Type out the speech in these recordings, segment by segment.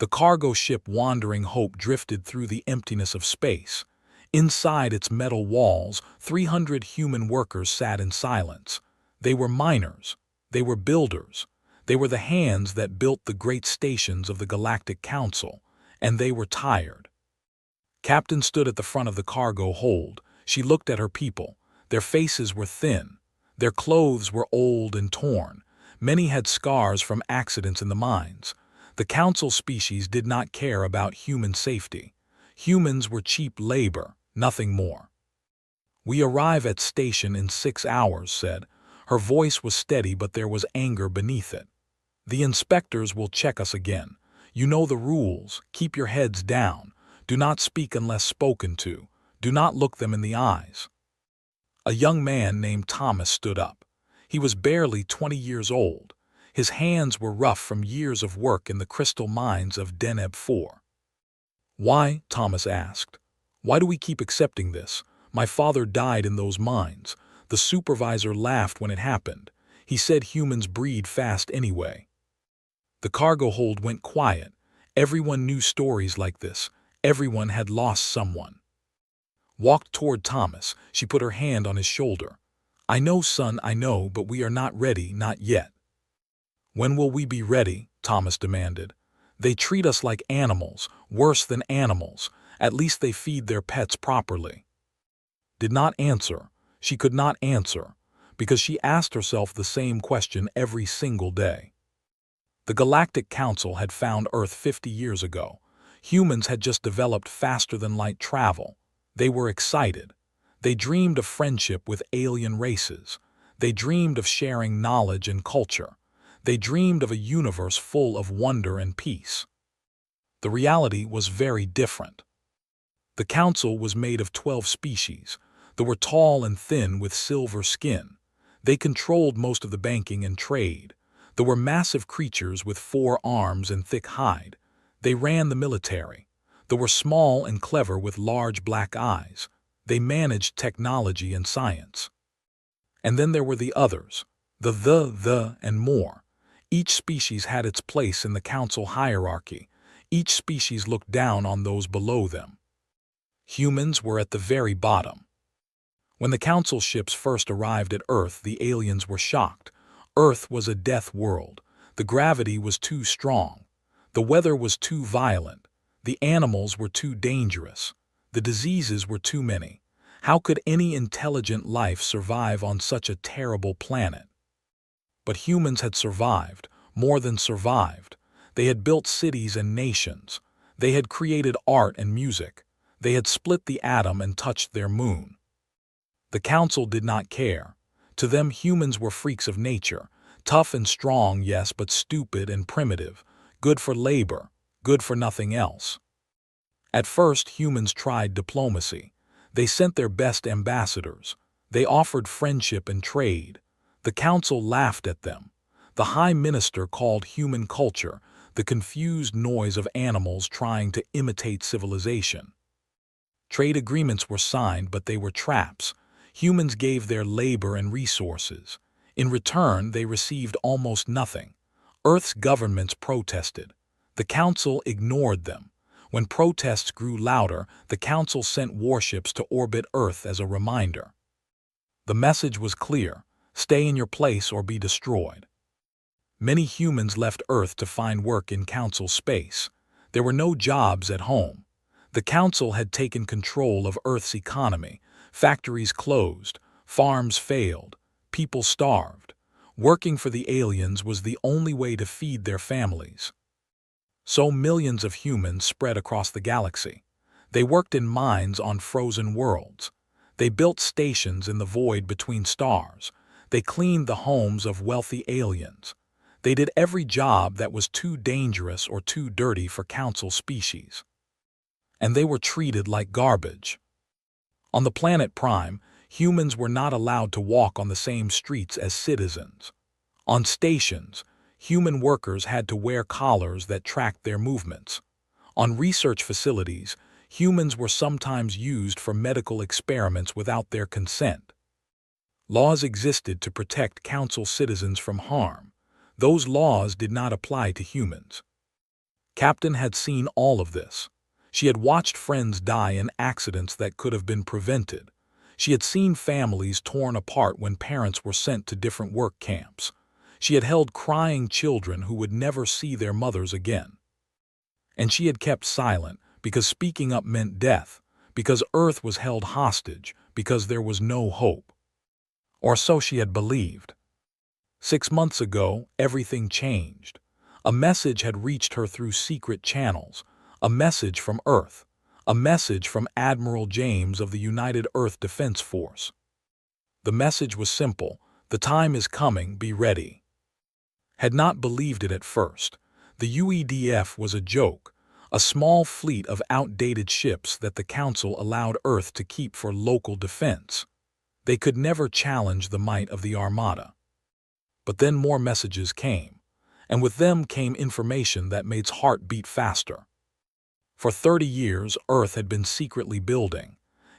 The cargo ship Wandering Hope drifted through the emptiness of space. Inside its metal walls, 300 human workers sat in silence. They were miners. They were builders. They were the hands that built the great stations of the Galactic Council, and they were tired. Captain stood at the front of the cargo hold. She looked at her people. Their faces were thin. Their clothes were old and torn. Many had scars from accidents in the mines. The Council species did not care about human safety. Humans were cheap labor, nothing more. "We arrive at station in 6 hours," said. Her voice was steady, but there was anger beneath it. "The inspectors will check us again. You know the rules. Keep your heads down. Do not speak unless spoken to. Do not look them in the eyes." A young man named Thomas stood up. He was barely 20 years old. His hands were rough from years of work in the crystal mines of Deneb 4. "Why?" Thomas asked. "Why do we keep accepting this? My father died in those mines." The supervisor laughed when it happened. He said humans breed fast anyway. The cargo hold went quiet. Everyone knew stories like this. Everyone had lost someone. Walked toward Thomas. She put her hand on his shoulder. "I know, son, I know, but we are not ready, not yet." "When will we be ready?" Thomas demanded. "They treat us like animals, worse than animals. At least they feed their pets properly." Did not answer. She could not answer, because she asked herself the same question every single day. The Galactic Council had found Earth 50 years ago. Humans had just developed faster than light travel. They were excited. They dreamed of friendship with alien races. They dreamed of sharing knowledge and culture. They dreamed of a universe full of wonder and peace. The reality was very different. The Council was made of 12 species. They were tall and thin with silver skin. They controlled most of the banking and trade. There were massive creatures with 4 arms and thick hide. They ran the military. They were small and clever with large black eyes. They managed technology and science. And then there were the others, and more. Each species had its place in the Council hierarchy. Each species looked down on those below them. Humans were at the very bottom. When the Council ships first arrived at Earth, the aliens were shocked. Earth was a death world. The gravity was too strong. The weather was too violent. The animals were too dangerous. The diseases were too many. How could any intelligent life survive on such a terrible planet? But humans had survived, more than survived. They had built cities and nations. They had created art and music. They had split the atom and touched their moon. The Council did not care. To them, humans were freaks of nature. Tough and strong, yes, but stupid and primitive. Good for labor, good for nothing else. At first, humans tried diplomacy. They sent their best ambassadors. They offered friendship and trade. The Council laughed at them. The High Minister called human culture the confused noise of animals trying to imitate civilization. Trade agreements were signed, but they were traps. Humans gave their labor and resources. In return, they received almost nothing. Earth's governments protested. The Council ignored them. When protests grew louder, the Council sent warships to orbit Earth as a reminder. The message was clear: stay in your place or be destroyed. Many humans left Earth to find work in Council space. There were no jobs at home. The Council had taken control of Earth's economy. Factories closed, farms failed, people starved. Working for the aliens was the only way to feed their families. So millions of humans spread across the galaxy. They worked in mines on frozen worlds. They built stations in the void between stars. They cleaned the homes of wealthy aliens. They did every job that was too dangerous or too dirty for Council species. And they were treated like garbage. On the planet Prime, humans were not allowed to walk on the same streets as citizens. On stations, human workers had to wear collars that tracked their movements. On research facilities, humans were sometimes used for medical experiments without their consent. Laws existed to protect Council citizens from harm. Those laws did not apply to humans. Captain had seen all of this. She had watched friends die in accidents that could have been prevented. She had seen families torn apart when parents were sent to different work camps. She had held crying children who would never see their mothers again. And she had kept silent because speaking up meant death, because Earth was held hostage, because there was no hope. Or so she had believed. 6 months ago, everything changed. A message had reached her through secret channels, a message from Earth, a message from Admiral James of the United Earth Defense Force. The message was simple: the time is coming, be ready. Had not believed it at first. The UEDF was a joke, a small fleet of outdated ships that the Council allowed Earth to keep for local defense. They could never challenge the might of the Armada. But then more messages came, and with them came information that made his heart beat faster. For 30 years, Earth had been secretly building.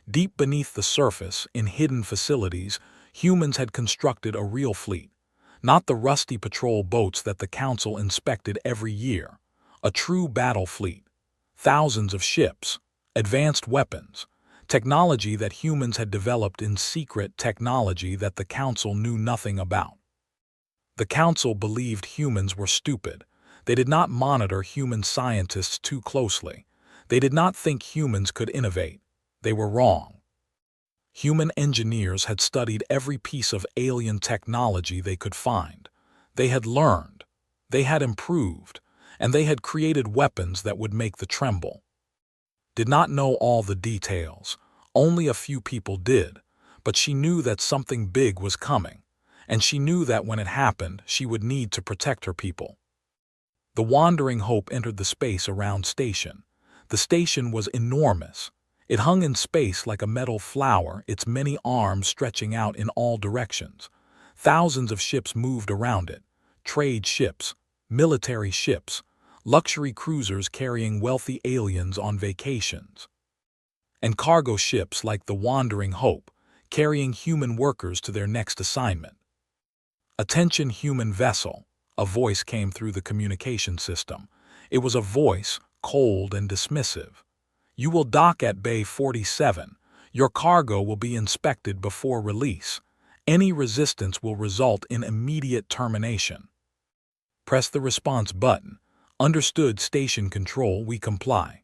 Deep beneath the surface, in hidden facilities, humans had constructed a real fleet. Not the rusty patrol boats that the Council inspected every year. A true battle fleet. Thousands of ships, advanced weapons, technology that humans had developed in secret, technology that the Council knew nothing about. The Council believed humans were stupid. They did not monitor human scientists too closely. They did not think humans could innovate. They were wrong. Human engineers had studied every piece of alien technology they could find. They had learned. They had improved. And they had created weapons that would make the tremble. Did not know all the details. Only a few people did. But she knew that something big was coming. And she knew that when it happened, she would need to protect her people. The Wandering Hope entered the space around station. The station was enormous. It hung in space like a metal flower, its many arms stretching out in all directions. Thousands of ships moved around it. Trade ships, military ships, luxury cruisers carrying wealthy aliens on vacations. And cargo ships like the Wandering Hope, carrying human workers to their next assignment. "Attention, human vessel," a voice came through the communication system. It was a voice, cold and dismissive. "You will dock at Bay 47. Your cargo will be inspected before release. Any resistance will result in immediate termination." Press the response button. "Understood, station control, we comply."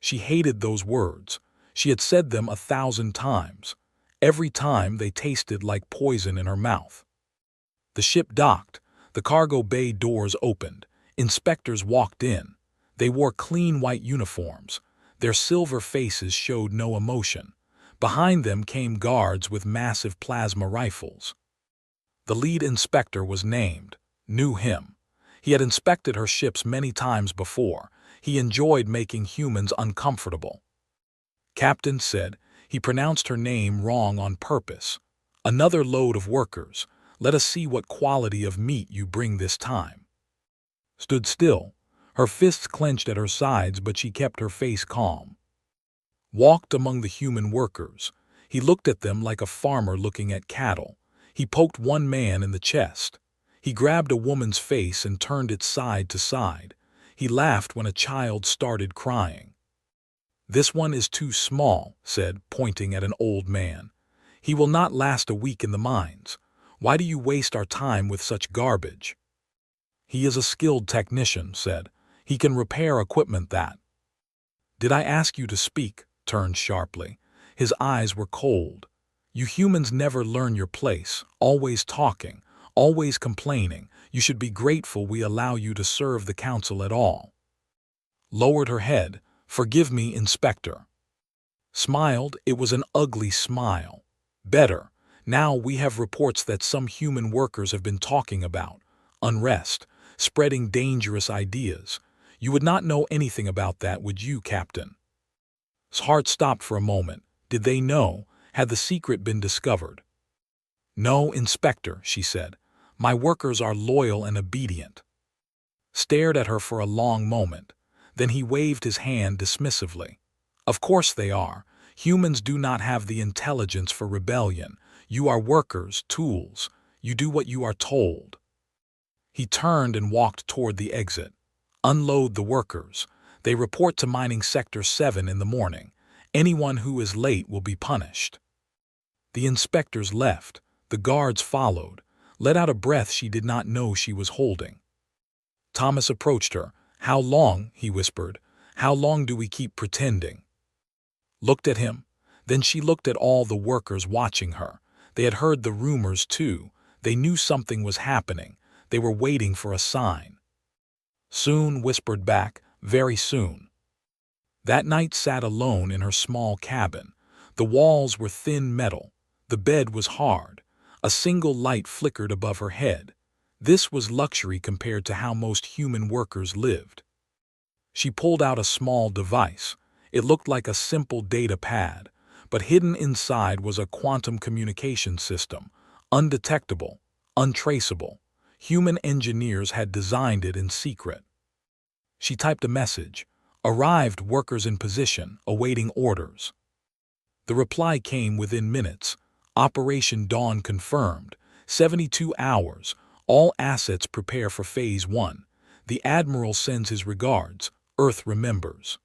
She hated those words. She had said them 1,000 times. Every time they tasted like poison in her mouth. The ship docked. The cargo bay doors opened. Inspectors walked in. They wore clean white uniforms. Their silver faces showed no emotion. Behind them came guards with massive plasma rifles. The lead inspector was named. Knew him. He had inspected her ships many times before. He enjoyed making humans uncomfortable. "Captain," said. He pronounced her name wrong on purpose. "Another load of workers. Let us see what quality of meat you bring this time." Stood still. Her fists clenched at her sides, but she kept her face calm. Walked among the human workers. He looked at them like a farmer looking at cattle. He poked one man in the chest. He grabbed a woman's face and turned it side to side. He laughed when a child started crying. "This one is too small," said, pointing at an old man. "He will not last a week in the mines. Why do you waste our time with such garbage?" "He is a skilled technician," said. "He can repair equipment that—" "Did I ask you to speak?" turned sharply. His eyes were cold. "You humans never learn your place, always talking, always complaining. You should be grateful we allow you to serve the Council at all." Lowered her head. "Forgive me, Inspector." Smiled. It was an ugly smile. "Better. Now we have reports that some human workers have been talking about unrest, spreading dangerous ideas. You would not know anything about that, would you, Captain?" His heart stopped for a moment. Did they know? Had the secret been discovered? "No, Inspector," she said. "My workers are loyal and obedient." Stared at her for a long moment. Then he waved his hand dismissively. "Of course they are. Humans do not have the intelligence for rebellion. You are workers, tools. You do what you are told." He turned and walked toward the exit. Unload the workers. They report to Mining Sector 7 in the morning. Anyone who is late will be punished." The inspectors left. The guards followed. Let out a breath she did not know she was holding. Thomas approached her. "How long?" he whispered. "How long do we keep pretending?" Looked at him. Then she looked at all the workers watching her. They had heard the rumors too. They knew something was happening. They were waiting for a sign. "Soon," whispered back, "very soon." That night sat alone in her small cabin. The walls were thin metal. The bed was hard. A single light flickered above her head. This was luxury compared to how most human workers lived. She pulled out a small device. It looked like a simple data pad, but hidden inside was a quantum communication system, undetectable, untraceable. Human engineers had designed it in secret. She typed a message. "Arrived, workers in position, awaiting orders." The reply came within minutes. "Operation Dawn confirmed. 72 hours. All assets prepare for Phase 1. The Admiral sends his regards. Earth remembers."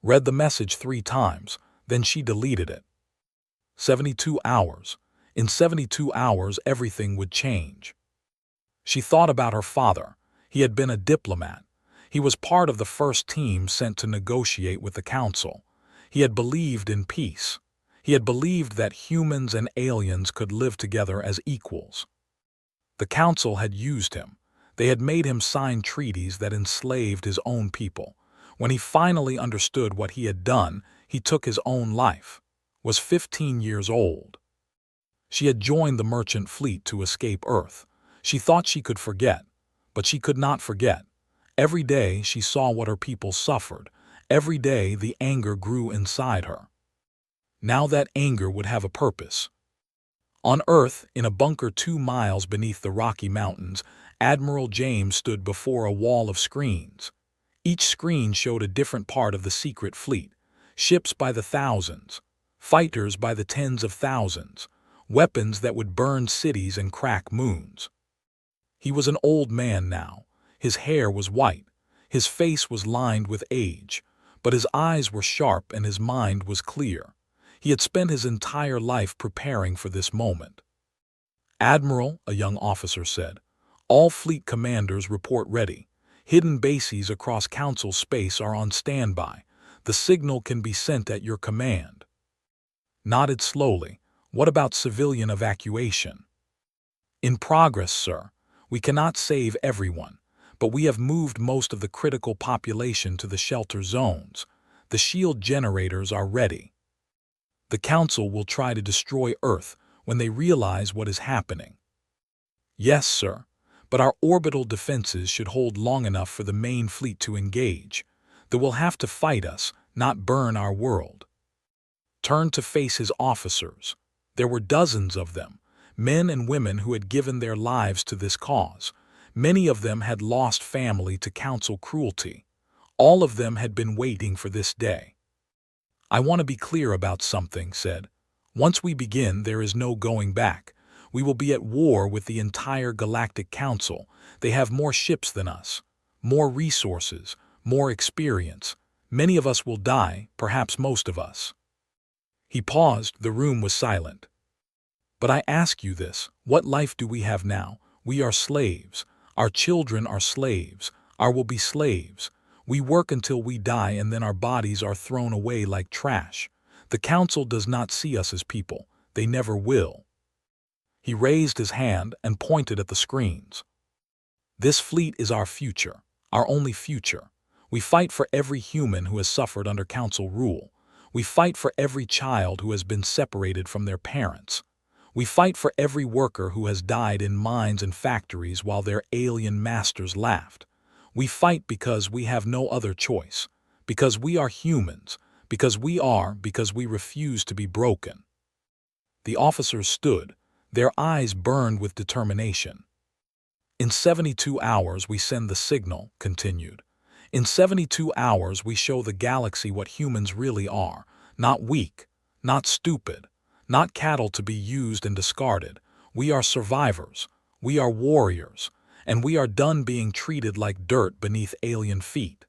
Read the message 3 times, then she deleted it. 72 hours. In 72 hours everything would change. She thought about her father. He had been a diplomat. He was part of the first team sent to negotiate with the Council. He had believed in peace. He had believed that humans and aliens could live together as equals. The Council had used him. They had made him sign treaties that enslaved his own people. When he finally understood what he had done, he took his own life. Was 15 years old. She had joined the merchant fleet to escape Earth. She thought she could forget, but she could not forget. Every day she saw what her people suffered. Every day the anger grew inside her. Now that anger would have a purpose. On Earth, in a bunker 2 miles beneath the Rocky Mountains, Admiral James stood before a wall of screens. Each screen showed a different part of the secret fleet. Ships by the thousands. Fighters by the tens of thousands. Weapons that would burn cities and crack moons. He was an old man now. His hair was white. His face was lined with age. But his eyes were sharp and his mind was clear. He had spent his entire life preparing for this moment. "Admiral," a young officer said, "all fleet commanders report ready. Hidden bases across Council space are on standby. The signal can be sent at your command." Nodded slowly. "What about civilian evacuation?" "In progress, sir. We cannot save everyone, but we have moved most of the critical population to the shelter zones. The shield generators are ready. The Council will try to destroy Earth when they realize what is happening." "Yes, sir, but our orbital defenses should hold long enough for the main fleet to engage. They will have to fight us, not burn our world." Turned to face his officers. There were dozens of them, men and women who had given their lives to this cause. Many of them had lost family to Council cruelty. All of them had been waiting for this day. "I want to be clear about something," said. "Once we begin, there is no going back. We will be at war with the entire Galactic Council. They have more ships than us, more resources, more experience. Many of us will die, perhaps most of us." He paused. The room was silent. "But I ask you this, what life do we have now? We are slaves. Our children are slaves. Our will be slaves. We work until we die and then our bodies are thrown away like trash. The Council does not see us as people. They never will." He raised his hand and pointed at the screens. "This fleet is our future, our only future. We fight for every human who has suffered under Council rule. We fight for every child who has been separated from their parents. We fight for every worker who has died in mines and factories while their alien masters laughed. We fight because we have no other choice, because we are humans, because we refuse to be broken." The officers stood. Their eyes burned with determination. "In 72 hours we send the signal," continued. "In 72 hours we show the galaxy what humans really are, not weak, not stupid, not cattle to be used and discarded. We are survivors. We are warriors. and we are done being treated like dirt beneath alien feet."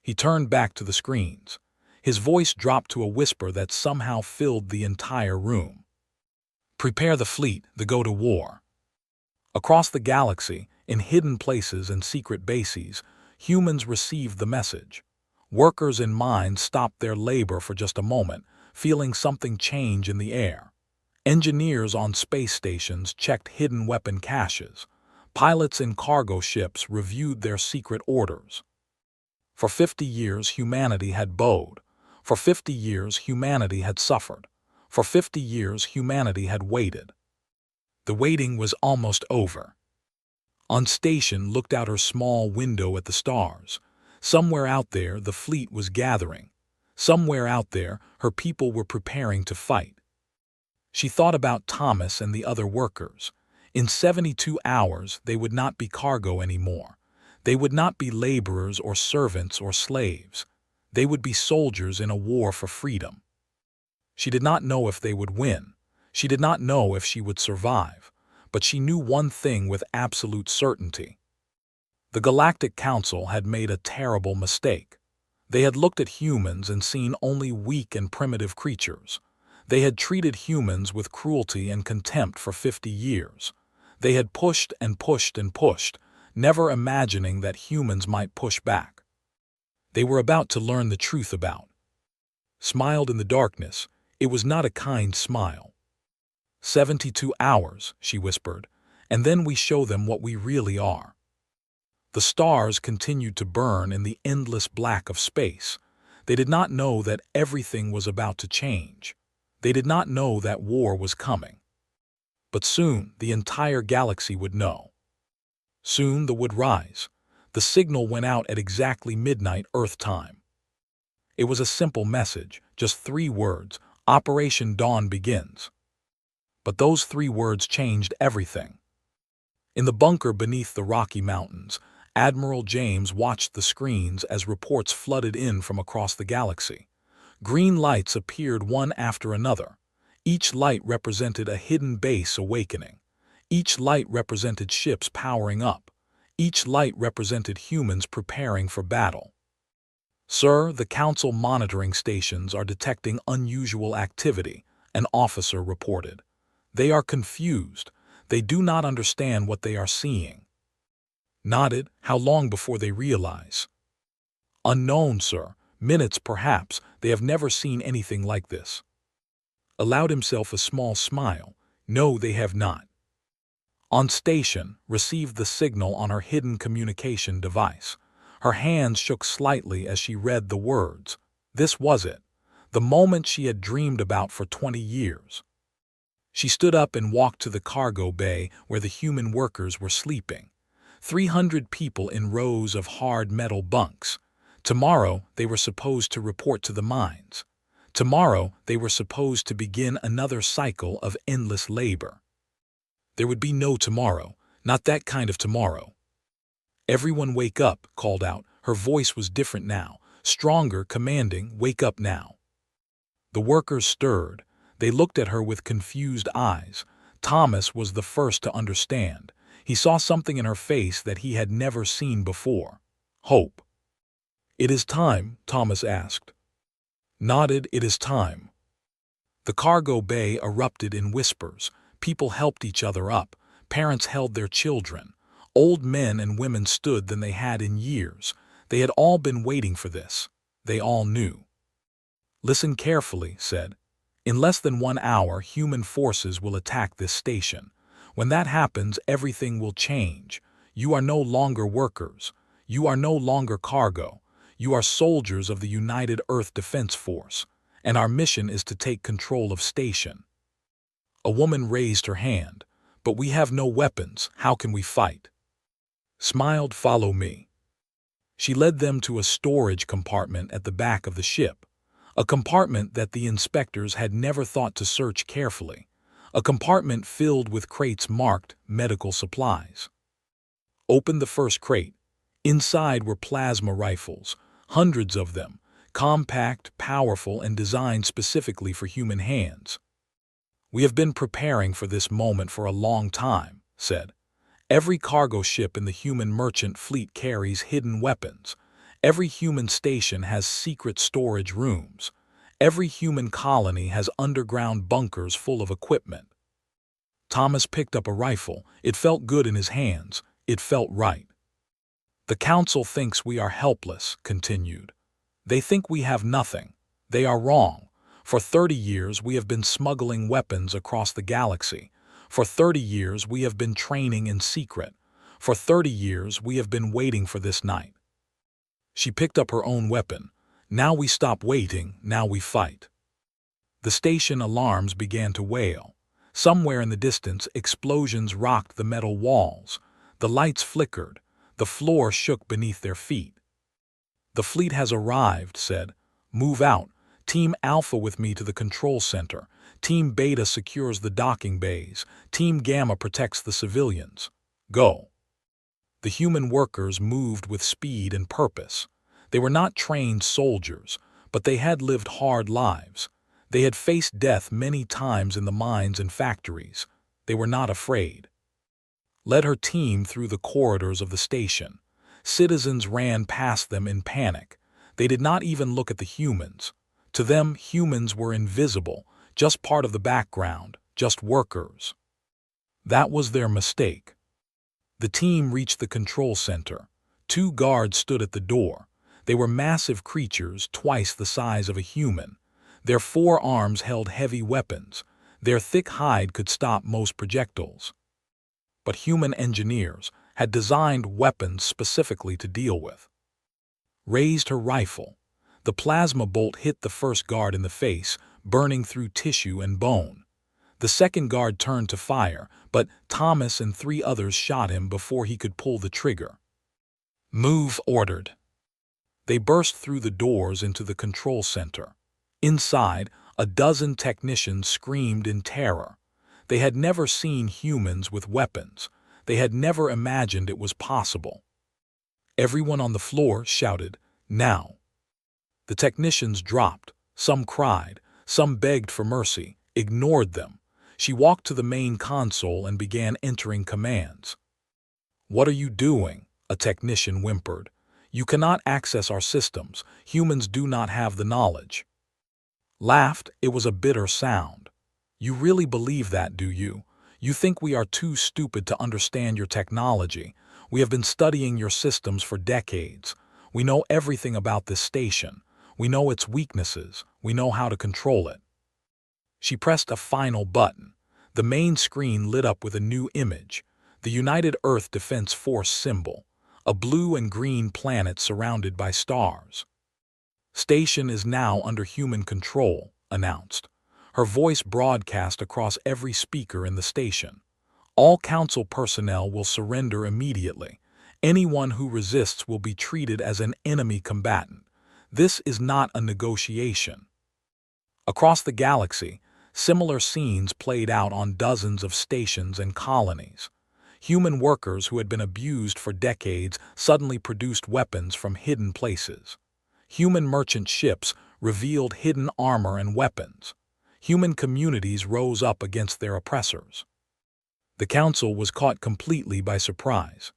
He turned back to the screens. His voice dropped to a whisper that somehow filled the entire room. "Prepare the fleet, the go to war." Across the galaxy, in hidden places and secret bases, humans received the message. Workers in mines stopped their labor for just a moment, feeling something change in the air. Engineers on space stations checked hidden weapon caches. Pilots in cargo ships reviewed their secret orders. For 50 years, humanity had bowed. For 50 years, humanity had suffered. For 50 years, humanity had waited. The waiting was almost over. On Station looked out her small window at the stars. Somewhere out there, the fleet was gathering. Somewhere out there, her people were preparing to fight. She thought about Thomas and the other workers. In 72 hours, they would not be cargo anymore. They would not be laborers or servants or slaves. They would be soldiers in a war for freedom. She did not know if they would win. She did not know if she would survive. But she knew one thing with absolute certainty. The Galactic Council had made a terrible mistake. They had looked at humans and seen only weak and primitive creatures. They had treated humans with cruelty and contempt for 50 years. They had pushed and pushed and pushed, never imagining that humans might push back. They were about to learn the truth about. Smiled in the darkness. It was not a kind smile. 72 hours, she whispered, and then we show them what we really are. The stars continued to burn in the endless black of space. They did not know that everything was about to change. They did not know that war was coming. But soon the entire galaxy would know. Soon the would rise. The signal went out at exactly midnight Earth time. It was a simple message, just 3 words: Operation Dawn begins. But those 3 words changed everything. In the bunker beneath the Rocky Mountains, Admiral James watched the screens as reports flooded in from across the galaxy. Green lights appeared one after another. Each light represented a hidden base awakening. Each light represented ships powering up. Each light represented humans preparing for battle. "Sir, the Council monitoring stations are detecting unusual activity," an officer reported. "They are confused. They do not understand what they are seeing." Nodded. "How long before they realize?" "Unknown, sir. Minutes, perhaps. They have never seen anything like this." Allowed himself a small smile. "No, they have not." On Station, received the signal on her hidden communication device. Her hands shook slightly as she read the words. This was it. The moment she had dreamed about for 20 years. She stood up and walked to the cargo bay where the human workers were sleeping. 300 people in rows of hard metal bunks. Tomorrow they were supposed to report to the mines. Tomorrow they were supposed to begin another cycle of endless labor. There would be no tomorrow, not that kind of tomorrow. "Everyone wake up," called out. Her voice was different now, stronger, commanding. "Wake up now." The workers stirred. They looked at her with confused eyes. Thomas was the first to understand. He saw something in her face that he had never seen before. Hope. "It is time?" Thomas asked. Nodded. "It is time." The cargo bay erupted in whispers. People helped each other up. Parents held their children. Old men and women stood than they had in years. They had all been waiting for this. They all knew. "Listen carefully," said. "In less than 1 hour, human forces will attack this station. When that happens, everything will change. You are no longer workers. You are no longer cargo. You are soldiers of the United Earth Defense Force, and our mission is to take control of Station." A woman raised her hand. "But we have no weapons. How can we fight?" Smiled. "Follow me." She led them to a storage compartment at the back of the ship. A compartment that the inspectors had never thought to search carefully. A compartment filled with crates marked medical supplies. Opened the first crate. Inside were plasma rifles, hundreds of them, compact, powerful, and designed specifically for human hands. "We have been preparing for this moment for a long time," said. Every cargo ship in the human merchant fleet carries hidden weapons. Every human station has secret storage rooms. Every human colony has underground bunkers full of equipment. Thomas picked up a rifle. It felt good in his hands. It felt right. The Council thinks we are helpless, continued. They think we have nothing. They are wrong. For 30 years we have been smuggling weapons across the galaxy. For 30 years we have been training in secret. For 30 years we have been waiting for this night. She picked up her own weapon. Now we stop waiting, now we fight. The station alarms began to wail. Somewhere in the distance, explosions rocked the metal walls. The lights flickered. The floor shook beneath their feet. "The fleet has arrived," said. "Move out. Team Alpha with me to the control center. Team Beta secures the docking bays. Team Gamma protects the civilians. Go." The human workers moved with speed and purpose. They were not trained soldiers, but they had lived hard lives. They had faced death many times in the mines and factories. They were not afraid. Led her team through the corridors of the station. Citizens ran past them in panic. They did not even look at the humans. To them, humans were invisible, just part of the background, just workers. That was their mistake. The team reached the control center. 2 guards stood at the door. They were massive creatures, twice the size of a human. Their 4 arms held heavy weapons. Their thick hide could stop most projectiles. But human engineers had designed weapons specifically to deal with. Raised her rifle. The plasma bolt hit the first guard in the face, burning through tissue and bone. The second guard turned to fire, but Thomas and 3 others shot him before he could pull the trigger. "Move," ordered. They burst through the doors into the control center. Inside, a dozen technicians screamed in terror. They had never seen humans with weapons. They had never imagined it was possible. Everyone on the floor shouted, "Now!" The technicians dropped. Some cried. Some begged for mercy, ignored them. She walked to the main console and began entering commands. "What are you doing?" a technician whimpered. "You cannot access our systems. Humans do not have the knowledge." Laughed, it was a bitter sound. "You really believe that, do you? You think we are too stupid to understand your technology. We have been studying your systems for decades. We know everything about this station. We know its weaknesses. We know how to control it." She pressed a final button. The main screen lit up with a new image. The United Earth Defense Force symbol. A blue and green planet surrounded by stars. "Station is now under human control," announced. Her voice broadcast across every speaker in the station. "All Council personnel will surrender immediately. Anyone who resists will be treated as an enemy combatant. This is not a negotiation." Across the galaxy, similar scenes played out on dozens of stations and colonies. Human workers who had been abused for decades suddenly produced weapons from hidden places. Human merchant ships revealed hidden armor and weapons. Human communities rose up against their oppressors. The Council was caught completely by surprise.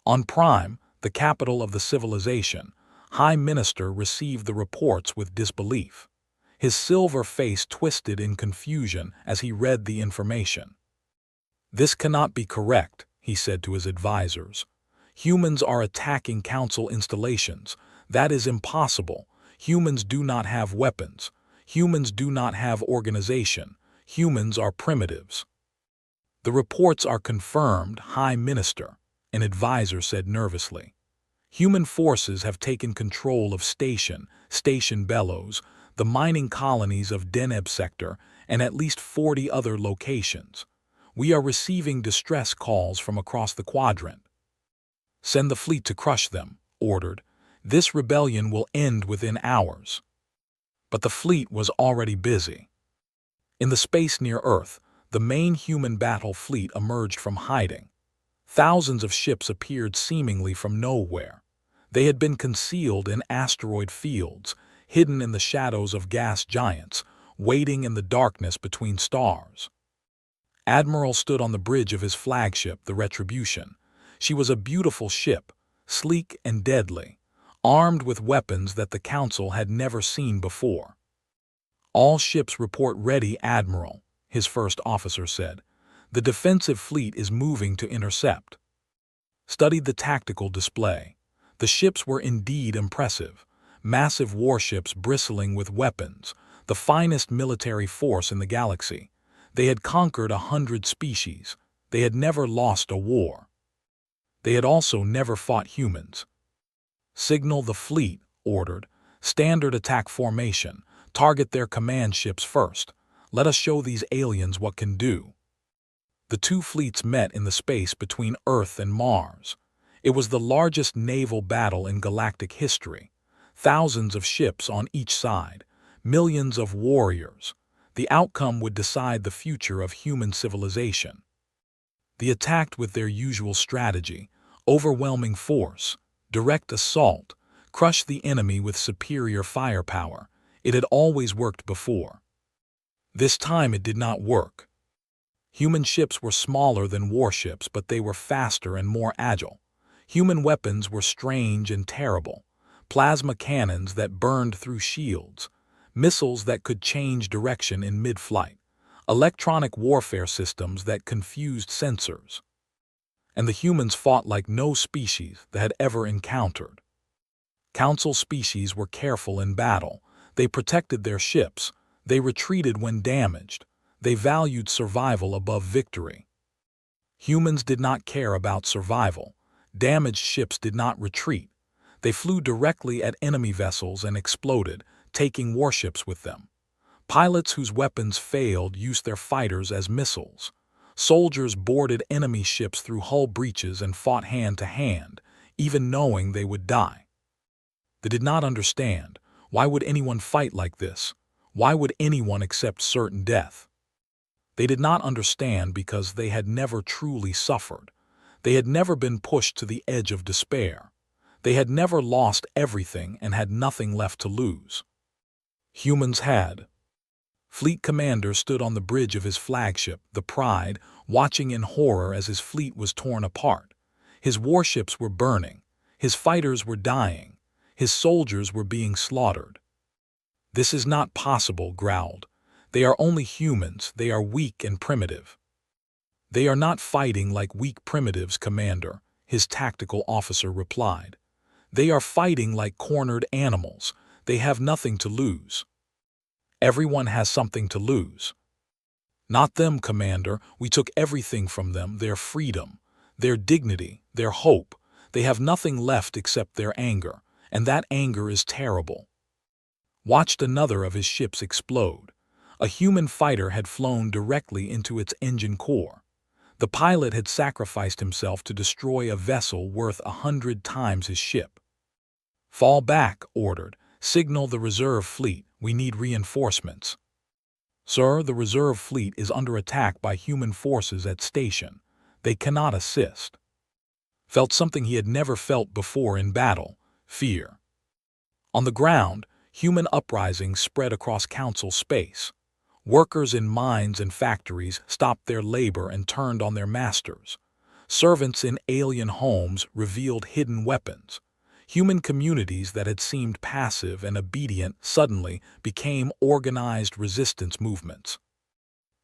On Prime, the capital of the civilization, High Minister received the reports with disbelief. His silver face twisted in confusion as he read the information. "This cannot be correct," he said to his advisors. "Humans are attacking Council installations. That is impossible. Humans do not have weapons. Humans do not have organization. Humans are primitives." "The reports are confirmed, High Minister," an advisor said nervously. "Human forces have taken control of Station Bellows, the mining colonies of Deneb Sector, and at least 40 other locations. We are receiving distress calls from across the quadrant." "Send the fleet to crush them," ordered. "This rebellion will end within hours." But the fleet was already busy. In the space near Earth, the main human battle fleet emerged from hiding. Thousands of ships appeared seemingly from nowhere. They had been concealed in asteroid fields, hidden in the shadows of gas giants, waiting in the darkness between stars. Admiral stood on the bridge of his flagship, the Retribution. She was a beautiful ship, sleek and deadly, armed with weapons that the Council had never seen before. "All ships report ready, Admiral," his first officer said. "The defensive fleet is moving to intercept." Studied the tactical display. The ships were indeed impressive. Massive warships bristling with weapons, the finest military force in the galaxy. They had conquered 100 species. They had never lost a war. They had also never fought humans. "Signal the fleet," ordered. "Standard attack formation. Target their command ships first. Let us show these aliens what can do." The two fleets met in the space between Earth and Mars. It was the largest naval battle in galactic history. Thousands of ships on each side, millions of warriors. The outcome would decide the future of human civilization. They attacked with their usual strategy: overwhelming force, direct assault, crush the enemy with superior firepower. It had always worked before. This time it did not work. Human ships were smaller than warships, but they were faster and more agile. Human weapons were strange and terrible. Plasma cannons that burned through shields, missiles that could change direction in mid-flight, electronic warfare systems that confused sensors. And the humans fought like no species that had ever encountered. Council species were careful in battle. They protected their ships. They retreated when damaged. They valued survival above victory. Humans did not care about survival. Damaged ships did not retreat. They flew directly at enemy vessels and exploded, taking warships with them. Pilots whose weapons failed used their fighters as missiles. Soldiers boarded enemy ships through hull breaches and fought hand to hand, even knowing they would die. They did not understand. Why would anyone fight like this? Why would anyone accept certain death? They did not understand because they had never truly suffered. They had never been pushed to the edge of despair. They had never lost everything and had nothing left to lose. Humans had. Fleet commander stood on the bridge of his flagship, the Pride, watching in horror as his fleet was torn apart. His warships were burning. His fighters were dying. His soldiers were being slaughtered. "This is not possible," growled. "They are only humans. They are weak and primitive." "They are not fighting like weak primitives, Commander," his tactical officer replied. "They are fighting like cornered animals. They have nothing to lose." "Everyone has something to lose." "Not them, Commander. We took everything from them: their freedom, their dignity, their hope. They have nothing left except their anger, and that anger is terrible." Watched another of his ships explode. A human fighter had flown directly into its engine core. The pilot had sacrificed himself to destroy a vessel worth 100 times his ship. "Fall back," ordered. "Signal the reserve fleet. We need reinforcements." "Sir, the reserve fleet is under attack by human forces at station. They cannot assist." Felt something he had never felt before in battle: fear. On the ground, human uprisings spread across Council space. Workers in mines and factories stopped their labor and turned on their masters. Servants in alien homes revealed hidden weapons. Human communities that had seemed passive and obedient suddenly became organized resistance movements.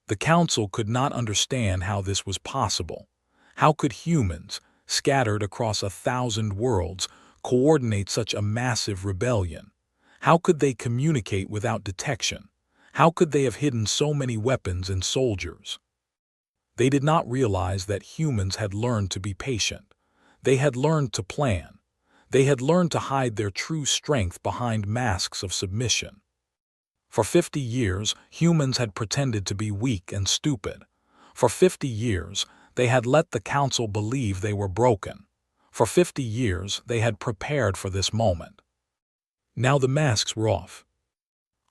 The Council could not understand how this was possible. How could humans, scattered across 1,000 worlds, coordinate such a massive rebellion? How could they communicate without detection? How could they have hidden so many weapons and soldiers? They did not realize that humans had learned to be patient. They had learned to plan. They had learned to hide their true strength behind masks of submission. For 50 years, humans had pretended to be weak and stupid. For 50 years, they had let the Council believe they were broken. For 50 years, they had prepared for this moment. Now the masks were off.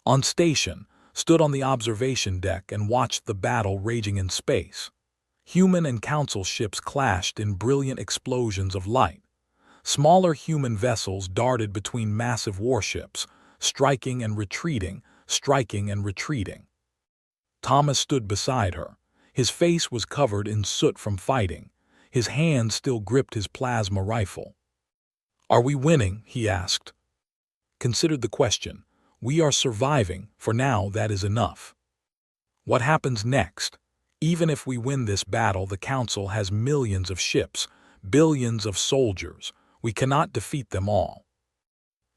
On station, stood on the observation deck and watched the battle raging in space. Human and Council ships clashed in brilliant explosions of light. Smaller human vessels darted between massive warships, striking and retreating, striking and retreating. Thomas stood beside her. His face was covered in soot from fighting. His hand still gripped his plasma rifle. "Are we winning?" he asked. Considered the question. "We are surviving. For now, that is enough." What happens next? Even if we win this battle, the Council has millions of ships, billions of soldiers. We cannot defeat them all.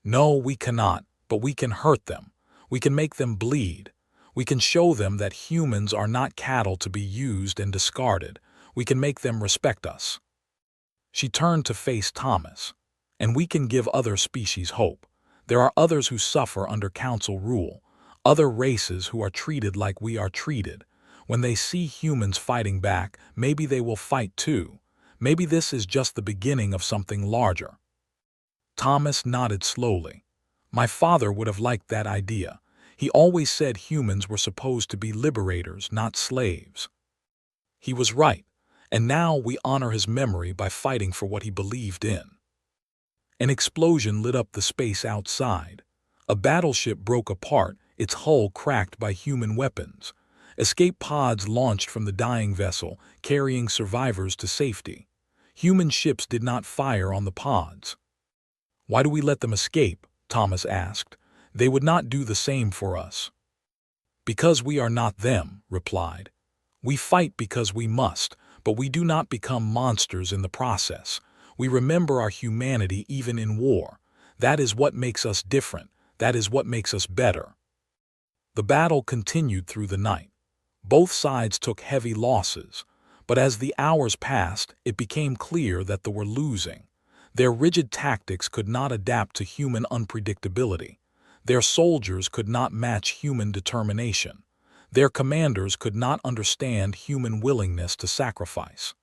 No, we cannot, but we can hurt them. We can make them bleed. We can show them that humans are not cattle to be used and discarded. We can make them respect us. She turned to face Thomas. And we can give other species hope. There are others who suffer under Council rule, other races who are treated like we are treated. When they see humans fighting back, maybe they will fight too. Maybe this is just the beginning of something larger. Thomas nodded slowly. My father would have liked that idea. He always said humans were supposed to be liberators, not slaves. He was right, and now we honor his memory by fighting for what he believed in. An explosion lit up the space outside. A battleship broke apart, its hull cracked by human weapons. Escape pods launched from the dying vessel, carrying survivors to safety. Human ships did not fire on the pods. Why do we let them escape? Thomas asked. They would not do the same for us. Because we are not them, replied. We fight because we must, but we do not become monsters in the process. We remember our humanity even in war. That is what makes us different. That is what makes us better. The battle continued through the night. Both sides took heavy losses, but as the hours passed, it became clear that they were losing. Their rigid tactics could not adapt to human unpredictability. Their soldiers could not match human determination. Their commanders could not understand human willingness to sacrifice.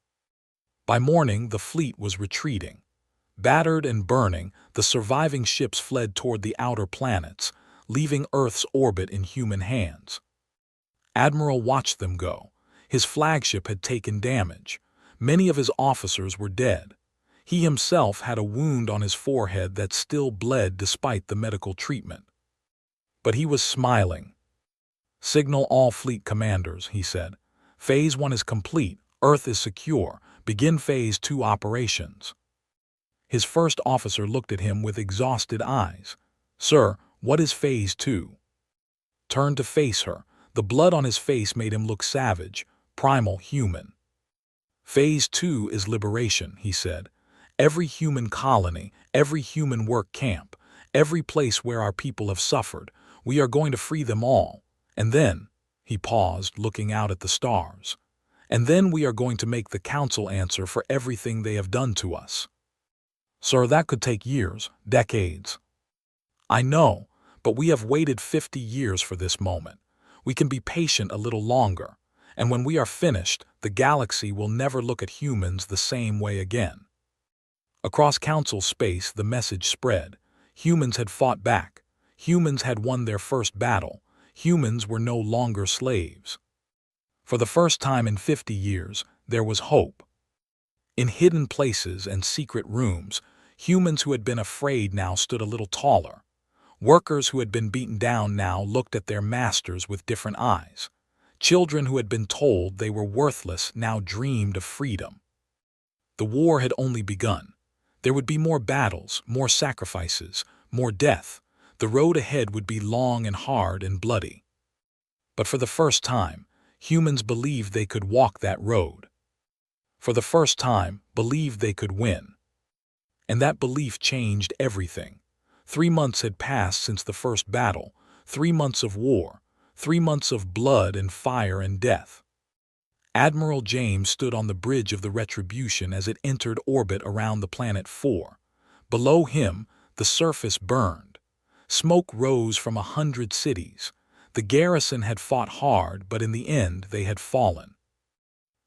By morning, the fleet was retreating. Battered and burning, the surviving ships fled toward the outer planets, leaving Earth's orbit in human hands. Admiral watched them go. His flagship had taken damage. Many of his officers were dead. He himself had a wound on his forehead that still bled despite the medical treatment. But he was smiling. Signal all fleet commanders, he said. Phase 1 is complete. Earth is secure. Begin Phase 2 operations. His first officer looked at him with exhausted eyes. Sir, what is Phase 2? Turned to face her. The blood on his face made him look savage, primal human. Phase 2 is liberation, he said. Every human colony, every human work camp, every place where our people have suffered, we are going to free them all. And then, he paused, looking out at the stars. And then we are going to make the Council answer for everything they have done to us. Sir, that could take years, decades. I know, but we have waited 50 years for this moment. We can be patient a little longer, and when we are finished, the galaxy will never look at humans the same way again. Across Council space, the message spread. Humans had fought back. Humans had won their first battle. Humans were no longer slaves. For the first time in 50 years, there was hope. In hidden places and secret rooms, humans who had been afraid now stood a little taller. Workers who had been beaten down now looked at their masters with different eyes. Children who had been told they were worthless now dreamed of freedom. The war had only begun. There would be more battles, more sacrifices, more death. The road ahead would be long and hard and bloody. But for the first time, humans believed they could walk that road. For the first time, believed they could win. And that belief changed everything. 3 months had passed since the first battle, 3 months of war, 3 months of blood and fire and death. Admiral James stood on the bridge of the Retribution as it entered orbit around the planet 4. Below him, the surface burned. Smoke rose from 100 cities. The garrison had fought hard, but in the end they had fallen.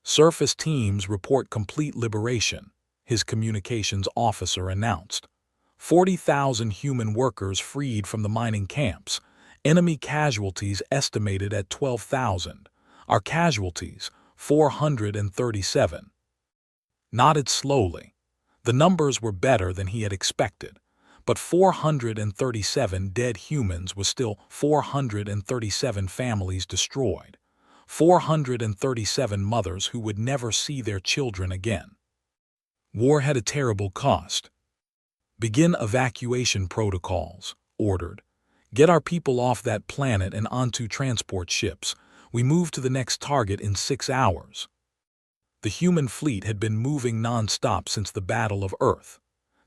Surface teams report complete liberation, his communications officer announced. 40,000 human workers freed from the mining camps. Enemy casualties estimated at 12,000. Our casualties, 437. Nodded slowly. The numbers were better than he had expected, but 437 dead humans was still 437 families destroyed. 437 mothers who would never see their children again. War had a terrible cost. Begin evacuation protocols, ordered. Get our people off that planet and onto transport ships. We move to the next target in 6 hours. The human fleet had been moving non-stop since the Battle of Earth.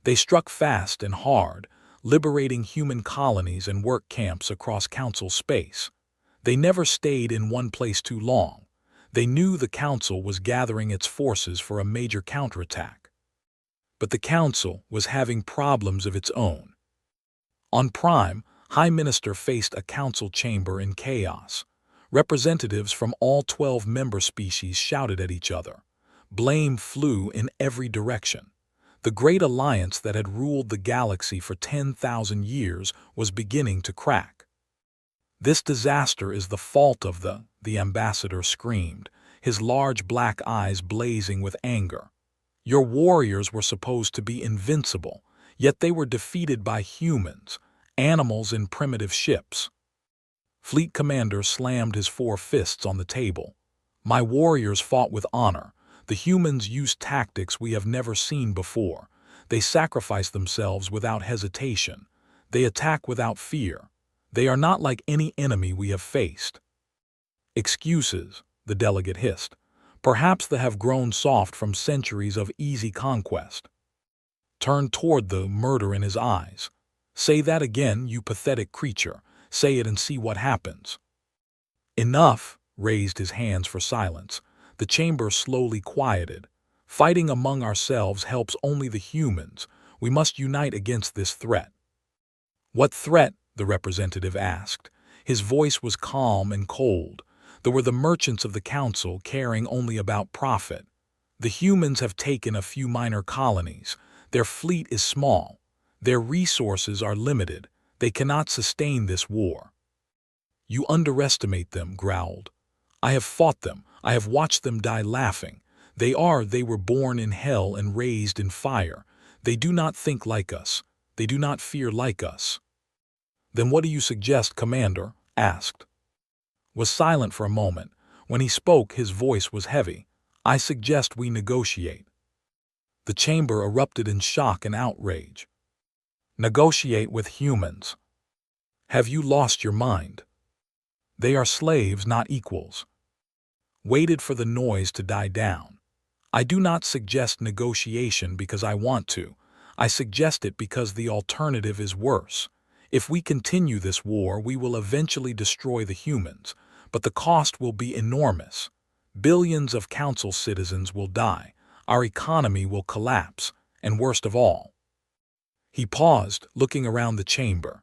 They struck fast and hard, liberating human colonies and work camps across Council space. They never stayed in one place too long. They knew the Council was gathering its forces for a major counterattack. But the Council was having problems of its own. On Prime, High Minister faced a Council chamber in chaos. Representatives from all 12 member species shouted at each other. Blame flew in every direction. The great alliance that had ruled the galaxy for 10,000 years was beginning to crack. This disaster is the fault of the ambassador screamed, his large black eyes blazing with anger. Your warriors were supposed to be invincible, yet they were defeated by humans, animals in primitive ships. Fleet Commander slammed his 4 fists on the table. My warriors fought with honor. The humans used tactics we have never seen before. They sacrifice themselves without hesitation. They attack without fear. They are not like any enemy we have faced. Excuses, the delegate hissed. Perhaps they have grown soft from centuries of easy conquest. Turned toward the murder in his eyes. Say that again, you pathetic creature. Say it and see what happens. Enough, raised his hands for silence. The chamber slowly quieted. Fighting among ourselves helps only the humans. We must unite against this threat. What threat? The representative asked. His voice was calm and cold. There were the merchants of the Council caring only about profit. The humans have taken a few minor colonies. Their fleet is small. Their resources are limited. They cannot sustain this war. You underestimate them, growled. I have fought them. I have watched them die laughing. They were born in hell and raised in fire. They do not think like us. They do not fear like us. Then what do you suggest, Commander? Asked. Was silent for a moment. When he spoke, his voice was heavy. I suggest we negotiate. The chamber erupted in shock and outrage. Negotiate with humans. Have you lost your mind? They are slaves, not equals. Waited for the noise to die down. I do not suggest negotiation because I want to. I suggest it because the alternative is worse. If we continue this war, we will eventually destroy the humans, but the cost will be enormous. Billions of Council citizens will die. Our economy will collapse, and worst of all. He paused, looking around the chamber.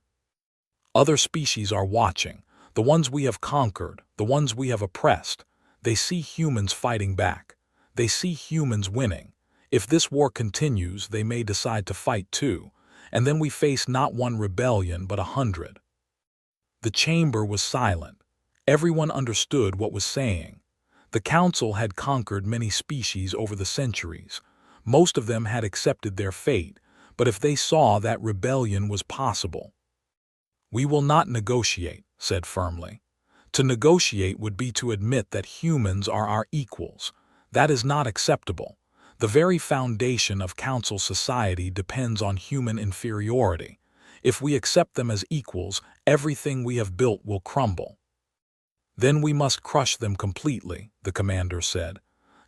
Other species are watching, the ones we have conquered, the ones we have oppressed. They see humans fighting back. They see humans winning. If this war continues, they may decide to fight too, and then we face not one rebellion but 100. The chamber was silent. Everyone understood what was saying. The Council had conquered many species over the centuries. Most of them had accepted their fate, but if they saw that rebellion was possible. We will not negotiate, said firmly. To negotiate would be to admit that humans are our equals. That is not acceptable. The very foundation of Council society depends on human inferiority. If we accept them as equals, everything we have built will crumble. Then we must crush them completely, the commander said.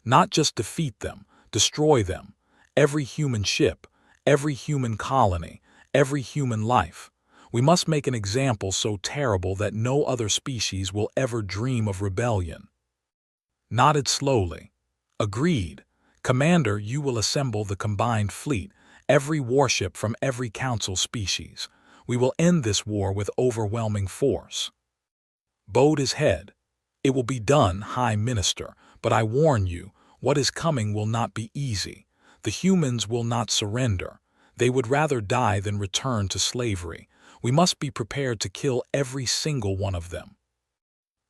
Not just defeat them, destroy them. Every human ship, every human colony, every human life. We must make an example so terrible that no other species will ever dream of rebellion. Nodded slowly. Agreed. Commander, you will assemble the combined fleet, every warship from every Council species. We will end this war with overwhelming force. Bowed his head. It will be done, High Minister, but I warn you, what is coming will not be easy. The humans will not surrender. They would rather die than return to slavery. We must be prepared to kill every single one of them.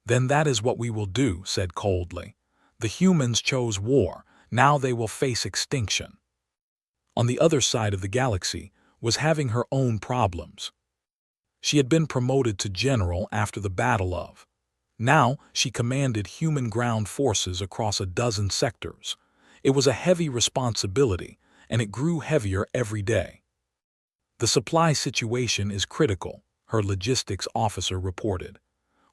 Then that is what we will do, said coldly. The humans chose war. Now they will face extinction. On the other side of the galaxy was having her own problems. She had been promoted to general after the Battle of Now she commanded human ground forces across a dozen sectors. It was a heavy responsibility, and it grew heavier every day. "The supply situation is critical," her logistics officer reported.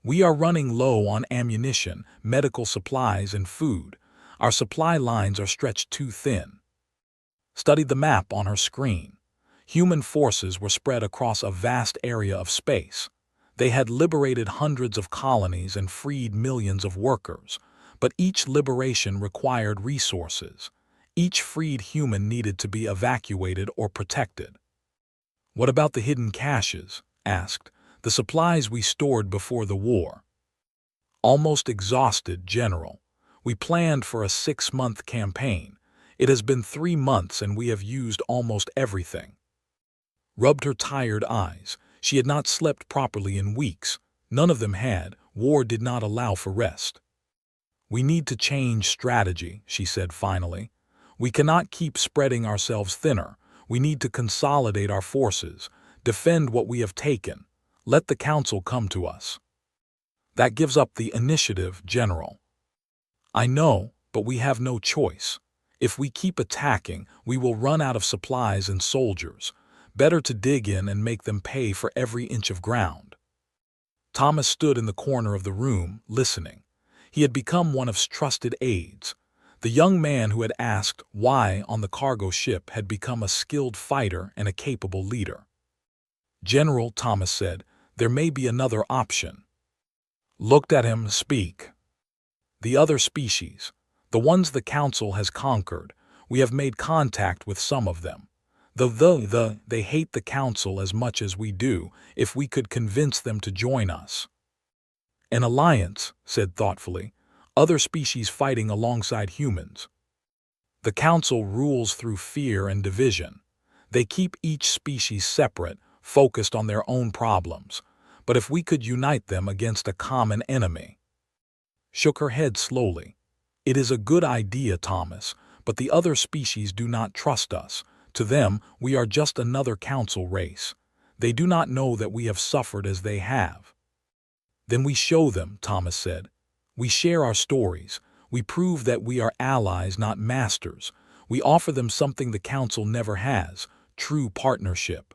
"We are running low on ammunition, medical supplies, and food. Our supply lines are stretched too thin." Studied the map on her screen. Human forces were spread across a vast area of space. They had liberated hundreds of colonies and freed millions of workers, but each liberation required resources. Each freed human needed to be evacuated or protected. "What about the hidden caches?" asked. "The supplies we stored before the war." "Almost exhausted, General. We planned for a 6-month campaign. It has been 3 months and we have used almost everything." Rubbed her tired eyes. She had not slept properly in weeks. None of them had. War did not allow for rest. "We need to change strategy," she said finally. "We cannot keep spreading ourselves thinner. We need to consolidate our forces, defend what we have taken. Let the Council come to us." "That gives up the initiative, General." "I know, but we have no choice. If we keep attacking, we will run out of supplies and soldiers. Better to dig in and make them pay for every inch of ground." Thomas stood in the corner of the room, listening. He had become one of his trusted aides. The young man who had asked why on the cargo ship had become a skilled fighter and a capable leader. "General," Thomas said, "there may be another option." Looked at him speak. "The other species, the ones the Council has conquered, we have made contact with some of them. Though they hate the Council as much as we do, if we could convince them to join us." "An alliance," said thoughtfully, "other species fighting alongside humans." "The Council rules through fear and division. They keep each species separate, focused on their own problems. But if we could unite them against a common enemy." Shook her head slowly. "It is a good idea, Thomas, but the other species do not trust us. To them, we are just another Council race. They do not know that we have suffered as they have." "Then we show them," Thomas said. "We share our stories. We prove that we are allies, not masters. We offer them something the Council never has: true partnership."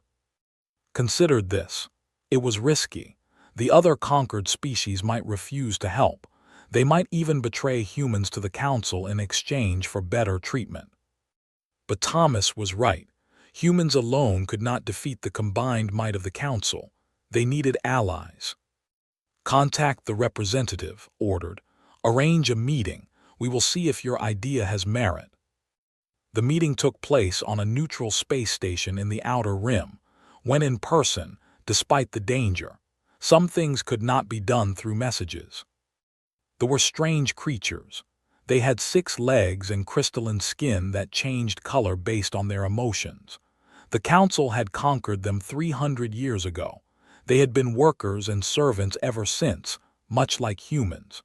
Considered this. It was risky. The other conquered species might refuse to help. They might even betray humans to the Council in exchange for better treatment. But Thomas was right. Humans alone could not defeat the combined might of the Council. They needed allies. "Contact the representative," ordered. "Arrange a meeting. We will see if your idea has merit." The meeting took place on a neutral space station in the Outer Rim. When in person, despite the danger, some things could not be done through messages. There were strange creatures. They had 6 legs and crystalline skin that changed color based on their emotions. The Council had conquered them 300 years ago. They had been workers and servants ever since, much like humans.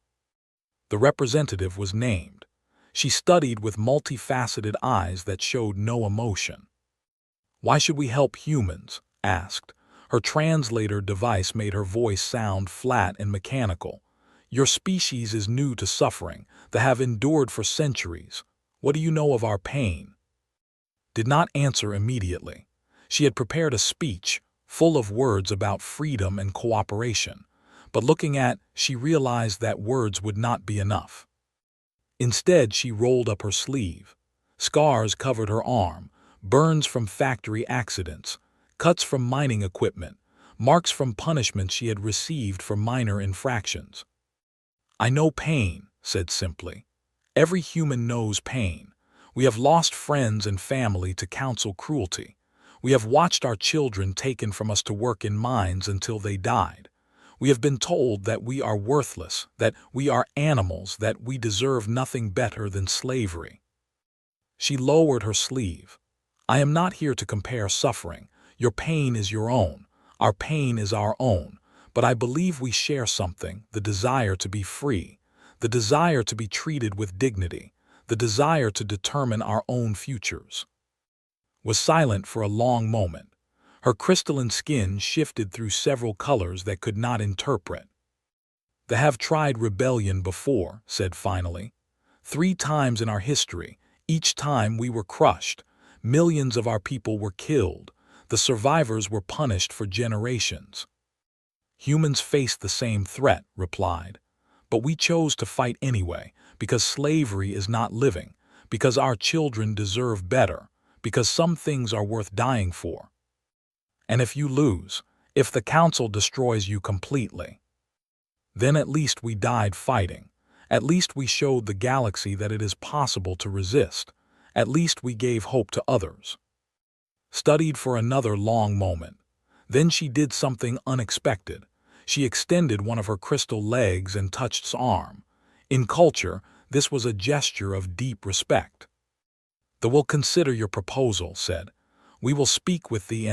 The representative was named. She studied with multifaceted eyes that showed no emotion. "Why should we help humans?" asked. Her translator device made her voice sound flat and mechanical. "Your species is new to suffering. They have endured for centuries. What do you know of our pain?" Did not answer immediately. She had prepared a speech, full of words about freedom and cooperation. But looking at, she realized that words would not be enough. Instead, she rolled up her sleeve. Scars covered her arm, burns from factory accidents, cuts from mining equipment, marks from punishment she had received for minor infractions. "I know pain," said simply. "Every human knows pain. We have lost friends and family to Council cruelty. We have watched our children taken from us to work in mines until they died. We have been told that we are worthless, that we are animals, that we deserve nothing better than slavery." She lowered her sleeve. "I am not here to compare suffering. Your pain is your own. Our pain is our own. But I believe we share something: the desire to be free, the desire to be treated with dignity, the desire to determine our own futures." Was silent for a long moment. Her crystalline skin shifted through several colors that could not interpret. They have tried rebellion before, said finally. 3 times in our history, each time we were crushed. Millions of our people were killed. The survivors were punished for generations. Humans faced the same threat, replied. But we chose to fight anyway, because slavery is not living, because our children deserve better, because some things are worth dying for. And if you lose, if the Council destroys you completely, then at least we died fighting. At least we showed the galaxy that it is possible to resist. At least we gave hope to others. Studied for another long moment. Then she did something unexpected. She extended one of her crystal legs and touched his arm. In culture, this was a gesture of deep respect. "The will consider your proposal," said. "We will speak with thee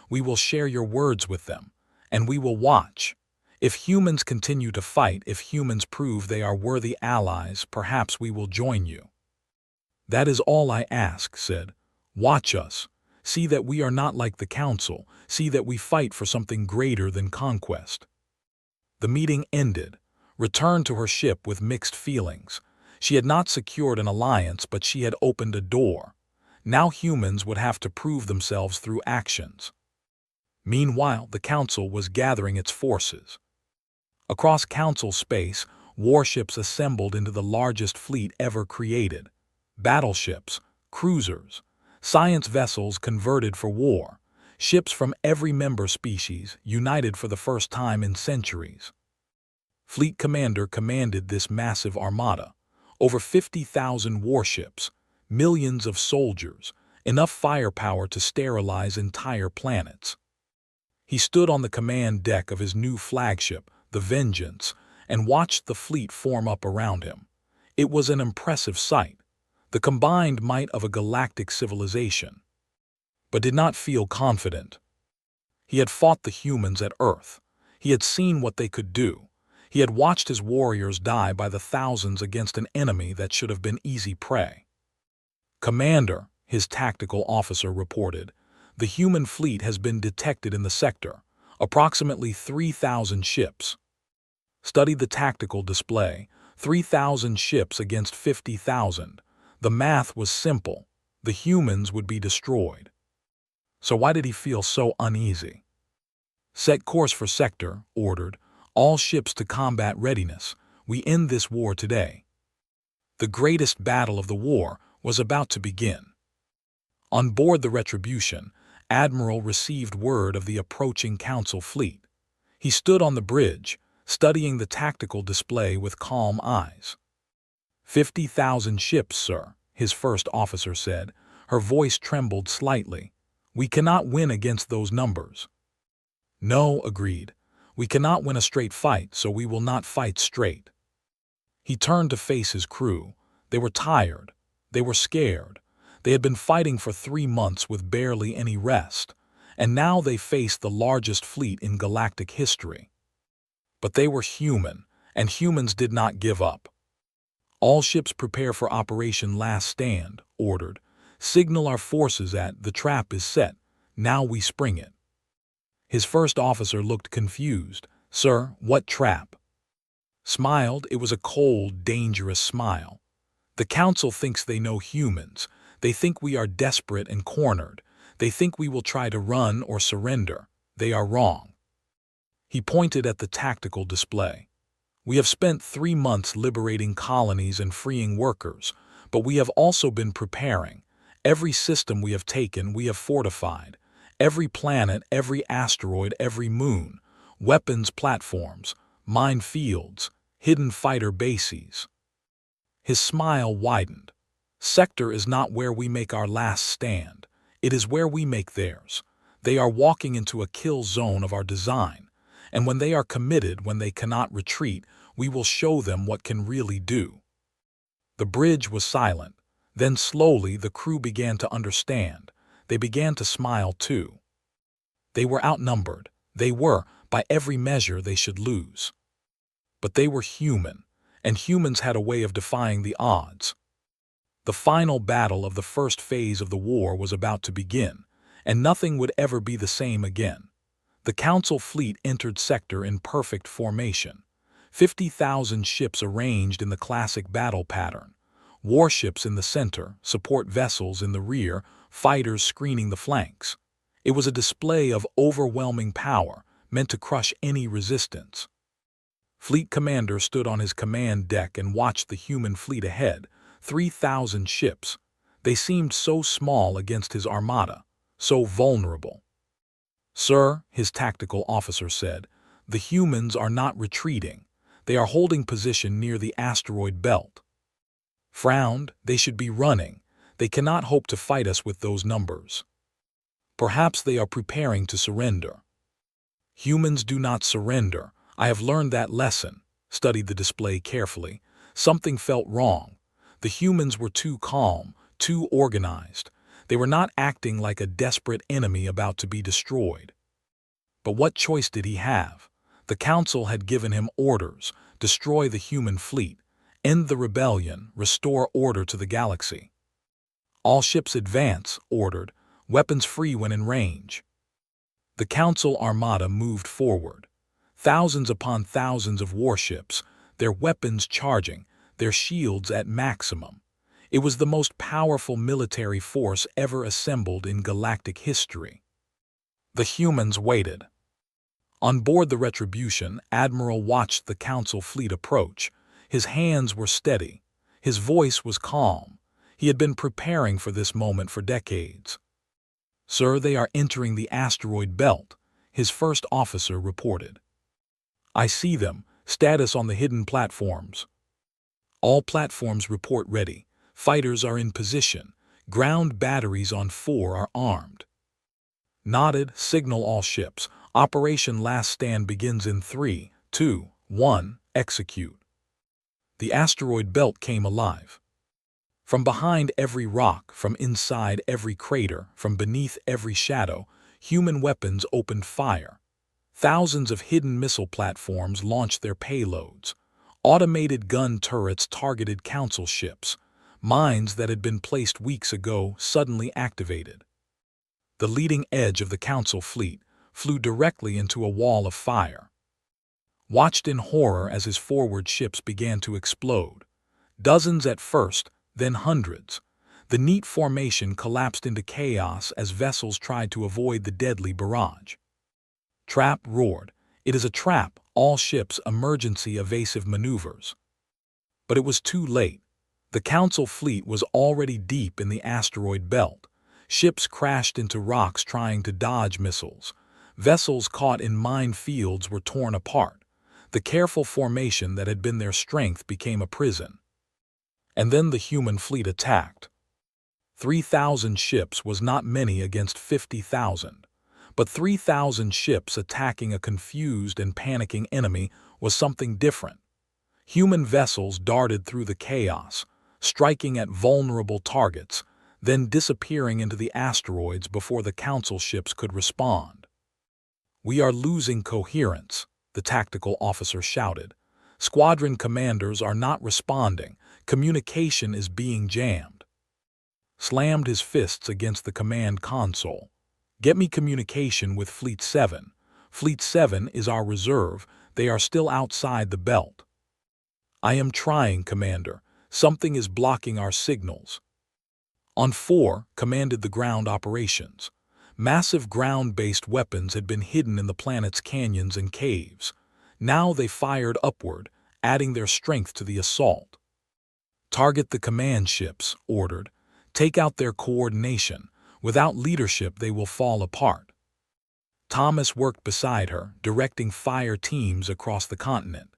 we will share your words with them, and we will watch. If humans continue to fight, if humans prove they are worthy allies, perhaps we will join you." "That is all I ask," said. "Watch us. See that we are not like the Council. See that we fight for something greater than conquest." The meeting ended. Returned to her ship with mixed feelings. She had not secured an alliance, but she had opened a door. Now humans would have to prove themselves through actions. Meanwhile, the Council was gathering its forces. Across Council space, warships assembled into the largest fleet ever created. Battleships, cruisers, science vessels converted for war, ships from every member species united for the first time in centuries. Fleet Commander commanded this massive armada. Over 50,000 warships, millions of soldiers, enough firepower to sterilize entire planets. He stood on the command deck of his new flagship, the Vengeance, and watched the fleet form up around him. It was an impressive sight, the combined might of a galactic civilization. But did not feel confident. He had fought the humans at Earth. He had seen what they could do. He had watched his warriors die by the thousands against an enemy that should have been easy prey. "Commander," his tactical officer reported, "the human fleet has been detected in the sector, approximately 3,000 ships." Studied the tactical display, 3,000 ships against 50,000. The math was simple. The humans would be destroyed. So why did he feel so uneasy? "Set course for sector," ordered. "All ships to combat readiness. We end this war today." The greatest battle of the war was about to begin. On board the Retribution, Admiral received word of the approaching Council fleet. He stood on the bridge, studying the tactical display with calm eyes. 50,000 ships, sir," his first officer said. Her voice trembled slightly. "We cannot win against those numbers." "No," agreed. "We cannot win a straight fight, so we will not fight straight." He turned to face his crew. They were tired. They were scared. They had been fighting for 3 months with barely any rest, and now they faced the largest fleet in galactic history. But they were human, and humans did not give up. "All ships prepare for Operation Last Stand," ordered. "Signal our forces at the trap is set. Now we spring it." His first officer looked confused. "Sir, what trap?" Smiled. It was a cold, dangerous smile. "The Council thinks they know humans. They think we are desperate and cornered. They think we will try to run or surrender. They are wrong." He pointed at the tactical display. "We have spent 3 months liberating colonies and freeing workers, but we have also been preparing. Every system we have taken, we have fortified. Every planet, every asteroid, every moon. Weapons platforms, minefields, hidden fighter bases." His smile widened. "Sector is not where we make our last stand. It is where we make theirs. They are walking into a kill zone of our design. And when they are committed, when they cannot retreat, we will show them what can really do." The bridge was silent. Then slowly the crew began to understand. They began to smile too. They were outnumbered. They were, by every measure, they should lose. But they were human, and humans had a way of defying the odds. The final battle of the first phase of the war was about to begin, and nothing would ever be the same again. The Council fleet entered sector in perfect formation. 50,000 ships arranged in the classic battle pattern. Warships in the center, support vessels in the rear, fighters screening the flanks. It was a display of overwhelming power, meant to crush any resistance. Fleet Commander stood on his command deck and watched the human fleet ahead, 3,000 ships. They seemed so small against his armada, so vulnerable. "Sir," his tactical officer said, "the humans are not retreating. They are holding position near the asteroid belt." Frowned, "They should be running. They cannot hope to fight us with those numbers. Perhaps they are preparing to surrender." "Humans do not surrender. I have learned that lesson." Studied the display carefully. Something felt wrong. The humans were too calm, too organized. They were not acting like a desperate enemy about to be destroyed. But what choice did he have? The Council had given him orders: destroy the human fleet, end the rebellion, restore order to the galaxy. "All ships advance," ordered, "weapons free when in range." The Council armada moved forward. Thousands upon thousands of warships, their weapons charging, their shields at maximum. It was the most powerful military force ever assembled in galactic history. The humans waited. On board the Retribution, Admiral watched the Council fleet approach. His hands were steady. His voice was calm. He had been preparing for this moment for decades. "Sir, they are entering the asteroid belt," his first officer reported. "I see them. Status on the hidden platforms." "All platforms report ready. Fighters are in position. Ground batteries on 4 are armed." Nodded. "Signal all ships. Operation Last Stand begins in 3, 2, 1, execute." The asteroid belt came alive. From behind every rock, from inside every crater, from beneath every shadow, human weapons opened fire. Thousands of hidden missile platforms launched their payloads. Automated gun turrets targeted Council ships. Mines that had been placed weeks ago suddenly activated. The leading edge of the Council fleet flew directly into a wall of fire. Watched in horror as his forward ships began to explode. Dozens at first, then hundreds. The neat formation collapsed into chaos as vessels tried to avoid the deadly barrage. "Trap!" roared. "It is a trap! All ships, emergency evasive maneuvers." But it was too late. The Council fleet was already deep in the asteroid belt. Ships crashed into rocks trying to dodge missiles. Vessels caught in minefields were torn apart. The careful formation that had been their strength became a prison. And then the human fleet attacked. 3,000 ships was not many against 50,000. But 3,000 ships attacking a confused and panicking enemy was something different. Human vessels darted through the chaos, striking at vulnerable targets, then disappearing into the asteroids before the Council ships could respond. "We are losing coherence," the tactical officer shouted. "Squadron commanders are not responding. Communication is being jammed." Slammed his fists against the command console. "Get me communication with Fleet 7. Fleet 7 is our reserve. They are still outside the belt." "I am trying, Commander. Something is blocking our signals." On 4 commanded the ground operations. Massive ground-based weapons had been hidden in the planet's canyons and caves. Now they fired upward, adding their strength to the assault. "Target the command ships," ordered. "Take out their coordination. Without leadership they will fall apart." Thomas worked beside her, directing fire teams across the continent.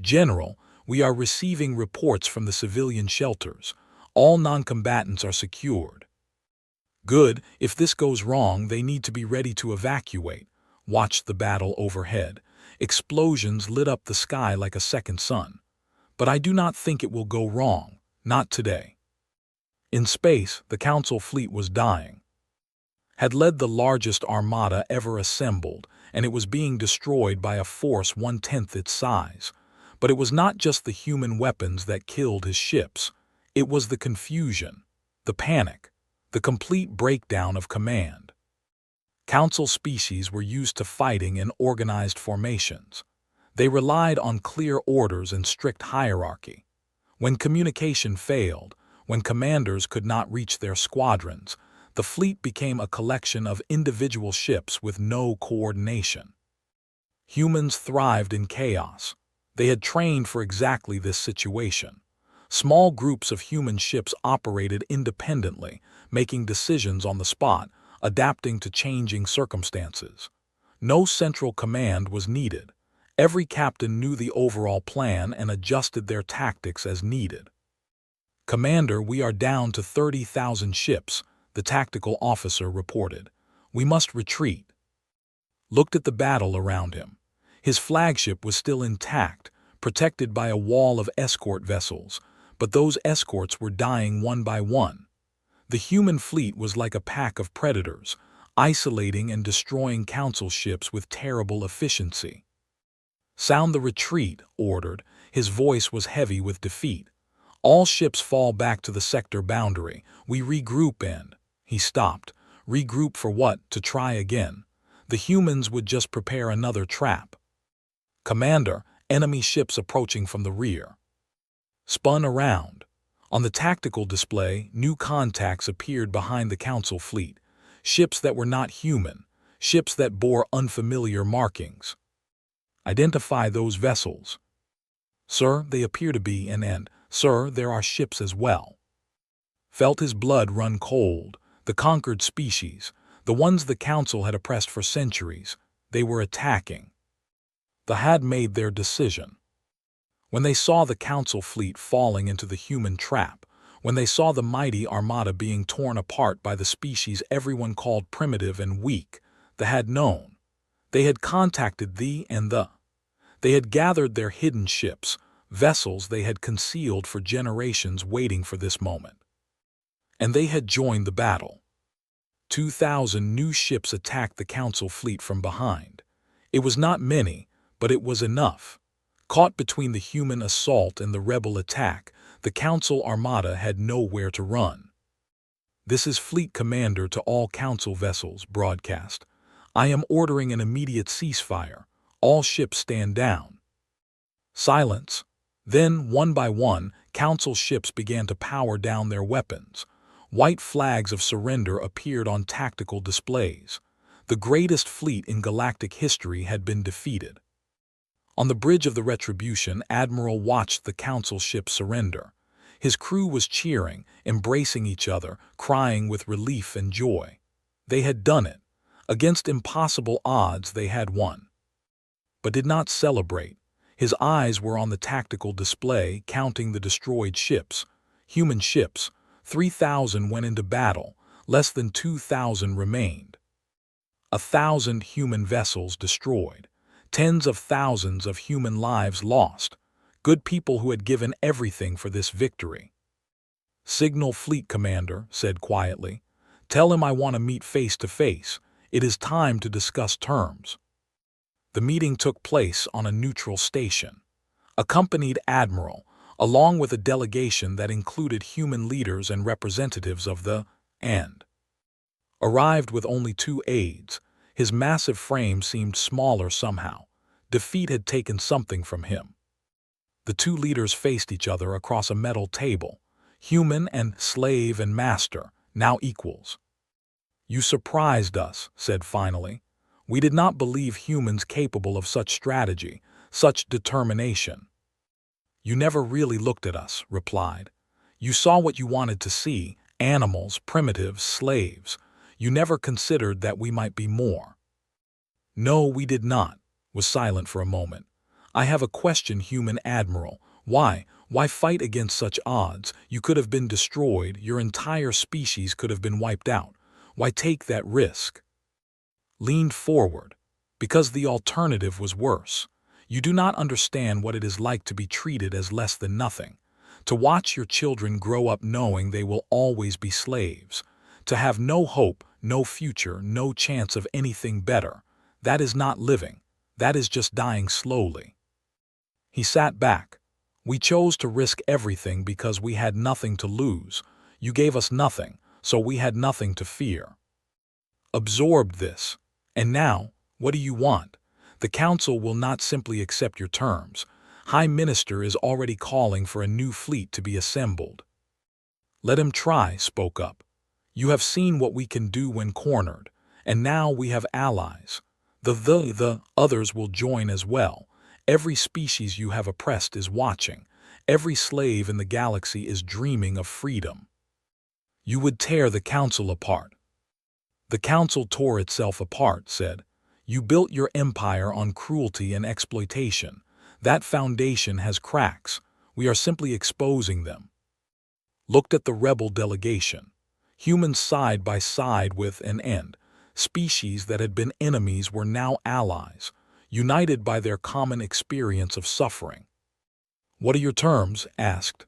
"General, we are receiving reports from the civilian shelters. All non-combatants are secured." "Good. If this goes wrong, they need to be ready to evacuate." Watched the battle overhead. Explosions lit up the sky like a second sun. "But I do not think it will go wrong. Not today." In space, the Council fleet was dying. Had led the largest armada ever assembled, and it was being destroyed by a force 1/10 its size. But it was not just the human weapons that killed his ships. It was the confusion, the panic, the complete breakdown of command. Council species were used to fighting in organized formations. They relied on clear orders and strict hierarchy. When communication failed, when commanders could not reach their squadrons, the fleet became a collection of individual ships with no coordination. Humans thrived in chaos. They had trained for exactly this situation. Small groups of human ships operated independently, making decisions on the spot, adapting to changing circumstances. No central command was needed. Every captain knew the overall plan and adjusted their tactics as needed. "Commander, we are down to 30,000 ships," the tactical officer reported. "We must retreat." Looked at the battle around him. His flagship was still intact, protected by a wall of escort vessels, but those escorts were dying one by one. The human fleet was like a pack of predators, isolating and destroying council ships with terrible efficiency. "Sound the retreat," ordered. His voice was heavy with defeat. "All ships fall back to the sector boundary. We regroup and—" He stopped. Regroup for what? To try again. The humans would just prepare another trap. "Commander, enemy ships approaching from the rear." Spun around. On the tactical display, new contacts appeared behind the council fleet. Ships that were not human. Ships that bore unfamiliar markings. "Identify those vessels." "Sir, they appear to be and sir, there are ships as well." Felt his blood run cold. The conquered species, the ones the council had oppressed for centuries, they were attacking. They had made their decision. When they saw the council fleet falling into the human trap, when they saw the mighty armada being torn apart by the species everyone called primitive and weak, they had known. They had contacted thee and the. They had gathered their hidden ships, vessels they had concealed for generations waiting for this moment. And they had joined the battle. 2,000 new ships attacked the council fleet from behind. It was not many, but it was enough. Caught between the human assault and the rebel attack, the council armada had nowhere to run. "This is Fleet Commander to all council vessels," broadcast. "I am ordering an immediate ceasefire. All ships stand down." Silence. Then, one by one, council ships began to power down their weapons. White flags of surrender appeared on tactical displays. The greatest fleet in galactic history had been defeated. On the bridge of the Retribution, Admiral watched the council ship surrender. His crew was cheering, embracing each other, crying with relief and joy. They had done it. Against impossible odds they had won. But did not celebrate. His eyes were on the tactical display, counting the destroyed ships. Human ships. 3,000 went into battle. Less than 2,000 remained. 1,000 human vessels destroyed. Tens of thousands of human lives lost. Good people who had given everything for this victory. "Signal Fleet Commander," said quietly. "Tell him I want to meet face to face. It is time to discuss terms." The meeting took place on a neutral station. Accompanied Admiral, along with a delegation that included human leaders and representatives of the and. Arrived with only 2 aides. His massive frame seemed smaller somehow. Defeat had taken something from him. The 2 leaders faced each other across a metal table. Human and slave and master, now equals. "You surprised us," said finally. "We did not believe humans capable of such strategy, such determination." "You never really looked at us," replied. "You saw what you wanted to see, animals, primitives, slaves. You never considered that we might be more." "No, we did not," was silent for a moment. "I have a question, Human Admiral. Why fight against such odds? You could have been destroyed, your entire species could have been wiped out. Why take that risk?" Leaned forward. "Because the alternative was worse. You do not understand what it is like to be treated as less than nothing. To watch your children grow up knowing they will always be slaves. To have no hope, no future, no chance of anything better. That is not living. That is just dying slowly." He sat back. "We chose to risk everything because we had nothing to lose. You gave us nothing, so we had nothing to fear. Absorbed this. And now, what do you want? The Council will not simply accept your terms. High Minister is already calling for a new fleet to be assembled. Let him try, spoke up. You have seen what we can do when cornered, and now we have allies. The others will join as well. Every species you have oppressed is watching. Every slave in the galaxy is dreaming of freedom. You would tear the Council apart. The Council tore itself apart, said. You built your empire on cruelty and exploitation. That foundation has cracks. We are simply exposing them. Looked at the rebel delegation. Humans side by side with an end. Species that had been enemies were now allies, united by their common experience of suffering. What are your terms? Asked.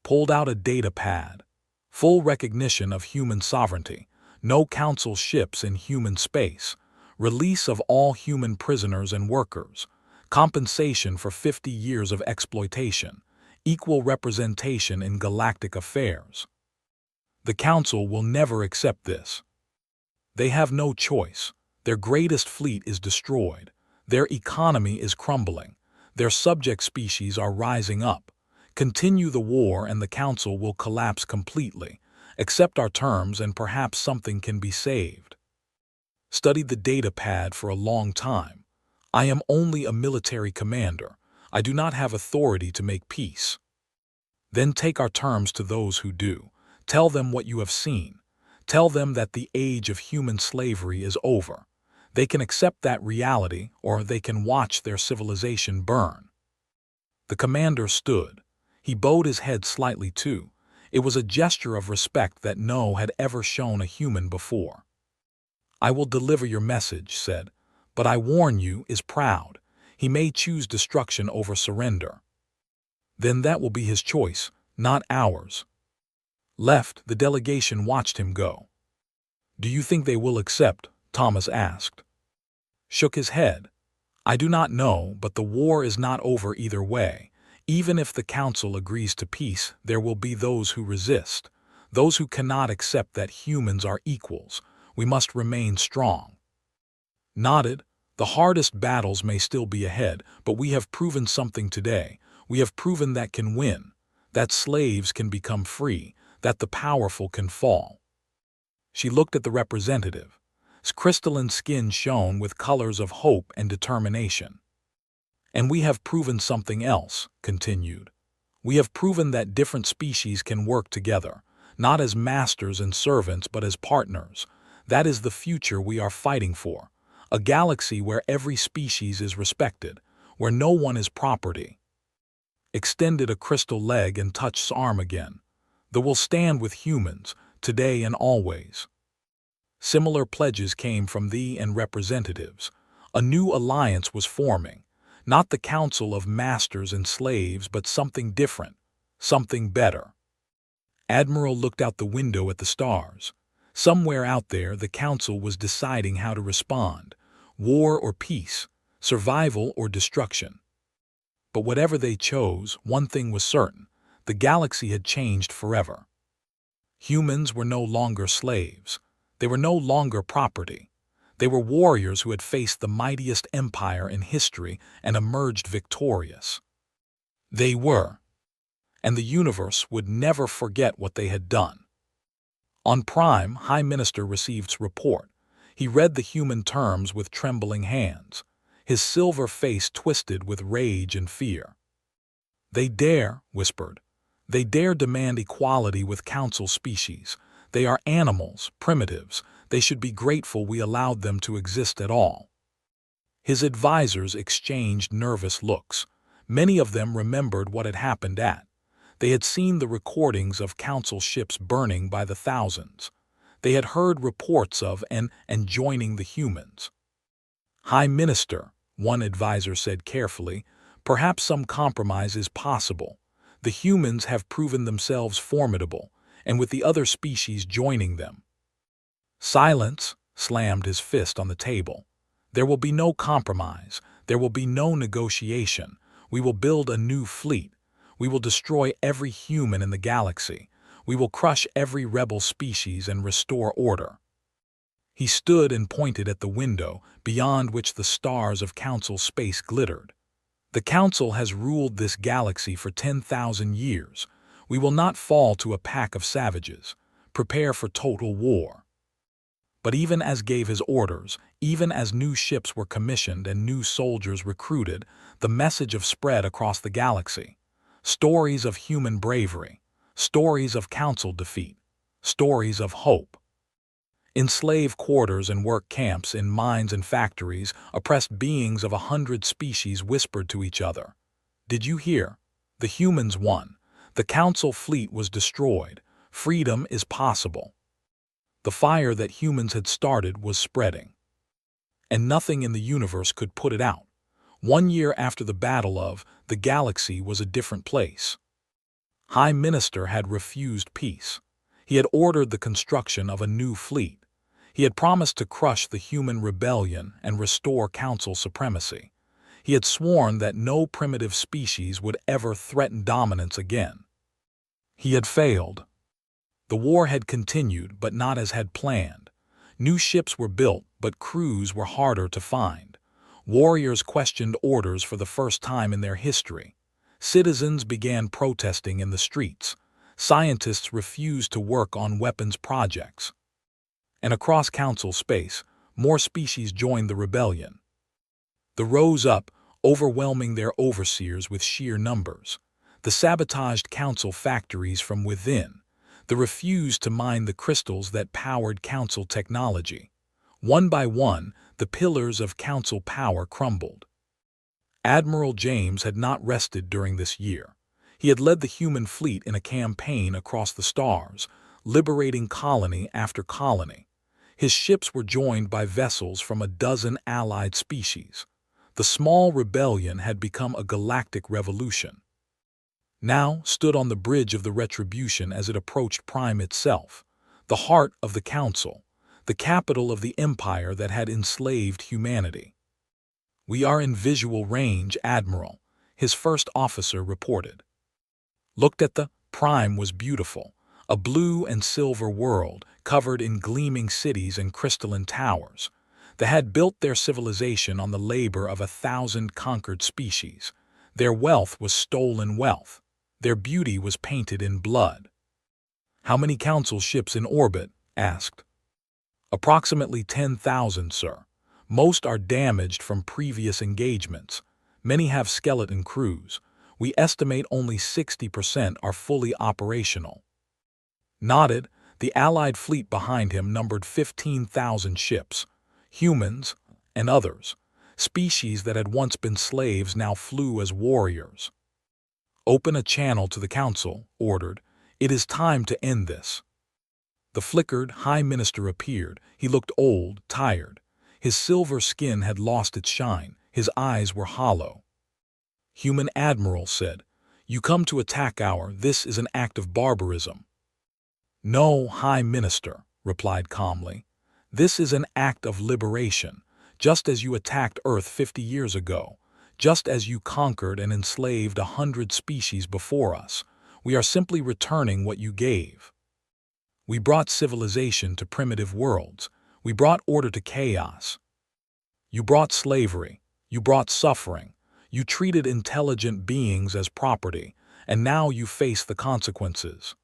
Pulled out a data pad. Full recognition of human sovereignty. No Council ships in human space. Release of all human prisoners and workers. Compensation for 50 years of exploitation. Equal representation in galactic affairs. The Council will never accept this. They have no choice. Their greatest fleet is destroyed. Their economy is crumbling. Their subject species are rising up. Continue the war and the Council will collapse completely. Accept our terms and perhaps something can be saved. Studied the data pad for a long time. I am only a military commander. I do not have authority to make peace. Then take our terms to those who do. Tell them what you have seen. Tell them that the age of human slavery is over. They can accept that reality, or they can watch their civilization burn. The commander stood. He bowed his head slightly too. It was a gesture of respect that no had ever shown a human before. I will deliver your message, said, but I warn you, is proud. He may choose destruction over surrender. Then that will be his choice, not ours. Left, the delegation watched him go. Do you think they will accept? Thomas asked. Shook his head. I do not know, but the war is not over either way. Even if the Council agrees to peace, there will be those who resist, those who cannot accept that humans are equals. We must remain strong. Nodded. The hardest battles may still be ahead, but we have proven something today. We have proven that can win, that slaves can become free, that the powerful can fall. She looked at the representative. His crystalline skin shone with colors of hope and determination. And we have proven something else, continued. We have proven that different species can work together, not as masters and servants but as partners. That is the future we are fighting for. A galaxy where every species is respected, where no one is property. Extended a crystal leg and touched his arm again. The will stand with humans, today and always. Similar pledges came from thee and representatives. A new alliance was forming, not the council of masters and slaves, but something different, something better. Admiral looked out the window at the stars. Somewhere out there, the council was deciding how to respond, war or peace, survival or destruction. But whatever they chose, one thing was certain. The galaxy had changed forever. Humans were no longer slaves. They were no longer property. They were warriors who had faced the mightiest empire in history and emerged victorious. They were. And the universe would never forget what they had done. On Prime, High Minister received report. He read the human terms with trembling hands. His silver face twisted with rage and fear. They dare, whispered. They dare demand equality with council species. They are animals, primitives. They should be grateful we allowed them to exist at all. His advisors exchanged nervous looks. Many of them remembered what had happened at. They had seen the recordings of council ships burning by the thousands. They had heard reports of and joining the humans. High Minister, one advisor said carefully, perhaps some compromise is possible. The humans have proven themselves formidable, and with the other species joining them. Silence, slammed his fist on the table. There will be no compromise. There will be no negotiation. We will build a new fleet. We will destroy every human in the galaxy. We will crush every rebel species and restore order. He stood and pointed at the window, beyond which the stars of Council space glittered. The Council has ruled this galaxy for 10,000 years. We will not fall to a pack of savages. Prepare for total war. But even as gave his orders, even as new ships were commissioned and new soldiers recruited, the message of spread across the galaxy. Stories of human bravery, stories of Council defeat, stories of hope. In slave quarters and work camps, in mines and factories, oppressed beings of 100 species whispered to each other. Did you hear? The humans won. The Council fleet was destroyed. Freedom is possible. The fire that humans had started was spreading. And nothing in the universe could put it out. 1 year after the Battle of the Galaxy was a different place. High Minister had refused peace. He had ordered the construction of a new fleet. He had promised to crush the human rebellion and restore Council supremacy. He had sworn that no primitive species would ever threaten dominance again. He had failed. The war had continued, but not as had planned. New ships were built, but crews were harder to find. Warriors questioned orders for the first time in their history. Citizens began protesting in the streets. Scientists refused to work on weapons projects. And across Council space, more species joined the rebellion. They rose up, overwhelming their overseers with sheer numbers. The sabotaged Council factories from within. They refused to mine the crystals that powered Council technology. One by one, the pillars of Council power crumbled. Admiral James had not rested during this year. He had led the human fleet in a campaign across the stars, liberating colony after colony. His ships were joined by vessels from a dozen allied species. The small rebellion had become a galactic revolution. Now stood on the bridge of the retribution as it approached Prime itself, the heart of the Council, the capital of the empire that had enslaved humanity. "We are in visual range, Admiral," his first officer reported. Looked at the Prime was beautiful, a blue and silver world covered in gleaming cities and crystalline towers. They had built their civilization on the labor of 1,000 conquered species. Their wealth was stolen wealth. Their beauty was painted in blood. "How many Council ships in orbit?" asked. "Approximately 10,000, sir. Most are damaged from previous engagements. Many have skeleton crews. We estimate only 60% are fully operational." Nodded, the Allied fleet behind him numbered 15,000 ships. Humans and others. Species that had once been slaves now flew as warriors. "Open a channel to the Council," ordered. "It is time to end this." The flickered High Minister appeared. He looked old, tired. His silver skin had lost its shine. His eyes were hollow. "Human Admiral said, 'You come to attack this is an act of barbarism.'" "No, High Minister," replied calmly. "This is an act of liberation, just as you attacked Earth 50 years ago. Just as you conquered and enslaved 100 species before us, we are simply returning what you gave. We brought civilization to primitive worlds. We brought order to chaos. You brought slavery. You brought suffering. You treated intelligent beings as property, and now you face the consequences."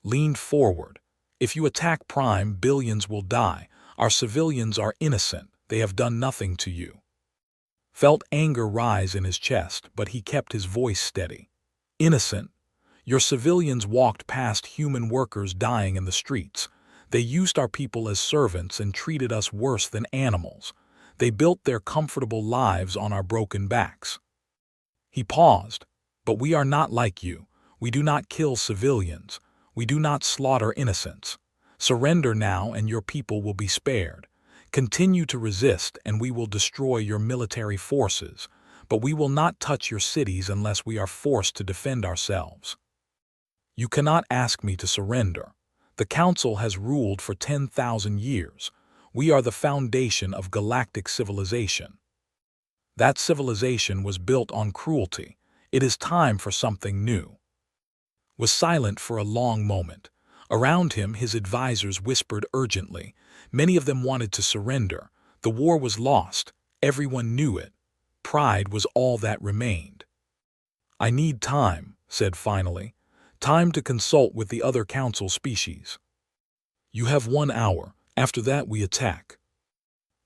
Leaned forward. "If you attack Prime, billions will die. Our civilians are innocent. They have done nothing to you." Felt anger rise in his chest, but he kept his voice steady. "Innocent? Your civilians walked past human workers dying in the streets. They used our people as servants and treated us worse than animals. They built their comfortable lives on our broken backs." He paused. "But we are not like you. We do not kill civilians. We do not slaughter innocents. Surrender now and your people will be spared. Continue to resist and we will destroy your military forces, but we will not touch your cities unless we are forced to defend ourselves. You cannot ask me to surrender. The Council has ruled for 10,000 years. We are the foundation of galactic civilization. That civilization was built on cruelty. It is time for something new." Was silent for a long moment. Around him, his advisors whispered urgently. Many of them wanted to surrender. The war was lost. Everyone knew it. Pride was all that remained. "I need time," said finally. "Time to consult with the other council species. You have 1 hour. After that we attack."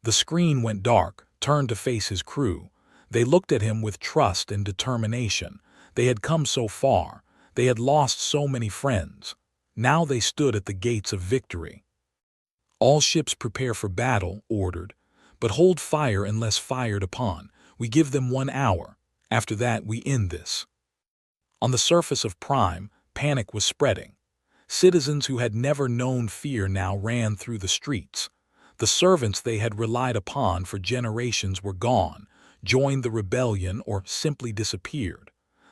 The screen went dark, turned to face his crew. They looked at him with trust and determination. They had come so far. They had lost so many friends. Now they stood at the gates of victory. "All ships prepare for battle," ordered, "but hold fire unless fired upon. We give them 1 hour. After that we end this." On the surface of Prime, panic was spreading. Citizens who had never known fear now ran through the streets. The servants they had relied upon for generations were gone, joined the rebellion, or simply disappeared.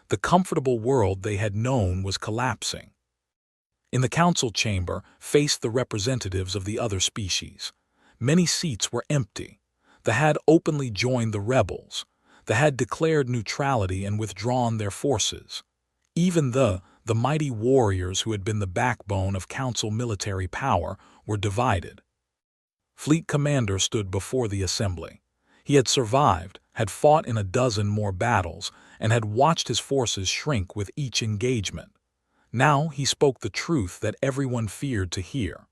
The comfortable world they had known was collapsing. In the council chamber faced the representatives of the other species. Many seats were empty. They had openly joined the rebels. They had declared neutrality and withdrawn their forces. Even the mighty warriors who had been the backbone of council military power were divided. Fleet Commander stood before the assembly. He had survived, had fought in a dozen more battles, and had watched his forces shrink with each engagement. Now he spoke the truth that everyone feared to hear.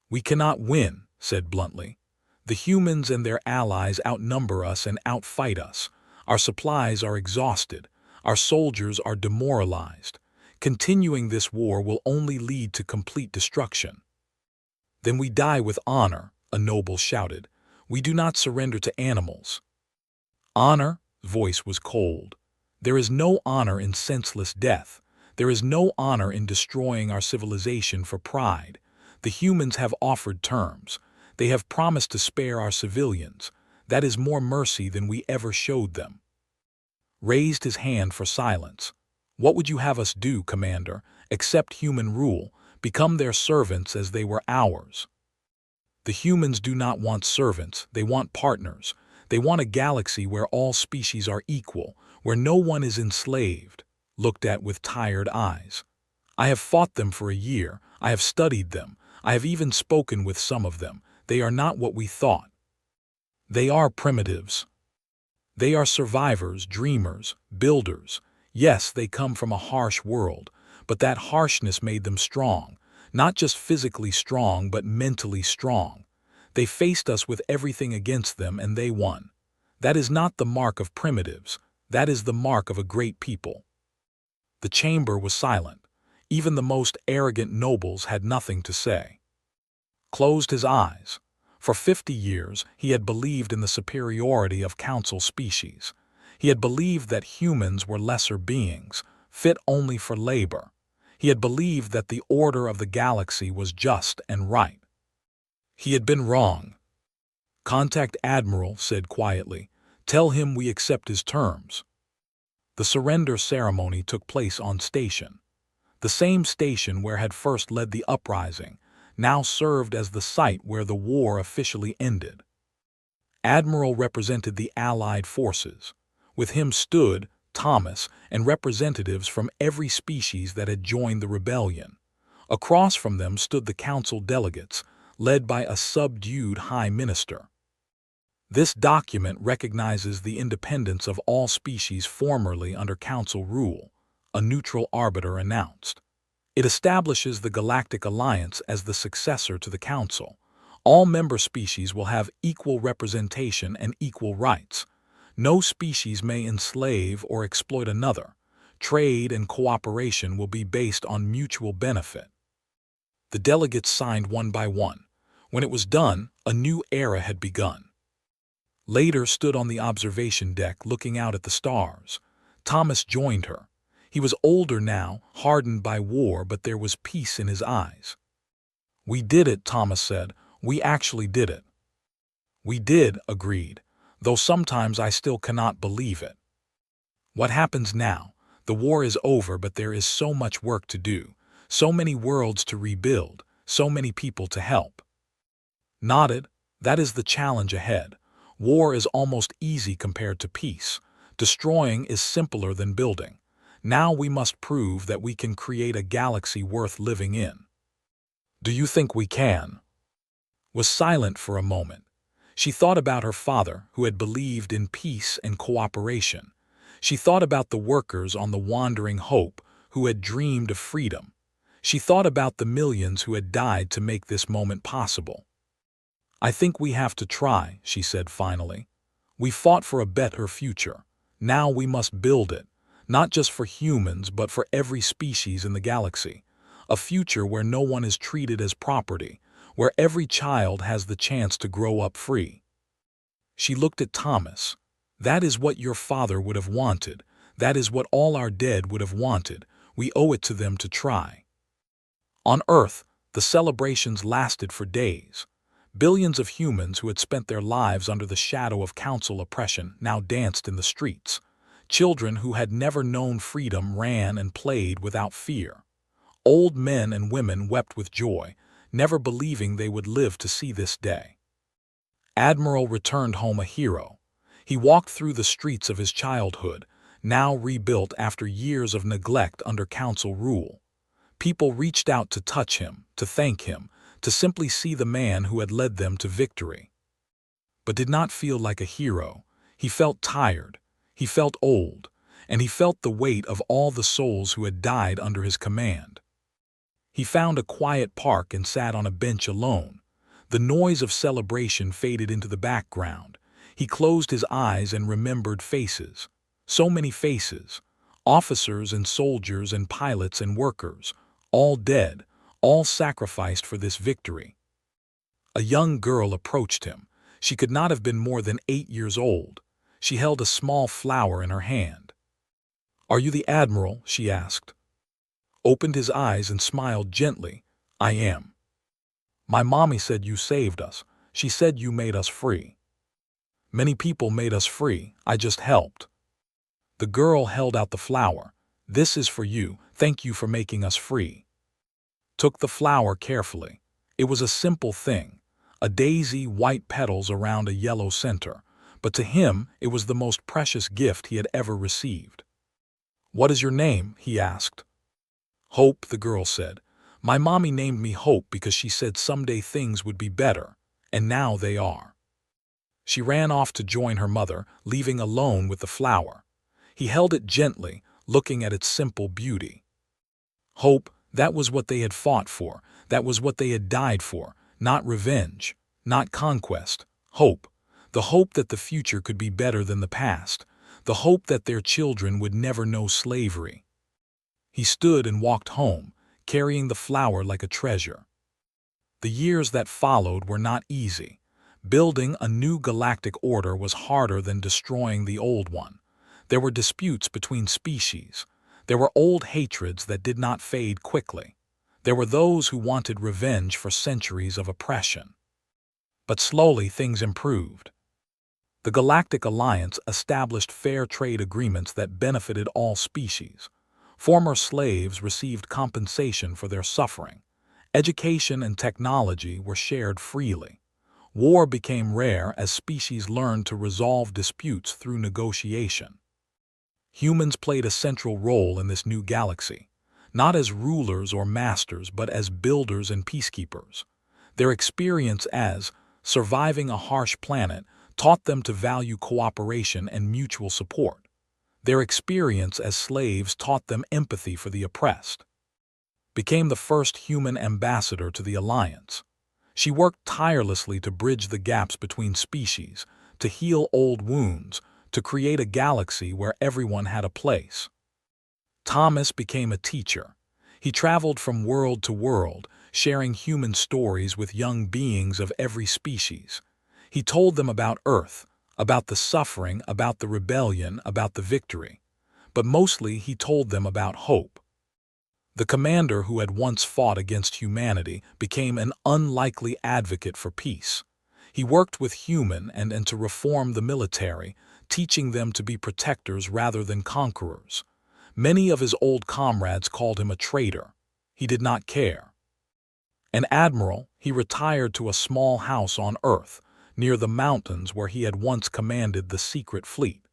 "We cannot win," said bluntly. "The humans and their allies outnumber us and outfight us. Our supplies are exhausted. Our soldiers are demoralized. Continuing this war will only lead to complete destruction." "Then we die with honor," a noble shouted. "We do not surrender to animals." "Honor?" Voice was cold. "There is no honor in senseless death. There is no honor in destroying our civilization for pride. The humans have offered terms. They have promised to spare our civilians. That is more mercy than we ever showed them." Raised his hand for silence. "What would you have us do, Commander? Accept human rule, become their servants as they were ours?" "The humans do not want servants, they want partners. They want a galaxy where all species are equal, where no one is enslaved," looked at with tired eyes. "I have fought them for a year. I have studied them. I have even spoken with some of them. They are not what we thought. They are primitives. They are survivors, dreamers, builders. Yes, they come from a harsh world, but that harshness made them strong. Not just physically strong, but mentally strong. They faced us with everything against them, and they won. That is not the mark of primitives. That is the mark of a great people." The chamber was silent. Even the most arrogant nobles had nothing to say. Closed his eyes. For 50 years, he had believed in the superiority of council species. He had believed that humans were lesser beings, fit only for labor. He had believed that the order of the galaxy was just and right. He had been wrong. "Contact Admiral," said quietly. "Tell him we accept his terms." The surrender ceremony took place on station. The same station where had first led the uprising, now served as the site where the war officially ended. Admiral represented the Allied forces. With him stood Thomas and representatives from every species that had joined the rebellion. Across from them stood the council delegates, led by a subdued High Minister. "This document recognizes the independence of all species formerly under council rule," a neutral arbiter announced. "It establishes the Galactic Alliance as the successor to the Council. All member species will have equal representation and equal rights. No species may enslave or exploit another. Trade and cooperation will be based on mutual benefit." The delegates signed one by one. When it was done, a new era had begun. Later stood on the observation deck looking out at the stars. Thomas joined her. He was older now, hardened by war, but there was peace in his eyes. "We did it," Thomas said. "We actually did it." "We did," agreed, "though sometimes I still cannot believe it." "What happens now? The war is over, but there is so much work to do, so many worlds to rebuild, so many people to help." Nodded. "That is the challenge ahead. War is almost easy compared to peace. Destroying is simpler than building. Now we must prove that we can create a galaxy worth living in." Do you think we can?" Was silent for a moment. She thought about her father, who had believed in peace and cooperation. She thought about the workers on the Wandering Hope, who had dreamed of freedom. She thought about the millions who had died to make this moment possible. "I think we have to try," she said finally. "We fought for a better future. Now we must build it, not just for humans but for every species in the galaxy. A future where no one is treated as property, where every child has the chance to grow up free." She looked at Thomas. "That is what your father would have wanted. That is what all our dead would have wanted. We owe it to them to try." On Earth, the celebrations lasted for days. Billions of humans who had spent their lives under the shadow of council oppression now danced in the streets. Children who had never known freedom ran and played without fear. Old men and women wept with joy, never believing they would live to see this day. Admiral returned home a hero. He walked through the streets of his childhood, now rebuilt after years of neglect under council rule. People reached out to touch him, to thank him, to simply see the man who had led them to victory. But did not feel like a hero. He felt tired, he felt old, and he felt the weight of all the souls who had died under his command. He found a quiet park and sat on a bench alone. The noise of celebration faded into the background. He closed his eyes and remembered faces. So many faces. Officers and soldiers and pilots and workers. All dead, all sacrificed for this victory. A young girl approached him. She could not have been more than 8 years old. She held a small flower in her hand. "Are you the Admiral?" she asked. Opened his eyes and smiled gently. "I am. My mommy said you saved us. She said you made us free." "Many people made us free. I just helped." The girl held out the flower. "This is for you. Thank you for making us free." Took the flower carefully. It was a simple thing. A daisy, white petals around a yellow center. But to him, it was the most precious gift he had ever received. "What is your name?" he asked. "Hope," the girl said. "My mommy named me Hope because she said someday things would be better, and now they are." She ran off to join her mother, leaving alone with the flower. He held it gently, looking at its simple beauty. Hope, that was what they had fought for, that was what they had died for, not revenge, not conquest. Hope, the hope that the future could be better than the past, the hope that their children would never know slavery. He stood and walked home, carrying the flower like a treasure. The years that followed were not easy. Building a new galactic order was harder than destroying the old one. There were disputes between species. There were old hatreds that did not fade quickly. There were those who wanted revenge for centuries of oppression. But slowly things improved. The Galactic Alliance established fair trade agreements that benefited all species. Former slaves received compensation for their suffering. Education and technology were shared freely. War became rare as species learned to resolve disputes through negotiation. Humans played a central role in this new galaxy, not as rulers or masters but as builders and peacekeepers. Their experience as surviving a harsh planet taught them to value cooperation and mutual support. Their experience as slaves taught them empathy for the oppressed. Became the first human ambassador to the Alliance. She worked tirelessly to bridge the gaps between species, to heal old wounds, to create a galaxy where everyone had a place. Thomas became a teacher. He traveled from world to world, sharing human stories with young beings of every species. He told them about Earth, about the suffering, about the rebellion, about the victory. But mostly he told them about hope. The commander who had once fought against humanity became an unlikely advocate for peace. He worked with human and to reform the military, teaching them to be protectors rather than conquerors. Many of his old comrades called him a traitor. He did not care. An admiral, he retired to a small house on Earth, near the mountains where he had once commanded the secret fleet.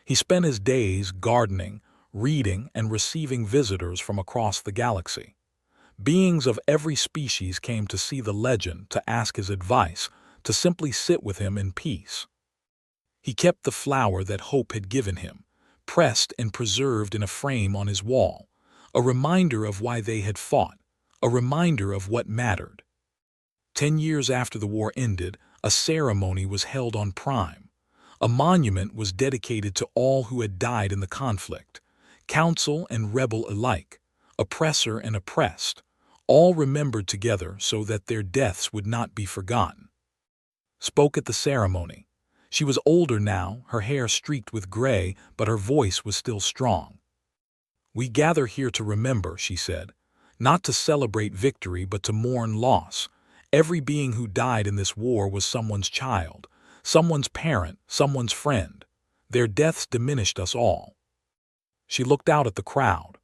He spent his days gardening, reading, and receiving visitors from across the galaxy. Beings of every species came to see the legend, to ask his advice, to simply sit with him in peace. He kept the flower that hope had given him, pressed and preserved in a frame on his wall, a reminder of why they had fought, a reminder of what mattered. 10 years after the war ended, a ceremony was held on Prime. A monument was dedicated to all who had died in the conflict, council and rebel alike, oppressor and oppressed, all remembered together so that their deaths would not be forgotten. Spoke at the ceremony. She was older now, her hair streaked with gray, but her voice was still strong. "We gather here to remember," she said, "not to celebrate victory but to mourn loss. Every being who died in this war was someone's child, someone's parent, someone's friend. Their deaths diminished us all." She looked out at the crowd,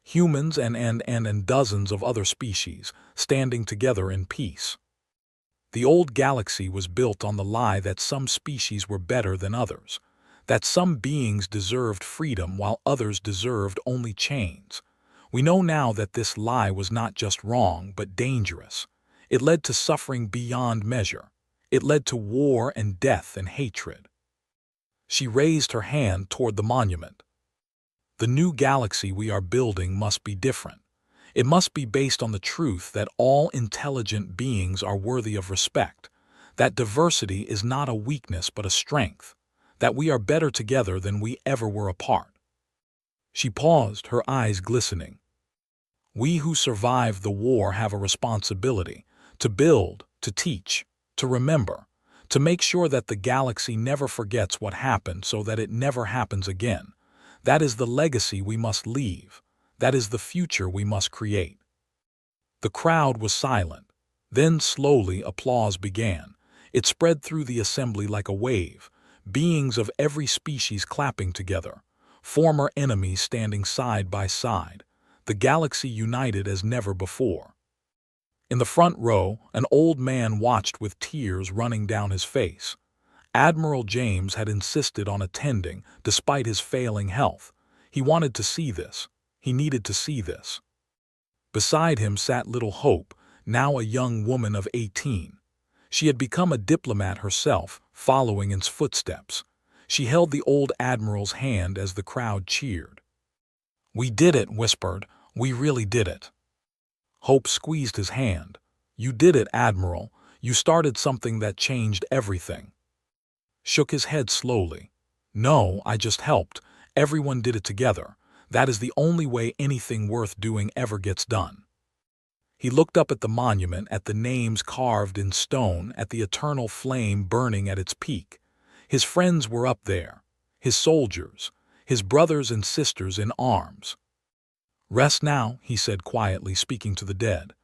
humans and dozens of other species, standing together in peace. The old galaxy was built on the lie that some species were better than others, that some beings deserved freedom while others deserved only chains. We know now that this lie was not just wrong but dangerous. It led to suffering beyond measure. It led to war and death and hatred. She raised her hand toward the monument. "The new galaxy we are building must be different. It must be based on the truth that all intelligent beings are worthy of respect, that diversity is not a weakness but a strength, that we are better together than we ever were apart." She paused, her eyes glistening. "We who survived the war have a responsibility to build, to teach, to remember, to make sure that the galaxy never forgets what happened so that it never happens again. That is the legacy we must leave. That is the future we must create." The crowd was silent. Then slowly applause began. It spread through the assembly like a wave, beings of every species clapping together, former enemies standing side by side, the galaxy united as never before. In the front row, an old man watched with tears running down his face. Admiral James had insisted on attending, despite his failing health. He wanted to see this. He needed to see this. Beside him sat little Hope, now a young woman of 18. She had become a diplomat herself, following in his footsteps. She held the old admiral's hand as the crowd cheered. "We did it," whispered. "We really did it." Hope squeezed his hand. "You did it, Admiral. You started something that changed everything." Shook his head slowly. "No, I just helped. Everyone did it together. That is the only way anything worth doing ever gets done." He looked up at the monument, at the names carved in stone, at the eternal flame burning at its peak. His friends were up there, his soldiers, his brothers and sisters in arms. "Rest now," he said quietly, speaking to the dead.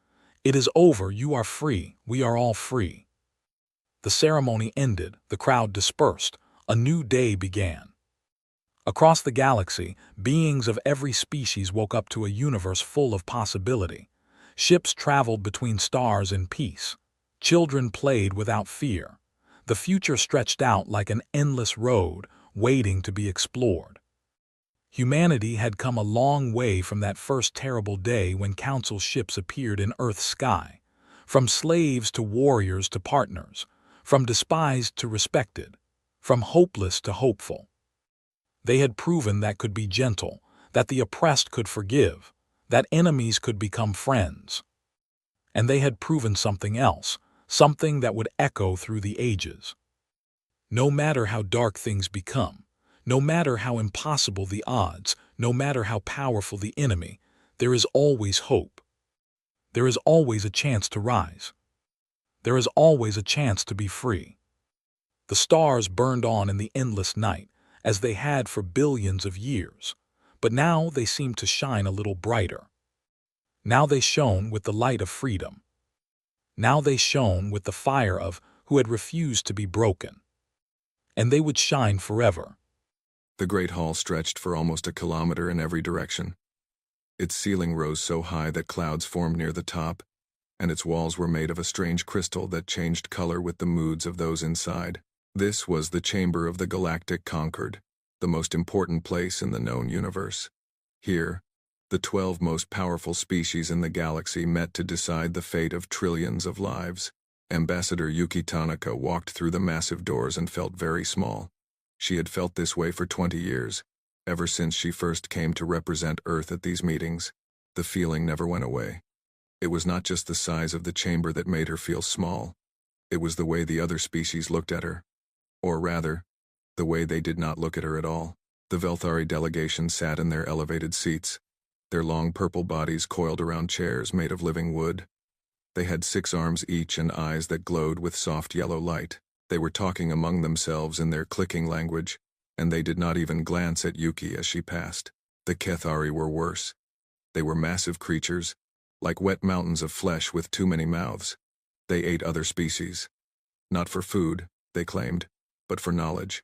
"It is over. You are free. We are all free." The ceremony ended. The crowd dispersed. A new day began. Across the galaxy, beings of every species woke up to a universe full of possibility. Ships traveled between stars in peace. Children played without fear. The future stretched out like an endless road, waiting to be explored. Humanity had come a long way from that first terrible day when Council ships appeared in Earth's sky. From slaves to warriors to partners, from despised to respected, from hopeless to hopeful. They had proven that could be gentle, that the oppressed could forgive, that enemies could become friends. And they had proven something else, something that would echo through the ages. No matter how dark things become, no matter how impossible the odds, no matter how powerful the enemy, there is always hope. There is always a chance to rise. There is always a chance to be free. The stars burned on in the endless night, as they had for billions of years, but now they seemed to shine a little brighter. Now they shone with the light of freedom. Now they shone with the fire of who had refused to be broken. And they would shine forever. The great hall stretched for almost a kilometer in every direction. Its ceiling rose so high that clouds formed near the top, and its walls were made of a strange crystal that changed color with the moods of those inside. This was the Chamber of the Galactic Concord, the most important place in the known universe. Here, The 12 most powerful species in the galaxy met to decide the fate of trillions of lives. Ambassador Yuki Tanaka walked through the massive doors and felt very small. She had felt this way for 20 years, ever since she first came to represent Earth at these meetings. The feeling never went away. It was not just the size of the chamber that made her feel small. It was the way the other species looked at her. Or rather, the way they did not look at her at all. The Velthari delegation sat in their elevated seats, their long purple bodies coiled around chairs made of living wood. They had 6 arms each and eyes that glowed with soft yellow light. They were talking among themselves in their clicking language, and they did not even glance at Yuki as she passed. The Kethari were worse. They were massive creatures, like wet mountains of flesh with too many mouths. They ate other species. Not for food, they claimed, but for knowledge.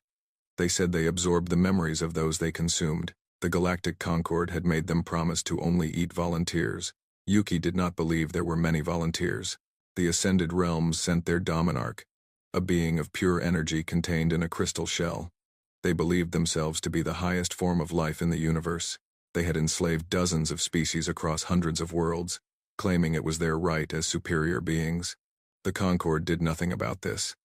They said they absorbed the memories of those they consumed. The Galactic Concord had made them promise to only eat volunteers. Yuki did not believe there were many volunteers. The Ascended Realms sent their Dominarch, a being of pure energy contained in a crystal shell. They believed themselves to be the highest form of life in the universe. They had enslaved dozens of species across hundreds of worlds, claiming it was their right as superior beings. The Concord did nothing about this.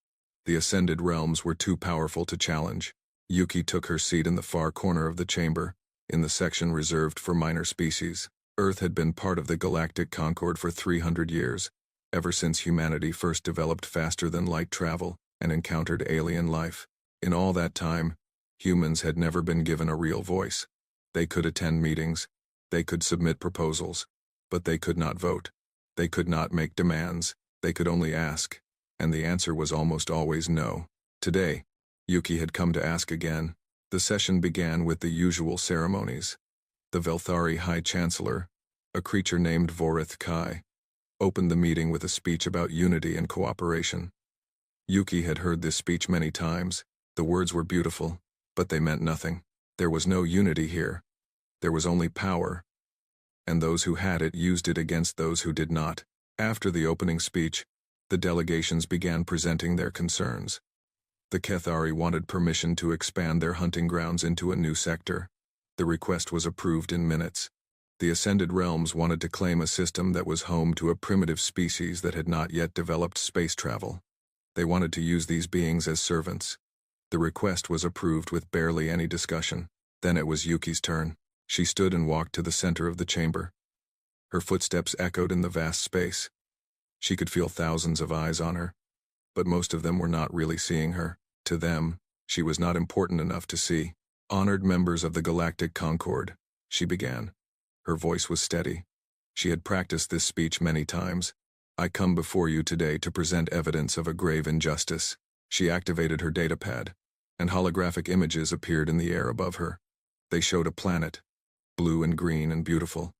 The Ascended Realms were too powerful to challenge. Yuki took her seat in the far corner of the chamber, in the section reserved for minor species. Earth had been part of the Galactic Concord for 300 years, ever since humanity first developed faster-than-light travel and encountered alien life. In all that time, humans had never been given a real voice. They could attend meetings, they could submit proposals, but they could not vote. They could not make demands, they could only ask, and the answer was almost always no. Today, Yuki had come to ask again. The session began with the usual ceremonies. The Velthari High Chancellor, a creature named Vorith Kai, opened the meeting with a speech about unity and cooperation. Yuki had heard this speech many times. The words were beautiful, but they meant nothing. There was no unity here. There was only power, and those who had it used it against those who did not. After the opening speech, the delegations began presenting their concerns. The Kethari wanted permission to expand their hunting grounds into a new sector. The request was approved in minutes. The Ascended Realms wanted to claim a system that was home to a primitive species that had not yet developed space travel. They wanted to use these beings as servants. The request was approved with barely any discussion. Then it was Yuki's turn. She stood and walked to the center of the chamber. Her footsteps echoed in the vast space. She could feel thousands of eyes on her, but most of them were not really seeing her. To them, she was not important enough to see. Honored members of the Galactic Concord, she began. Her voice was steady. She had practiced this speech many times. I come before you today to present evidence of a grave injustice. She activated her datapad, and holographic images appeared in the air above her. They showed a planet, blue and green and beautiful.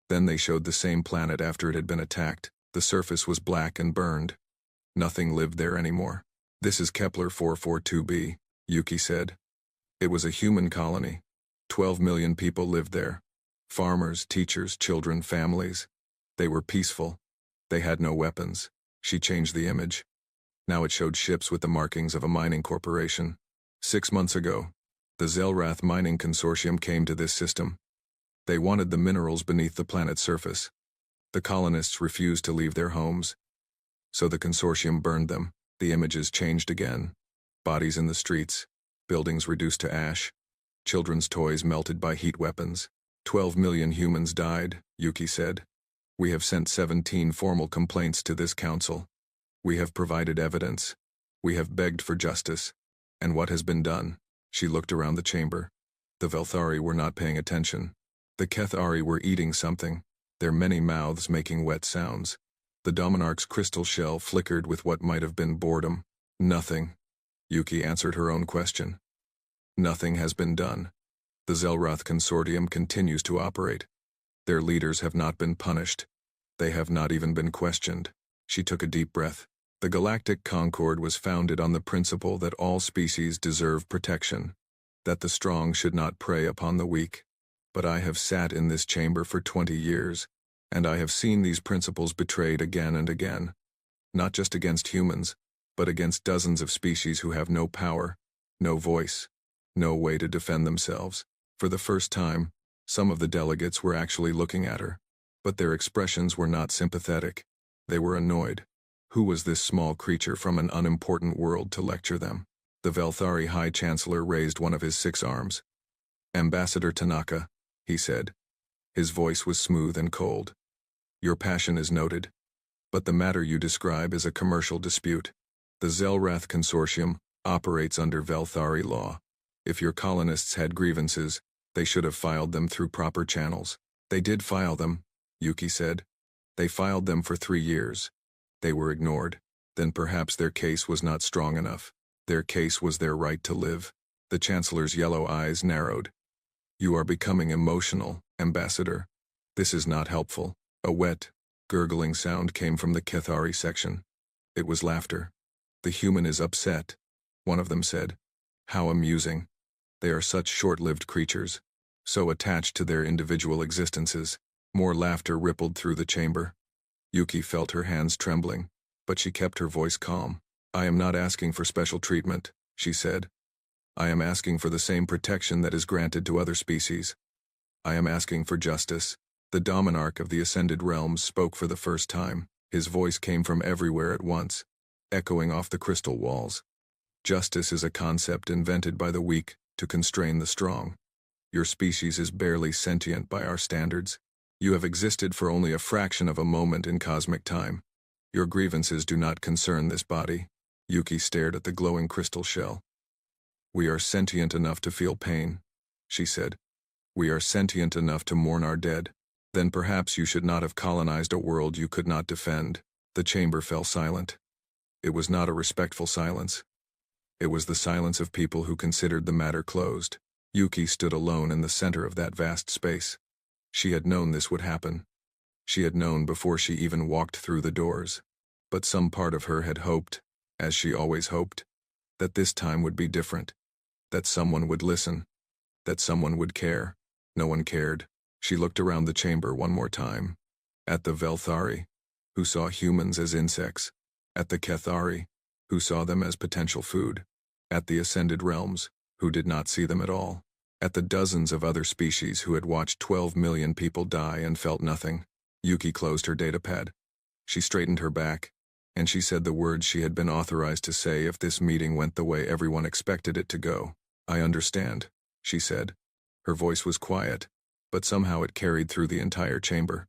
Then they showed the same planet after it had been attacked. The surface was black and burned. Nothing lived there anymore. This is Kepler 442b, Yuki said. It was a human colony. 12 million people lived there. Farmers, teachers, children, families. They were peaceful. They had no weapons. She changed the image. Now it showed ships with the markings of a mining corporation. 6 months ago, the Zelrath Mining Consortium came to this system. They wanted the minerals beneath the planet's surface. The colonists refused to leave their homes, so the consortium burned them. The images changed again. Bodies in the streets, buildings reduced to ash, children's toys melted by heat weapons. 12 million humans died, Yuki said. We have sent 17 formal complaints to this council. We have provided evidence. We have begged for justice. And what has been done? She looked around the chamber. The Velthari were not paying attention. The Kethari were eating something, their many mouths making wet sounds. The Dominarch's crystal shell flickered with what might have been boredom. Nothing. Yuki answered her own question. Nothing has been done. The Zelrath Consortium continues to operate. Their leaders have not been punished. They have not even been questioned. She took a deep breath. The Galactic Concord was founded on the principle that all species deserve protection, that the strong should not prey upon the weak. But I have sat in this chamber for 20 years, and I have seen these principles betrayed again and again, not just against humans, but against dozens of species who have no power, no voice, no way to defend themselves. For the first time, Some of the delegates were actually looking at her, but their expressions were not sympathetic. They were annoyed. Who was this small creature from an unimportant world to lecture them? The Velthari High Chancellor raised one of his 6 arms. "Ambassador Tanaka," he said. His voice was smooth and cold. "Your passion is noted, but the matter you describe is a commercial dispute. The Zelrath Consortium operates under Velthari law. If your colonists had grievances, they should have filed them through proper channels." "They did file them," Yuki said. "They filed them for 3 years. They were ignored. Then perhaps their case was not strong enough. Their case was their right to live." The Chancellor's yellow eyes narrowed. "You are becoming emotional, Ambassador. This is not helpful." A wet, gurgling sound came from the Kethari section. It was laughter. "The human is upset," one of them said. "How amusing. They are such short-lived creatures, so attached to their individual existences." More laughter rippled through the chamber. Yuki felt her hands trembling, but she kept her voice calm. "I am not asking for special treatment," she said. "I am asking for the same protection that is granted to other species. I am asking for justice." The Dominarch of the Ascended Realms spoke for the first time. His voice came from everywhere at once, echoing off the crystal walls. "Justice is a concept invented by the weak to constrain the strong. Your species is barely sentient by our standards. You have existed for only a fraction of a moment in cosmic time. Your grievances do not concern this body." Yuki stared at the glowing crystal shell. "We are sentient enough to feel pain," she said. "We are sentient enough to mourn our dead. Then perhaps you should not have colonized a world you could not defend." The chamber fell silent. It was not a respectful silence. It was the silence of people who considered the matter closed. Yuki stood alone in the center of that vast space. She had known this would happen. She had known before she even walked through the doors. But some part of her had hoped, as she always hoped, that this time would be different, that someone would listen, that someone would care. No one cared. She looked around the chamber one more time. At the Velthari, who saw humans as insects. At the Kethari, who saw them as potential food. At the Ascended Realms, who did not see them at all. At the dozens of other species who had watched 12 million people die and felt nothing. Yuki closed her datapad. She straightened her back, and she said the words she had been authorized to say if this meeting went the way everyone expected it to go. "I understand," she said. Her voice was quiet, but somehow it carried through the entire chamber.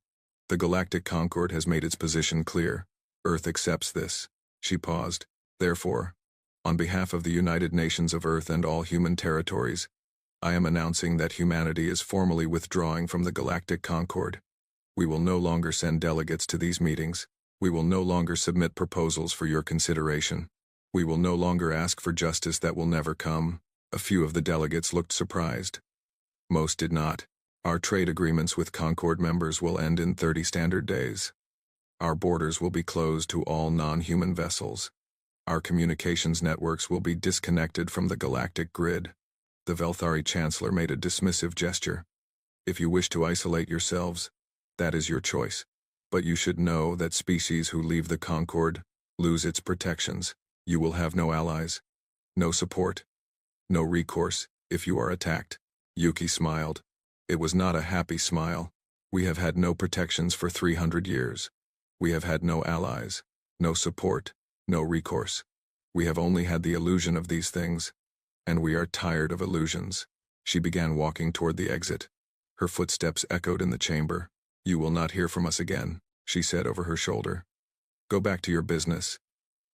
"The Galactic Concord has made its position clear. Earth accepts this." She paused. "Therefore, on behalf of the United Nations of Earth and all human territories, I am announcing that humanity is formally withdrawing from the Galactic Concord. We will no longer send delegates to these meetings. We will no longer submit proposals for your consideration. We will no longer ask for justice that will never come." A few of the delegates looked surprised. Most did not. "Our trade agreements with Concord members will end in 30 standard days. Our borders will be closed to all non-human vessels. Our communications networks will be disconnected from the galactic grid." The Velthari Chancellor made a dismissive gesture. "If you wish to isolate yourselves, that is your choice. But you should know that species who leave the Concord lose its protections. You will have no allies, no support, no recourse if you are attacked." Yuki smiled. It was not a happy smile. "We have had no protections for 300 years. We have had no allies, no support, no recourse. We have only had the illusion of these things, and we are tired of illusions." She began walking toward the exit. Her footsteps echoed in the chamber. "You will not hear from us again," she said over her shoulder. "Go back to your business.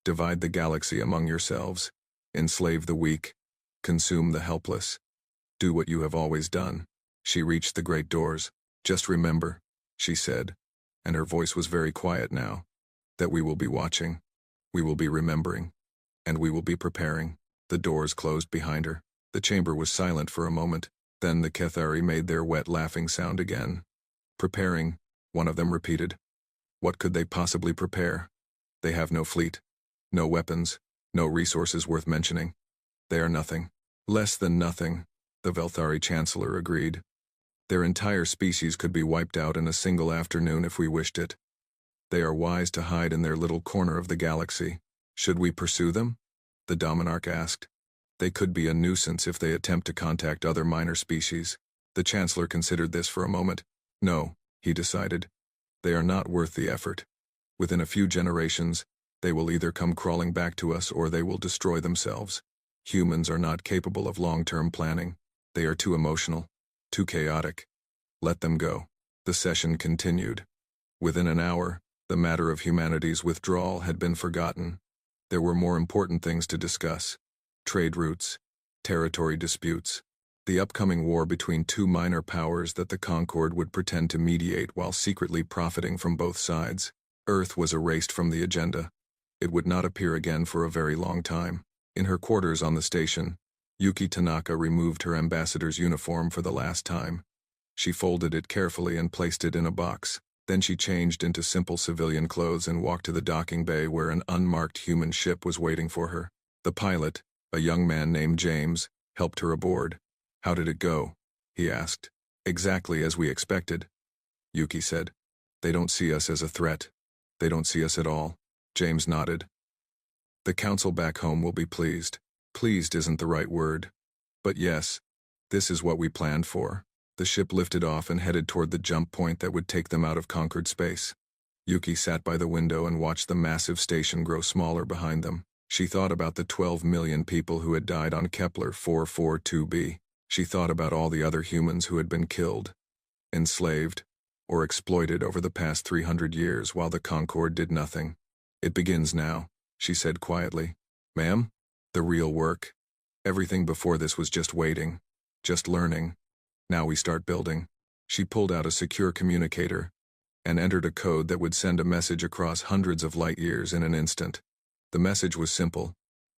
Divide the galaxy among yourselves. Enslave the weak. Consume the helpless. Do what you have always done." She reached the great doors. "Just remember," she said, and her voice was very quiet now, "that we will be watching. We will be remembering. And we will be preparing." The doors closed behind her. The chamber was silent for a moment. Then the Kethari made their wet laughing sound again. "Preparing," one of them repeated. "What could they possibly prepare? They have no fleet, no weapons, no resources worth mentioning. They are nothing. Less than nothing," the Velthari Chancellor agreed. "Their entire species could be wiped out in a single afternoon if we wished it. They are wise to hide in their little corner of the galaxy. Should we pursue them?" the Dominarch asked. "They could be a nuisance if they attempt to contact other minor species. The Chancellor considered this for a moment. No, he decided. They are not worth the effort. Within a few generations, they will either come crawling back to us or they will destroy themselves. Humans are not capable of long-term planning. They are too emotional, too chaotic. Let them go. The session continued. Within an hour, the matter of humanity's withdrawal had been forgotten. There were more important things to discuss. Trade routes, territory disputes, the upcoming war between two minor powers that the Concord would pretend to mediate while secretly profiting from both sides. Earth was erased from the agenda. It would not appear again for a very long time. In her quarters on the station, Yuki Tanaka removed her ambassador's uniform for the last time. She folded it carefully and placed it in a box. Then she changed into simple civilian clothes and walked to the docking bay where an unmarked human ship was waiting for her. The pilot, a young man named James, helped her aboard. "How did it go?" he asked. "Exactly as we expected," Yuki said. "They don't see us as a threat. They don't see us at all." James nodded. "The council back home will be pleased." Pleased isn't the right word. But yes, this is what we planned for. The ship lifted off and headed toward the jump point that would take them out of conquered space. Yuki sat by the window and watched the massive station grow smaller behind them. She thought about the 12 million people who had died on Kepler 442b. She thought about all the other humans who had been killed, enslaved, or exploited over the past 300 years while the Concorde did nothing. "It begins now," she said quietly. "Ma'am? The real work. Everything before this was just waiting, just learning. Now we start building." She pulled out a secure communicator and entered a code that would send a message across hundreds of light years in an instant. The message was simple.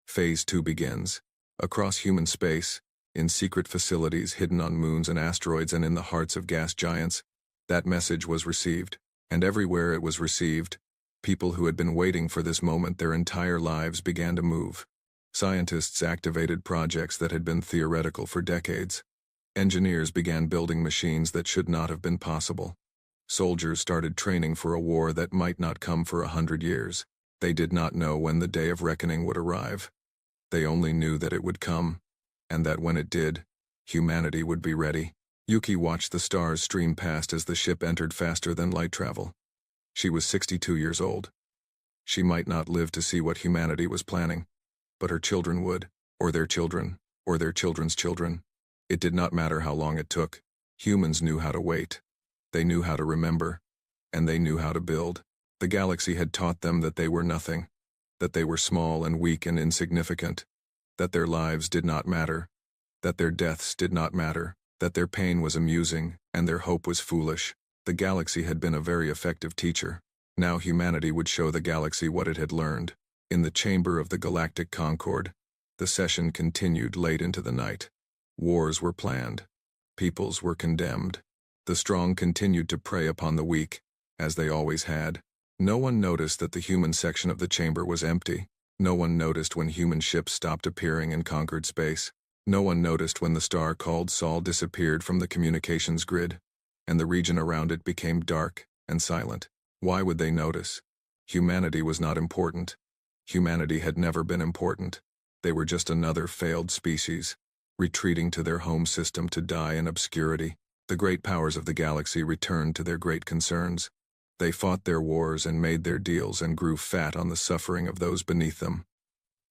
Phase 2 begins. Across human space, in secret facilities hidden on moons and asteroids and in the hearts of gas giants, that message was received. And everywhere it was received, people who had been waiting for this moment their entire lives began to move. Scientists activated projects that had been theoretical for decades. Engineers began building machines that should not have been possible. Soldiers started training for a war that might not come for 100 years. They did not know when the day of reckoning would arrive. They only knew that it would come, and that when it did, humanity would be ready. Yuki watched the stars stream past as the ship entered faster than light travel. She was 62 years old. She might not live to see what humanity was planning, but her children would, or their children, or their children's children. It did not matter how long it took. Humans knew how to wait. They knew how to remember, and they knew how to build. The galaxy had taught them that they were nothing, that they were small and weak and insignificant, that their lives did not matter, that their deaths did not matter, that their pain was amusing and their hope was foolish. The galaxy had been a very effective teacher. Now humanity would show the galaxy what it had learned. In the chamber of the Galactic Concorde, the session continued late into the night. Wars were planned. Peoples were condemned. The strong continued to prey upon the weak, as they always had. No one noticed that the human section of the chamber was empty. No one noticed when human ships stopped appearing in conquered space. No one noticed when the star called Sol disappeared from the communications grid, and the region around it became dark and silent. Why would they notice? Humanity was not important. Humanity had never been important. They were just another failed species, retreating to their home system to die in obscurity. The great powers of the galaxy returned to their great concerns. They fought their wars and made their deals and grew fat on the suffering of those beneath them.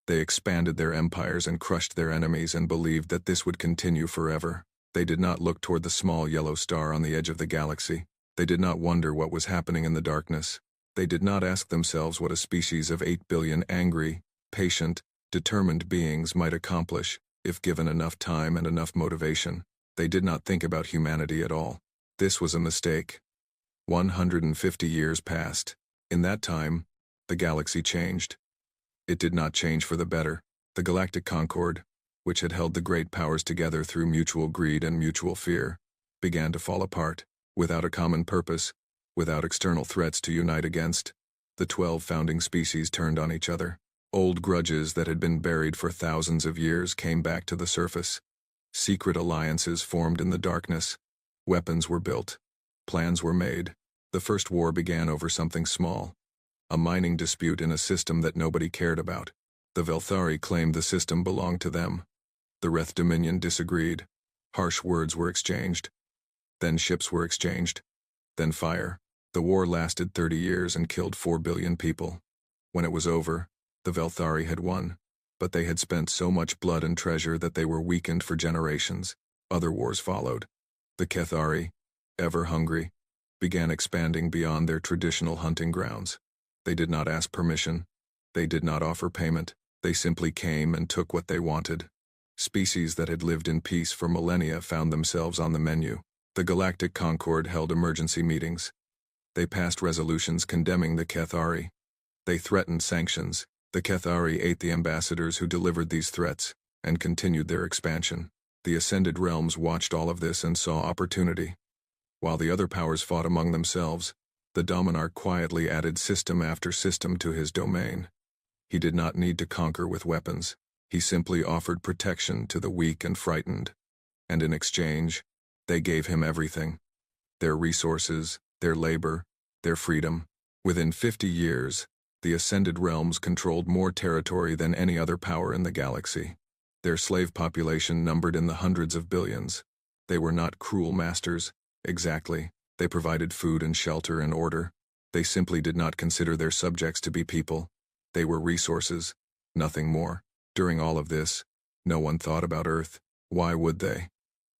They expanded their empires and crushed their enemies and believed that this would continue forever. They did not look toward the small yellow star on the edge of the galaxy. They did not wonder what was happening in the darkness. They did not ask themselves what a species of 8 billion angry, patient, determined beings might accomplish if given enough time and enough motivation. They did not think about humanity at all. This was a mistake. 150 years passed. In that time, the galaxy changed. It did not change for the better. The Galactic Concorde, which had held the great powers together through mutual greed and mutual fear, began to fall apart. Without a common purpose, without external threats to unite against, the 12 founding species turned on each other. Old grudges that had been buried for thousands of years came back to the surface. Secret alliances formed in the darkness. Weapons were built. Plans were made. The first war began over something small, a mining dispute in a system that nobody cared about. The Velthari claimed the system belonged to them. The Reth Dominion disagreed. Harsh words were exchanged. Then ships were exchanged. Then fire. The war lasted 30 years and killed 4 billion people. When it was over, the Velthari had won, but they had spent so much blood and treasure that they were weakened for generations. Other wars followed. The Kethari, ever hungry, began expanding beyond their traditional hunting grounds. They did not ask permission. They did not offer payment. They simply came and took what they wanted. Species that had lived in peace for millennia found themselves on the menu. The Galactic Concord held emergency meetings. They passed resolutions condemning the Kethari. They threatened sanctions. The Kethari ate the ambassadors who delivered these threats and continued their expansion. The Ascended Realms watched all of this and saw opportunity. While the other powers fought among themselves, the Dominarch quietly added system after system to his domain. He did not need to conquer with weapons. He simply offered protection to the weak and frightened. And in exchange, they gave him everything. Their resources, their labor, their freedom. Within 50 years, the Ascended Realms controlled more territory than any other power in the galaxy. Their slave population numbered in the hundreds of billions. They were not cruel masters, exactly. They provided food and shelter and order. They simply did not consider their subjects to be people. They were resources, nothing more. During all of this, no one thought about Earth. Why would they?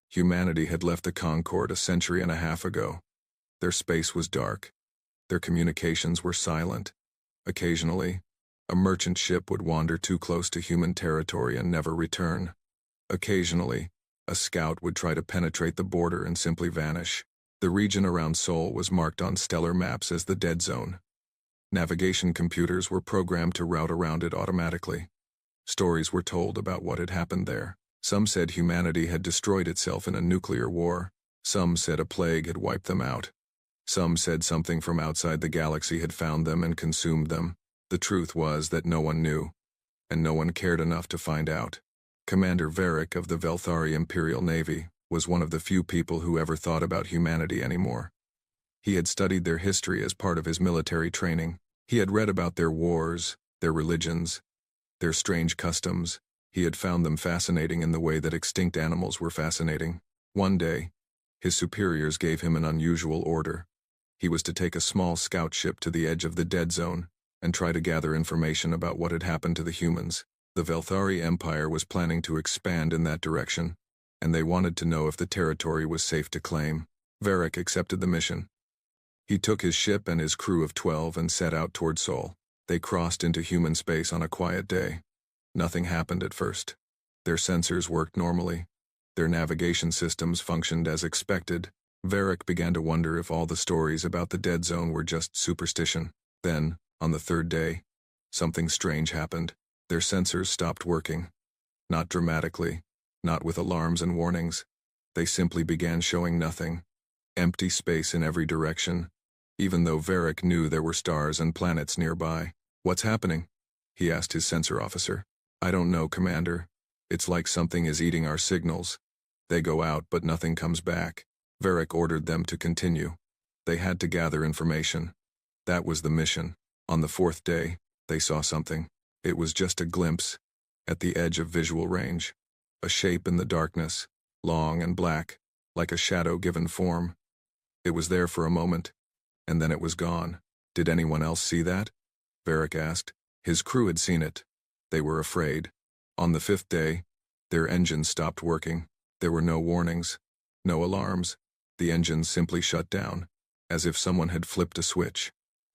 Humanity had left the Concord a century and a half ago. Their space was dark. Their communications were silent. Occasionally, a merchant ship would wander too close to human territory and never return. Occasionally, a scout would try to penetrate the border and simply vanish. The region around Sol was marked on stellar maps as the Dead Zone. Navigation computers were programmed to route around it automatically. Stories were told about what had happened there. Some said humanity had destroyed itself in a nuclear war. Some said a plague had wiped them out. Some said something from outside the galaxy had found them and consumed them. The truth was that no one knew, and no one cared enough to find out. Commander Varric of the Velthari Imperial Navy was one of the few people who ever thought about humanity anymore. He had studied their history as part of his military training. He had read about their wars, their religions, their strange customs. He had found them fascinating in the way that extinct animals were fascinating. One day, his superiors gave him an unusual order. He was to take a small scout ship to the edge of the Dead Zone and try to gather information about what had happened to the humans. The Velthari Empire was planning to expand in that direction, and they wanted to know if the territory was safe to claim. Varric accepted the mission. He took his ship and his crew of 12 and set out toward Sol. They crossed into human space on a quiet day. Nothing happened at first. Their sensors worked normally. Their navigation systems functioned as expected. Varric began to wonder if all the stories about the Dead Zone were just superstition. Then, on the third day, something strange happened. Their sensors stopped working. Not dramatically, not with alarms and warnings. They simply began showing nothing. Empty space in every direction, even though Varric knew there were stars and planets nearby. "What's happening?" he asked his sensor officer. "I don't know, Commander. It's like something is eating our signals. They go out, but nothing comes back." Varric ordered them to continue. They had to gather information. That was the mission. On the fourth day, they saw something. It was just a glimpse, at the edge of visual range. A shape in the darkness, long and black, like a shadow given form. It was there for a moment, and then it was gone. "Did anyone else see that?" Varric asked. His crew had seen it. They were afraid. On the fifth day, their engines stopped working. There were no warnings, no alarms. The engines simply shut down, as if someone had flipped a switch.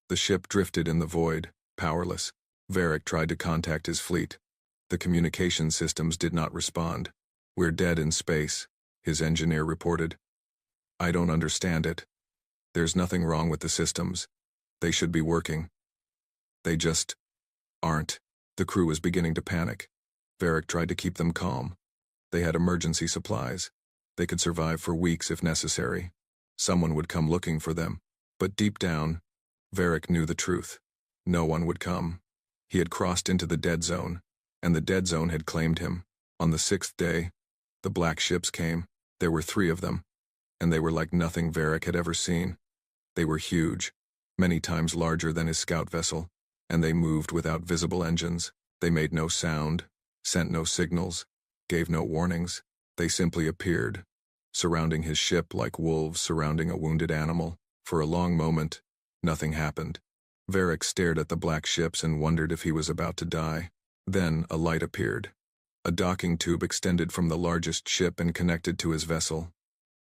The ship drifted in the void, powerless. Varric tried to contact his fleet. The communication systems did not respond. "We're dead in space," his engineer reported. "I don't understand it. There's nothing wrong with the systems. They should be working. They just aren't." The crew was beginning to panic. Varric tried to keep them calm. They had emergency supplies. They could survive for weeks if necessary. Someone would come looking for them. But deep down, Varric knew the truth. No one would come. He had crossed into the Dead Zone, and the Dead Zone had claimed him. On the sixth day, the black ships came. There were 3 of them, and they were like nothing Varric had ever seen. They were huge, many times larger than his scout vessel, and they moved without visible engines. They made no sound, sent no signals, gave no warnings. They simply appeared, surrounding his ship like wolves surrounding a wounded animal. For a long moment, nothing happened. Varric stared at the black ships and wondered if he was about to die. Then a light appeared. A docking tube extended from the largest ship and connected to his vessel.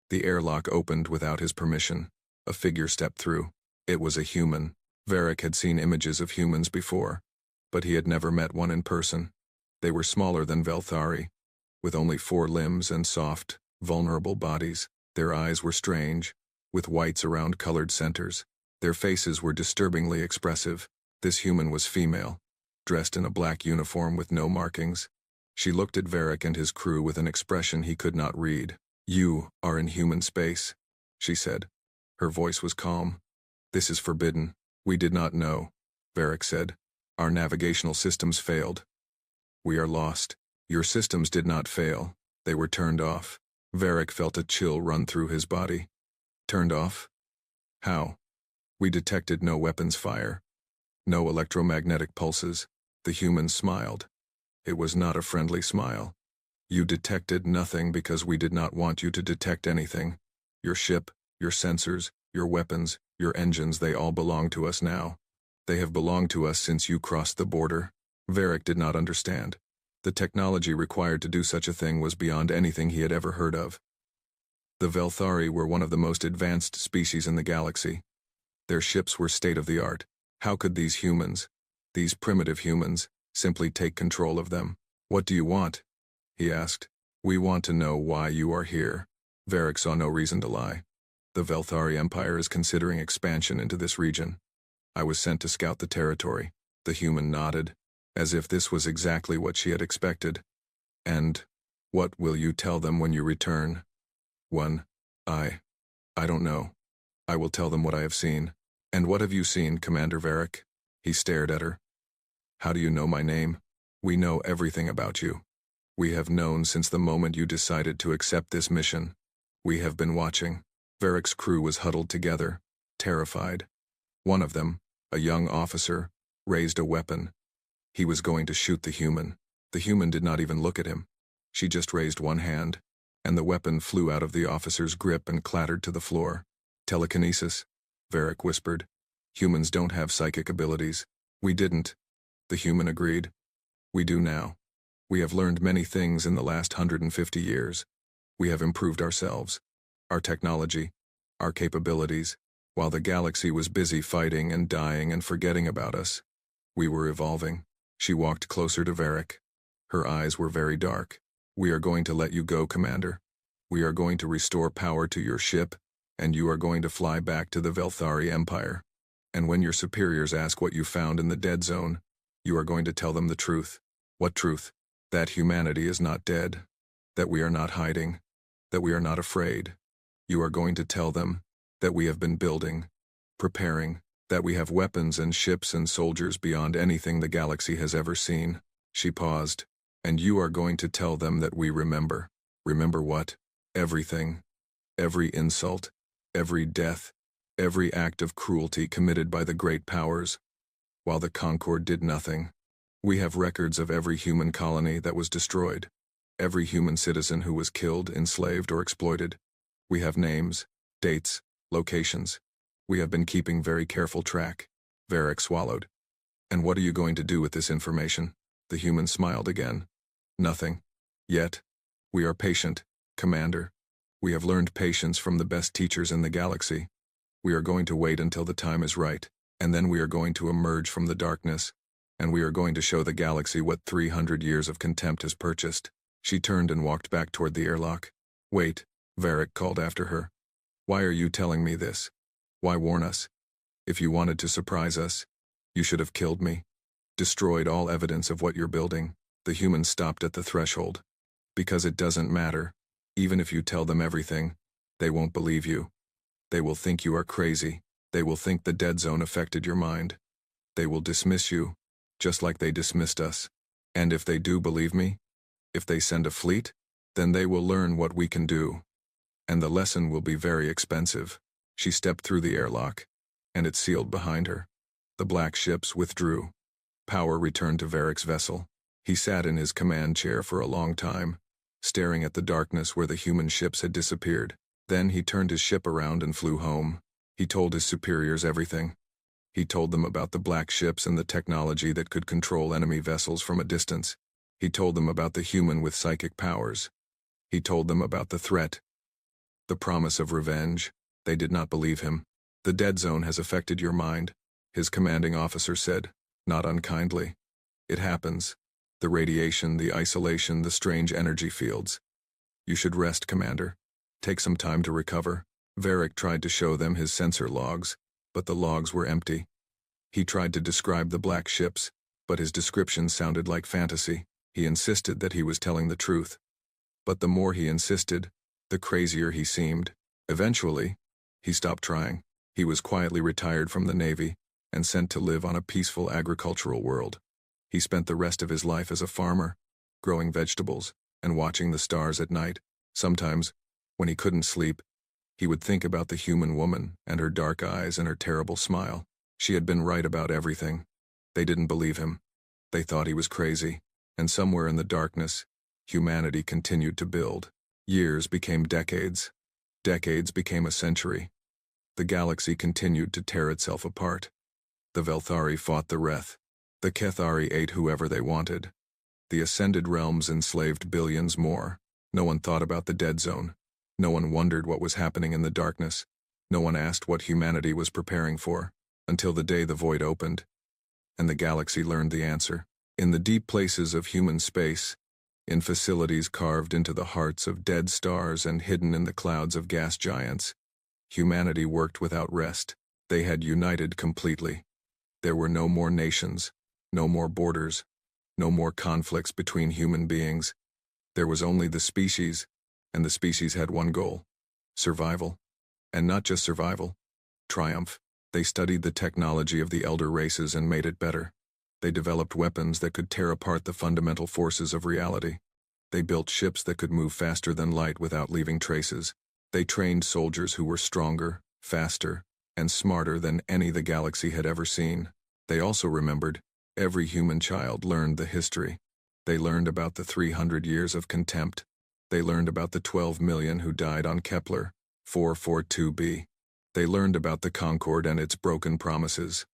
The airlock opened without his permission. A figure stepped through. It was a human. Varric had seen images of humans before, but he had never met one in person. They were smaller than Velthari, with only 4 limbs and soft, vulnerable bodies. Their eyes were strange, with whites around colored centers. Their faces were disturbingly expressive. This human was female, dressed in a black uniform with no markings. She looked at Varric and his crew with an expression he could not read. "You are in human space," she said. Her voice was calm. "This is forbidden." "We did not know," Varric said. "Our navigational systems failed. We are lost." "Your systems did not fail. They were turned off." Varric felt a chill run through his body. "Turned off? How?" "We detected no weapons fire. No electromagnetic pulses." The human smiled. It was not a friendly smile. "You detected nothing because we did not want you to detect anything. Your ship, your sensors, your weapons, your engines, they all belong to us now. They have belonged to us since you crossed the border." Varric did not understand. The technology required to do such a thing was beyond anything he had ever heard of. The Velthari were one of the most advanced species in the galaxy. Their ships were state-of-the-art. How could these humans, these primitive humans, simply take control of them? "What do you want?" he asked. "We want to know why you are here." Varric saw no reason to lie. "The Velthari Empire is considering expansion into this region. I was sent to scout the territory." The human nodded, as if this was exactly what she had expected. "And what will you tell them when you return?" I don't know. I will tell them what I have seen." "And what have you seen, Commander Varric?" He stared at her. "How do you know my name?" "We know everything about you. We have known since the moment you decided to accept this mission. We have been watching." Varric's crew was huddled together, terrified. One of them, a young officer, raised a weapon. He was going to shoot the human. The human did not even look at him. She just raised one hand, and the weapon flew out of the officer's grip and clattered to the floor. "Telekinesis," Varric whispered. "Humans don't have psychic abilities." "We didn't," the human agreed. "We do now. We have learned many things in the last 150 years. We have improved ourselves, our technology, our capabilities. While the galaxy was busy fighting and dying and forgetting about us, we were evolving." She walked closer to Varric. Her eyes were very dark. "We are going to let you go, Commander. We are going to restore power to your ship, and you are going to fly back to the Velthari Empire. And when your superiors ask what you found in the dead zone, you are going to tell them the truth." "What truth?" "That humanity is not dead. That we are not hiding. That we are not afraid. You are going to tell them that we have been building, preparing, that we have weapons and ships and soldiers beyond anything the galaxy has ever seen." She paused. "And you are going to tell them that we remember." "Remember what?" "Everything. Every insult, every death, every act of cruelty committed by the great powers, while the Concord did nothing. We have records of every human colony that was destroyed, every human citizen who was killed, enslaved, or exploited. We have names, dates, locations. We have been keeping very careful track." Varric swallowed. "And what are you going to do with this information?" The human smiled again. "Nothing. Yet. We are patient, Commander. We have learned patience from the best teachers in the galaxy. We are going to wait until the time is right, and then we are going to emerge from the darkness, and we are going to show the galaxy what 300 years of contempt has purchased." She turned and walked back toward the airlock. "Wait," Varric called after her. "Why are you telling me this? Why warn us? If you wanted to surprise us, you should have killed me. Destroyed all evidence of what you're building." The human stopped at the threshold. "Because it doesn't matter. Even if you tell them everything, they won't believe you. They will think you are crazy. They will think the dead zone affected your mind. They will dismiss you, just like they dismissed us. And if they do believe me, if they send a fleet, then they will learn what we can do. And the lesson will be very expensive." She stepped through the airlock, and it sealed behind her. The black ships withdrew. Power returned to Varric's vessel. He sat in his command chair for a long time, staring at the darkness where the human ships had disappeared. Then he turned his ship around and flew home. He told his superiors everything. He told them about the black ships and the technology that could control enemy vessels from a distance. He told them about the human with psychic powers. He told them about the threat, the promise of revenge. They did not believe him. "The dead zone has affected your mind," his commanding officer said, not unkindly. "It happens. The radiation, the isolation, the strange energy fields. You should rest, Commander. Take some time to recover." Varric tried to show them his sensor logs, but the logs were empty. He tried to describe the black ships, but his description sounded like fantasy. He insisted that he was telling the truth. But the more he insisted, the crazier he seemed. Eventually, he stopped trying. He was quietly retired from the Navy and sent to live on a peaceful agricultural world. He spent the rest of his life as a farmer, growing vegetables and watching the stars at night. Sometimes, when he couldn't sleep, he would think about the human woman and her dark eyes and her terrible smile. She had been right about everything. They didn't believe him. They thought he was crazy. And somewhere in the darkness, humanity continued to build. Years became decades. Decades became a century. The galaxy continued to tear itself apart. The Velthari fought the Reth. The Kethari ate whoever they wanted. The Ascended Realms enslaved billions more. No one thought about the dead zone. No one wondered what was happening in the darkness. No one asked what humanity was preparing for, until the day the void opened, and the galaxy learned the answer. In the deep places of human space, in facilities carved into the hearts of dead stars and hidden in the clouds of gas giants, humanity worked without rest. They had united completely. There were no more nations, no more borders, no more conflicts between human beings. There was only the species, and the species had one goal: survival. And not just survival, triumph. They studied the technology of the elder races and made it better. They developed weapons that could tear apart the fundamental forces of reality. They built ships that could move faster than light without leaving traces. They trained soldiers who were stronger, faster, and smarter than any the galaxy had ever seen. They also remembered. Every human child learned the history. They learned about the 300 years of contempt. They learned about the 12 million who died on Kepler 442b. They learned about the Concord and its broken promises.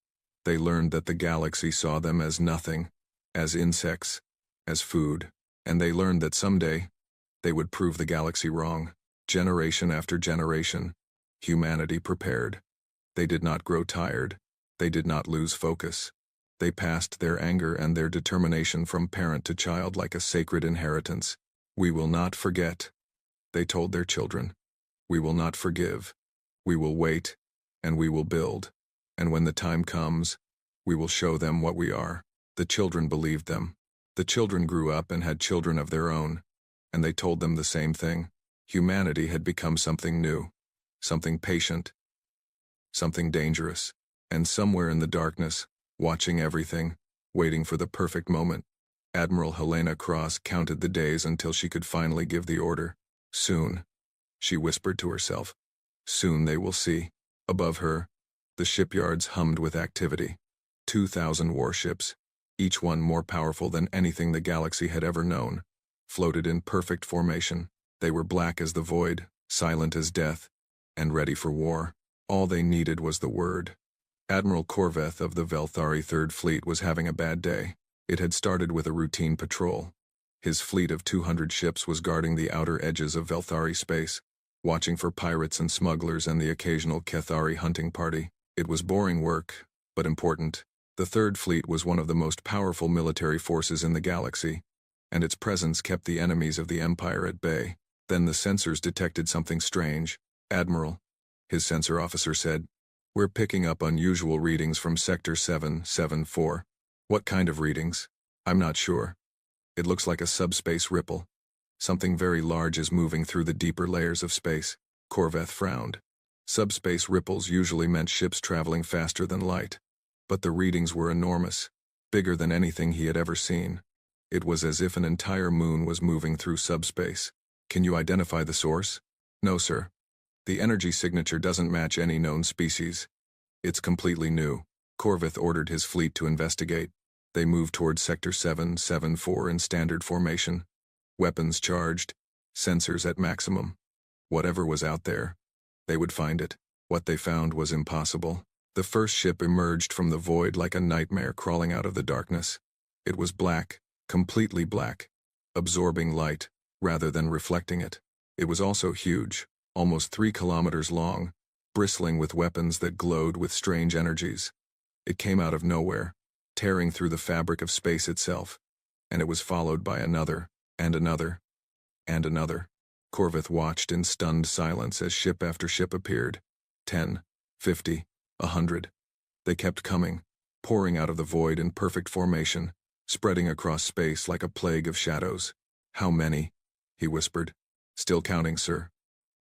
They learned that the galaxy saw them as nothing, as insects, as food. And they learned that someday, they would prove the galaxy wrong. Generation after generation, humanity prepared. They did not grow tired. They did not lose focus. They passed their anger and their determination from parent to child like a sacred inheritance. "We will not forget," they told their children. "We will not forgive. We will wait, and we will build. And when the time comes, we will show them what we are." The children believed them. The children grew up and had children of their own, and they told them the same thing. Humanity had become something new, something patient, something dangerous. And somewhere in the darkness, watching everything, waiting for the perfect moment, Admiral Helena Cross counted the days until she could finally give the order. "Soon," she whispered to herself. "Soon they will see." Above her, the shipyards hummed with activity. 2,000 warships, each one more powerful than anything the galaxy had ever known, floated in perfect formation. They were black as the void, silent as death, and ready for war. All they needed was the word. Admiral Korveth of the Velthari Third Fleet was having a bad day. It had started with a routine patrol. His fleet of 200 ships was guarding the outer edges of Velthari space, watching for pirates and smugglers and the occasional Kethari hunting party. It was boring work, but important. The Third Fleet was one of the most powerful military forces in the galaxy, and its presence kept the enemies of the Empire at bay. Then the sensors detected something strange. "Admiral," his sensor officer said, "we're picking up unusual readings from Sector 774. "What kind of readings?" "I'm not sure. It looks like a subspace ripple. Something very large is moving through the deeper layers of space." Korveth frowned. Subspace ripples usually meant ships traveling faster than light. But the readings were enormous, bigger than anything he had ever seen. It was as if an entire moon was moving through subspace. "Can you identify the source?" "No, sir. The energy signature doesn't match any known species. It's completely new." Korveth ordered his fleet to investigate. They moved toward Sector 774 in standard formation. Weapons charged, Sensors at maximum. Whatever was out there, they would find it. What they found was impossible. The first ship emerged from the void like a nightmare crawling out of the darkness. It was black, completely black, absorbing light, rather than reflecting it. It was also huge, almost 3 kilometers long, bristling with weapons that glowed with strange energies. It came out of nowhere, tearing through the fabric of space itself, and it was followed by another, and another, and another. Corvith watched in stunned silence as ship after ship appeared. 10, 50, 100. They kept coming, pouring out of the void in perfect formation, spreading across space like a plague of shadows. "How many?" he whispered. "Still counting, sir.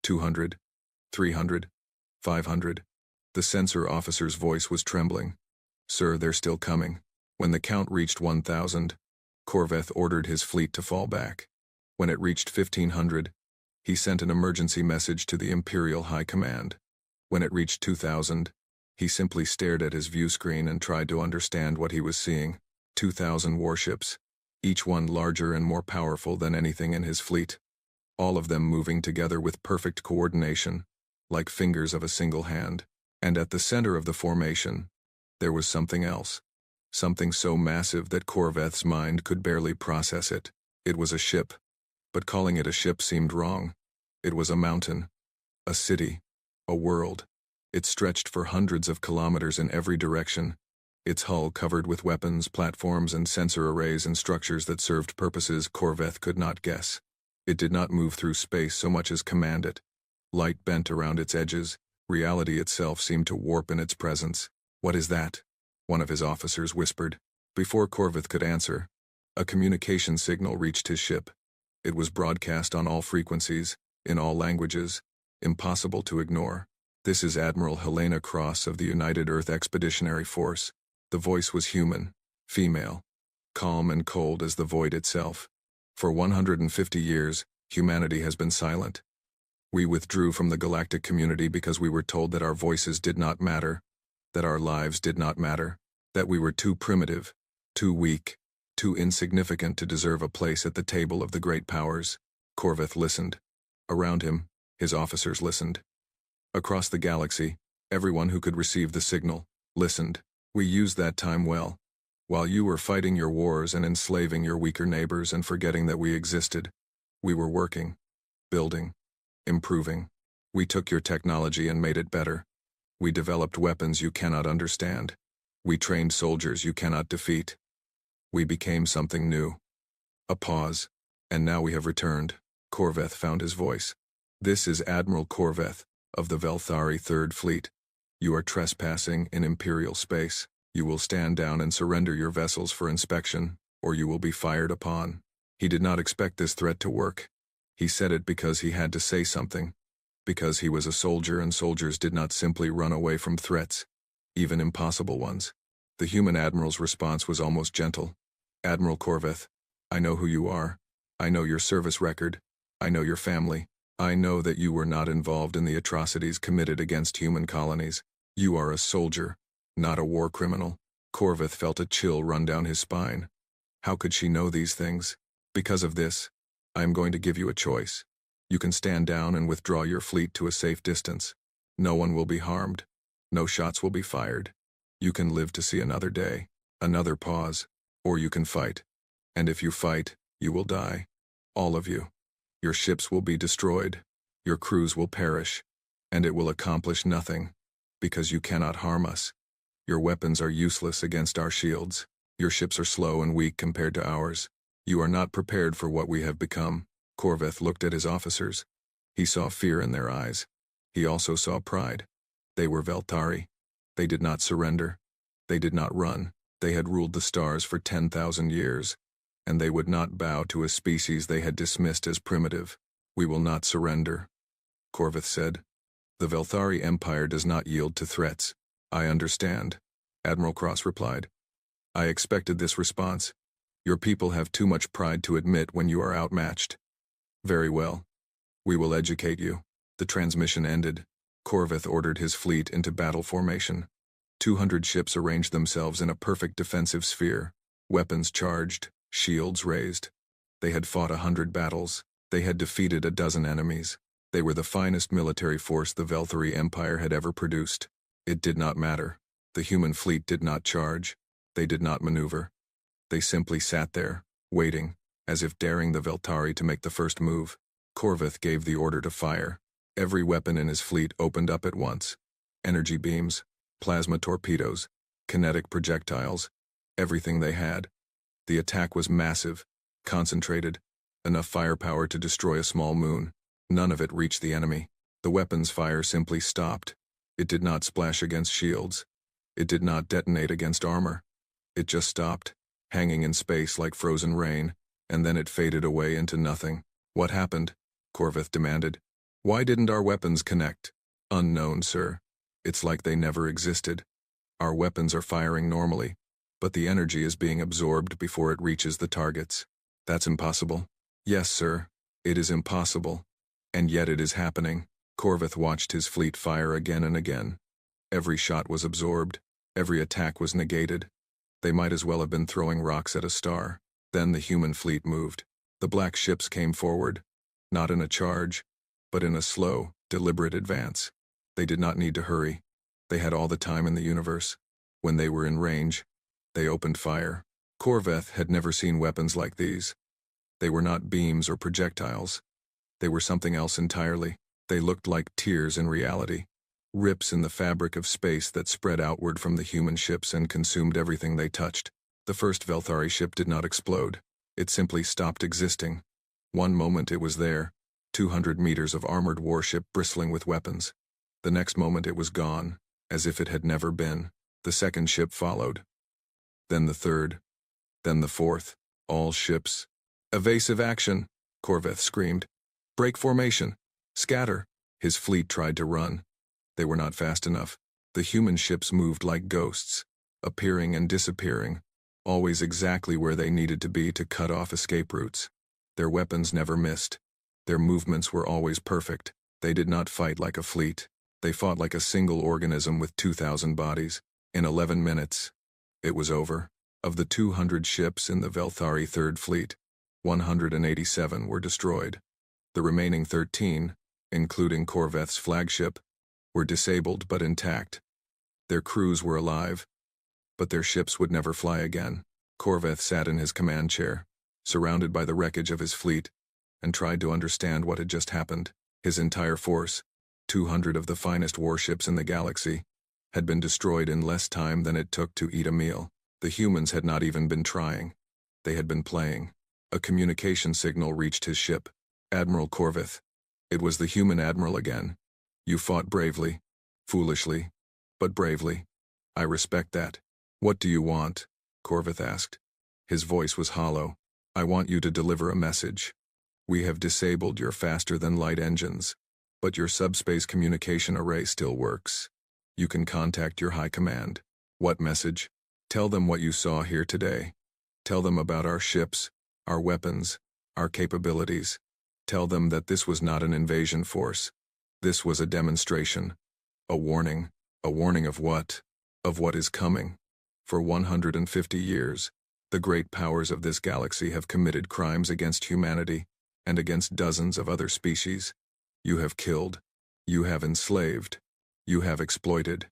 200, 300, 500. The sensor officer's voice was trembling. "Sir, they're still coming." When the count reached 1,000, Corvith ordered his fleet to fall back. When it reached 1,500, he sent an emergency message to the Imperial High Command. When it reached 2,000, he simply stared at his view screen and tried to understand what he was seeing. 2,000 warships, each one larger and more powerful than anything in his fleet. All of them moving together with perfect coordination, like fingers of a single hand. And at the center of the formation, there was something else. Something so massive that Corveth's mind could barely process it. It was a ship, but calling it a ship seemed wrong. It was a mountain, a city, a world. It stretched for hundreds of kilometers in every direction, its hull covered with weapons, platforms, and sensor arrays and structures that served purposes Corveth could not guess. It did not move through space so much as command it. Light bent around its edges, reality itself seemed to warp in its presence. "What is that?" one of his officers whispered. Before Corvith could answer, a communication signal reached his ship. It was broadcast on all frequencies, in all languages, impossible to ignore. "This is Admiral Helena Cross of the United Earth Expeditionary Force." The voice was human, female, calm and cold as the void itself. "For 150 years, humanity has been silent. We withdrew from the galactic community because we were told that our voices did not matter, that our lives did not matter, that we were too primitive, too weak, too insignificant to deserve a place at the table of the great powers." Corvith listened. Around him, his officers listened. Across the galaxy, everyone who could receive the signal listened. "We used that time well. While you were fighting your wars and enslaving your weaker neighbors and forgetting that we existed, we were working, building, improving. We took your technology and made it better. We developed weapons you cannot understand. We trained soldiers you cannot defeat. We became something new." A pause, and now we have returned. Corveth found his voice. "This is Admiral Corveth of the Velthari Third Fleet. You are trespassing in Imperial space. You will stand down and surrender your vessels for inspection, or you will be fired upon." He did not expect this threat to work. He said it because he had to say something, because he was a soldier and soldiers did not simply run away from threats, even impossible ones. The human admiral's response was almost gentle. "Admiral Corveth, I know who you are. I know your service record. I know your family. I know that you were not involved in the atrocities committed against human colonies. You are a soldier, not a war criminal." Corveth felt a chill run down his spine. How could she know these things? "Because of this, I am going to give you a choice. You can stand down and withdraw your fleet to a safe distance. No one will be harmed. No shots will be fired. You can live to see another day." Another pause. "Or you can fight. And if you fight, you will die. All of you. Your ships will be destroyed. Your crews will perish. And it will accomplish nothing, because you cannot harm us. Your weapons are useless against our shields. Your ships are slow and weak compared to ours. You are not prepared for what we have become." Corveth looked at his officers. He saw fear in their eyes. He also saw pride. They were Velthari. They did not surrender. They did not run. They had ruled the stars for 10,000 years, and they would not bow to a species they had dismissed as primitive. "We will not surrender," Corvith said. "The Velthari Empire does not yield to threats." "I understand," Admiral Cross replied. "I expected this response. Your people have too much pride to admit when you are outmatched." "Very well. We will educate you." The transmission ended. Corvith ordered his fleet into battle formation. 200 ships arranged themselves in a perfect defensive sphere, weapons charged, shields raised. They had fought 100 battles. They had defeated a dozen enemies. They were the finest military force the Velthari Empire had ever produced. It did not matter. The human fleet did not charge. They did not maneuver. They simply sat there, waiting, as if daring the Velthari to make the first move. Corvith gave the order to fire. Every weapon in his fleet opened up at once. Energy beams, plasma torpedoes, kinetic projectiles, everything they had. The attack was massive, concentrated, enough firepower to destroy a small moon. None of it reached the enemy. The weapon's fire simply stopped. It did not splash against shields. It did not detonate against armor. It just stopped, hanging in space like frozen rain, and then it faded away into nothing. What happened? Corvith demanded. Why didn't our weapons connect? Unknown, sir. It's like they never existed. Our weapons are firing normally, but the energy is being absorbed before it reaches the targets. That's impossible. Yes, sir. It is impossible. And yet it is happening. Corvith watched his fleet fire again and again. Every shot was absorbed. Every attack was negated. They might as well have been throwing rocks at a star. Then the human fleet moved. The black ships came forward, not in a charge, but in a slow, deliberate advance. They did not need to hurry. They had all the time in the universe. When they were in range, they opened fire. Corvith had never seen weapons like these. They were not beams or projectiles. They were something else entirely. They looked like tears in reality. Rips in the fabric of space that spread outward from the human ships and consumed everything they touched. The first Velthari ship did not explode. It simply stopped existing. One moment it was there, 200 meters of armored warship bristling with weapons. The next moment it was gone, as if it had never been. The second ship followed. Then the third. Then the fourth. All ships. Evasive action, Corvith screamed. Break formation. Scatter. His fleet tried to run. They were not fast enough. The human ships moved like ghosts, appearing and disappearing, always exactly where they needed to be to cut off escape routes. Their weapons never missed. Their movements were always perfect. They did not fight like a fleet. They fought like a single organism with 2,000 bodies. In 11 minutes, it was over. Of the 200 ships in the Velthari Third Fleet, 187 were destroyed. The remaining 13, including Corvith's flagship, were disabled but intact. Their crews were alive, but their ships would never fly again. Corvith sat in his command chair, surrounded by the wreckage of his fleet, and tried to understand what had just happened. His entire force, 200 of the finest warships in the galaxy, had been destroyed in less time than it took to eat a meal. The humans had not even been trying. They had been playing. A communication signal reached his ship. Admiral Corvith. It was the human admiral again. You fought bravely. Foolishly. But bravely. I respect that. What do you want? Corvith asked. His voice was hollow. I want you to deliver a message. We have disabled your faster-than-light engines, but your subspace communication array still works. You can contact your high command. What message? Tell them what you saw here today. Tell them about our ships, our weapons, our capabilities. Tell them that this was not an invasion force. This was a demonstration. A warning. A warning of what? Of what is coming. For 150 years, the great powers of this galaxy have committed crimes against humanity and against dozens of other species. You have killed. You have enslaved. You have exploited.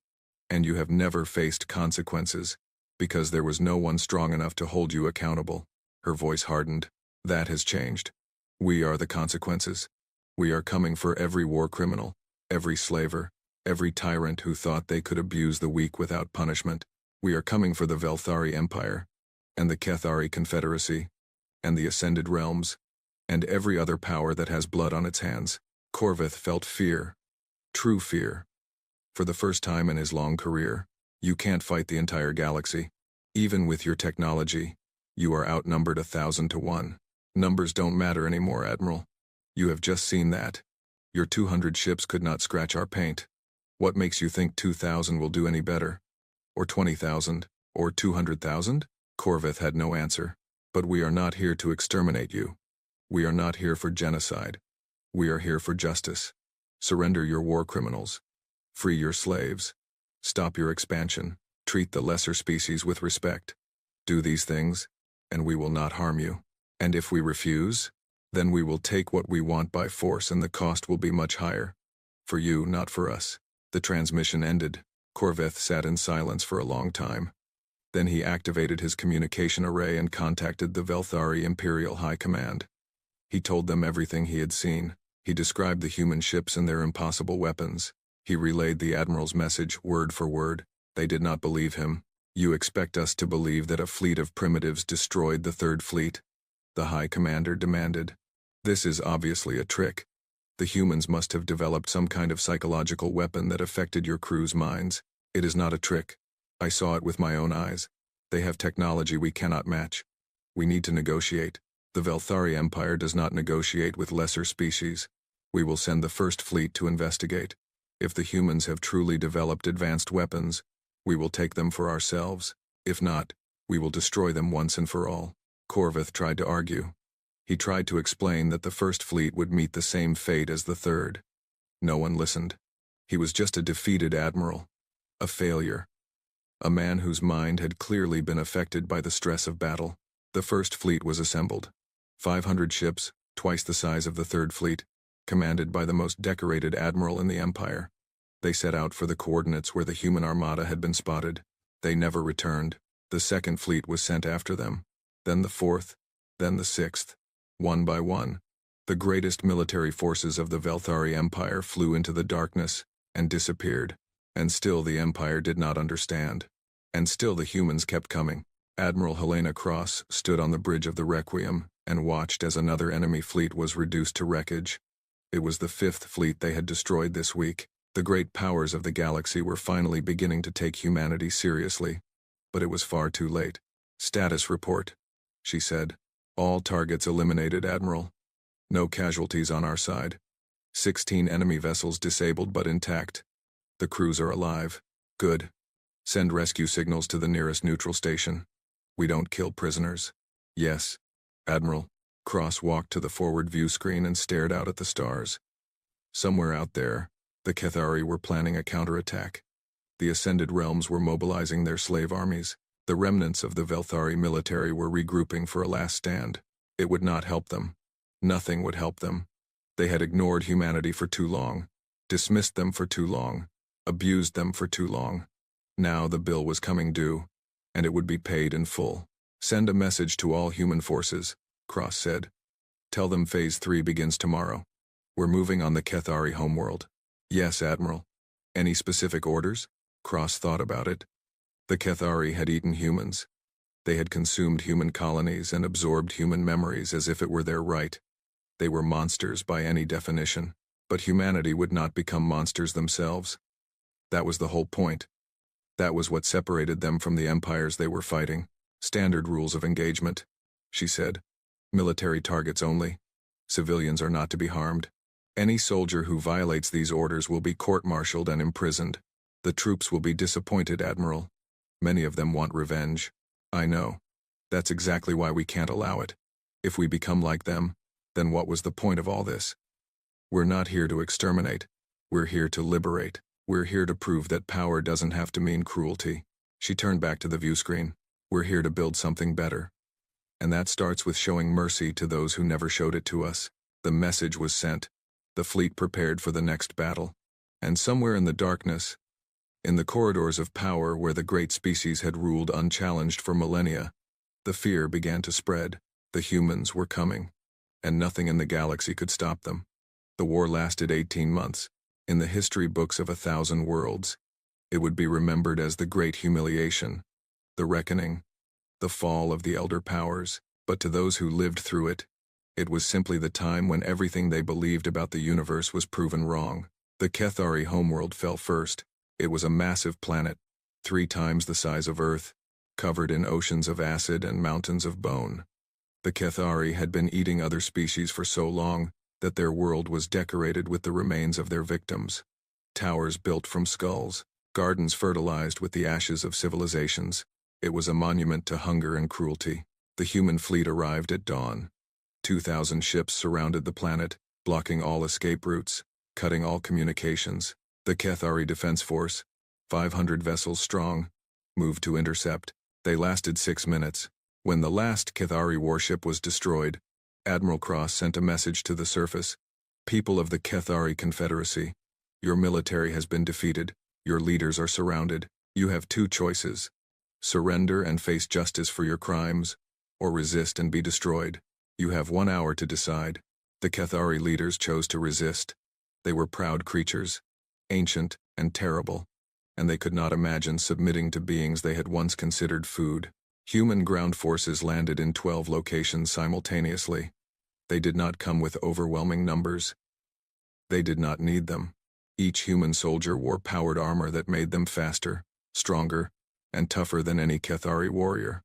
And you have never faced consequences, because there was no one strong enough to hold you accountable. Her voice hardened. That has changed. We are the consequences. We are coming for every war criminal, every slaver, every tyrant who thought they could abuse the weak without punishment. We are coming for the Velthari Empire, and the Kethari Confederacy, and the Ascended Realms, and every other power that has blood on its hands. Corvith felt fear. True fear. For the first time in his long career, you can't fight the entire galaxy. Even with your technology, you are outnumbered 1,000 to 1. Numbers don't matter anymore, Admiral. You have just seen that. Your 200 ships could not scratch our paint. What makes you think 2,000 will do any better? Or 20,000? Or 200,000? Corvith had no answer. But we are not here to exterminate you. We are not here for genocide. We are here for justice. Surrender your war criminals. Free your slaves. Stop your expansion. Treat the lesser species with respect. Do these things, and we will not harm you. And if we refuse, Then we will take what we want by force and the cost will be much higher. For you, not for us. The transmission ended. Corveth sat in silence for a long time. Then he activated his communication array and contacted the Velthari Imperial High Command. He told them everything he had seen. He described the human ships and their impossible weapons. He relayed the Admiral's message word for word. They did not believe him. You expect us to believe that a fleet of primitives destroyed the Third Fleet? The High Commander demanded. This is obviously a trick. The humans must have developed some kind of psychological weapon that affected your crew's minds. It is not a trick. I saw it with my own eyes. They have technology we cannot match. We need to negotiate. The Velthari Empire does not negotiate with lesser species. We will send the First Fleet to investigate. If the humans have truly developed advanced weapons, we will take them for ourselves. If not, we will destroy them once and for all. Corveth tried to argue. He tried to explain that the First Fleet would meet the same fate as the Third. No one listened. He was just a defeated admiral. A failure. A man whose mind had clearly been affected by the stress of battle. The First Fleet was assembled. 500 ships, twice the size of the Third Fleet, commanded by the most decorated admiral in the Empire. They set out for the coordinates where the human armada had been spotted. They never returned. The Second Fleet was sent after them. Then the Fourth, then the Sixth. One by one, the greatest military forces of the Velthari Empire flew into the darkness and disappeared. And still the Empire did not understand. And still the humans kept coming. Admiral Helena Cross stood on the bridge of the Requiem and watched as another enemy fleet was reduced to wreckage. It was the Fifth Fleet they had destroyed this week. The great powers of the galaxy were finally beginning to take humanity seriously. But it was far too late. Status report, she said. All targets eliminated, Admiral. No casualties on our side. 16 enemy vessels disabled but intact. The crews are alive. Good. Send rescue signals to the nearest neutral station. We don't kill prisoners. Yes, Admiral. Cross walked to the forward view screen and stared out at the stars. Somewhere out there, the Kethari were planning a counterattack. The Ascended Realms were mobilizing their slave armies. The remnants of the Velthari military were regrouping for a last stand. It would not help them. Nothing would help them. They had ignored humanity for too long, dismissed them for too long, abused them for too long. Now the bill was coming due, and it would be paid in full. Send a message to all human forces, Cross said. Tell them Phase 3 begins tomorrow. We're moving on the Kethari homeworld. Yes, Admiral. Any specific orders? Cross thought about it. The Kethari had eaten humans. They had consumed human colonies and absorbed human memories as if it were their right. They were monsters by any definition, but humanity would not become monsters themselves. That was the whole point. That was what separated them from the empires they were fighting. Standard rules of engagement, she said. Military targets only. Civilians are not to be harmed. Any soldier who violates these orders will be court-martialed and imprisoned. The troops will be disappointed, Admiral. Many of them want revenge. I know. That's exactly why we can't allow it. If we become like them, then what was the point of all this? We're not here to exterminate. We're here to liberate. We're here to prove that power doesn't have to mean cruelty. She turned back to the view screen. We're here to build something better. And that starts with showing mercy to those who never showed it to us. The message was sent. The fleet prepared for the next battle. And somewhere in the darkness, in the corridors of power where the great species had ruled unchallenged for millennia, the fear began to spread. The humans were coming, and nothing in the galaxy could stop them. The war lasted 18 months. In the history books of 1,000 worlds, it would be remembered as the Great Humiliation, the Reckoning, the fall of the Elder Powers. But to those who lived through it, it was simply the time when everything they believed about the universe was proven wrong. The Kethari homeworld fell first. It was a massive planet, 3 times the size of Earth, covered in oceans of acid and mountains of bone. The Kethari had been eating other species for so long that their world was decorated with the remains of their victims. Towers built from skulls, gardens fertilized with the ashes of civilizations. It was a monument to hunger and cruelty. The human fleet arrived at dawn. 2,000 ships surrounded the planet, blocking all escape routes, cutting all communications. The Kethari Defense Force, 500 vessels strong, moved to intercept. They lasted 6 minutes. When the last Kethari warship was destroyed, Admiral Cross sent a message to the surface. People of the Kethari Confederacy, your military has been defeated. Your leaders are surrounded. You have two choices. Surrender and face justice for your crimes, or resist and be destroyed. You have 1 hour to decide. The Kethari leaders chose to resist. They were proud creatures, ancient and terrible, and they could not imagine submitting to beings they had once considered food. Human ground forces landed in 12 locations simultaneously. They did not come with overwhelming numbers. They did not need them. Each human soldier wore powered armor that made them faster, stronger, and tougher than any Kethari warrior.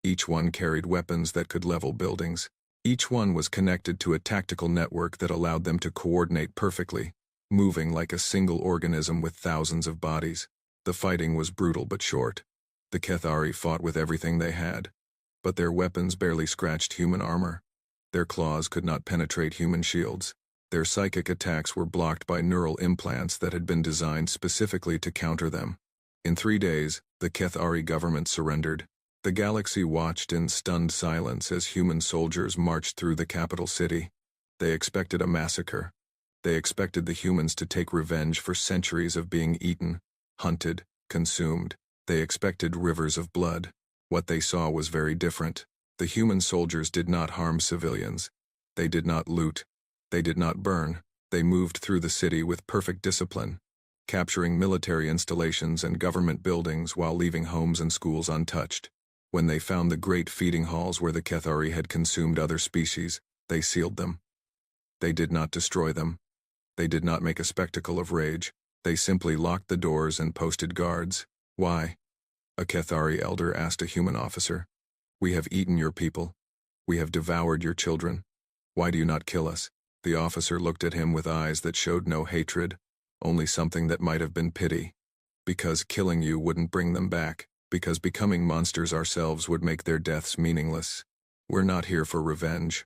Each one carried weapons that could level buildings. Each one was connected to a tactical network that allowed them to coordinate perfectly, moving like a single organism with thousands of bodies. The fighting was brutal but short. The Kethari fought with everything they had, but their weapons barely scratched human armor. Their claws could not penetrate human shields. Their psychic attacks were blocked by neural implants that had been designed specifically to counter them. In 3 days, the Kethari government surrendered. The galaxy watched in stunned silence as human soldiers marched through the capital city. They expected a massacre. They expected the humans to take revenge for centuries of being eaten, hunted, consumed. They expected rivers of blood. What they saw was very different. The human soldiers did not harm civilians. They did not loot. They did not burn. They moved through the city with perfect discipline, capturing military installations and government buildings while leaving homes and schools untouched. When they found the great feeding halls where the Kethari had consumed other species, they sealed them. They did not destroy them. They did not make a spectacle of rage. They simply locked the doors and posted guards. Why? A Kethari elder asked a human officer. We have eaten your people. We have devoured your children. Why do you not kill us? The officer looked at him with eyes that showed no hatred, only something that might have been pity. Because killing you wouldn't bring them back. Because becoming monsters ourselves would make their deaths meaningless. We're not here for revenge.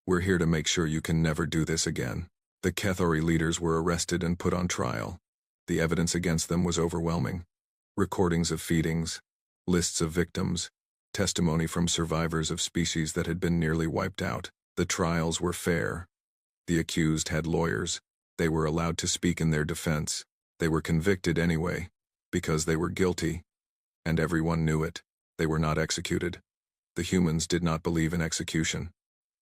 We're here to make sure you can never do this again. The Kethari leaders were arrested and put on trial. The evidence against them was overwhelming. Recordings of feedings, lists of victims, testimony from survivors of species that had been nearly wiped out. The trials were fair. The accused had lawyers. They were allowed to speak in their defense. They were convicted anyway, because they were guilty. And everyone knew it. They were not executed. The humans did not believe in execution.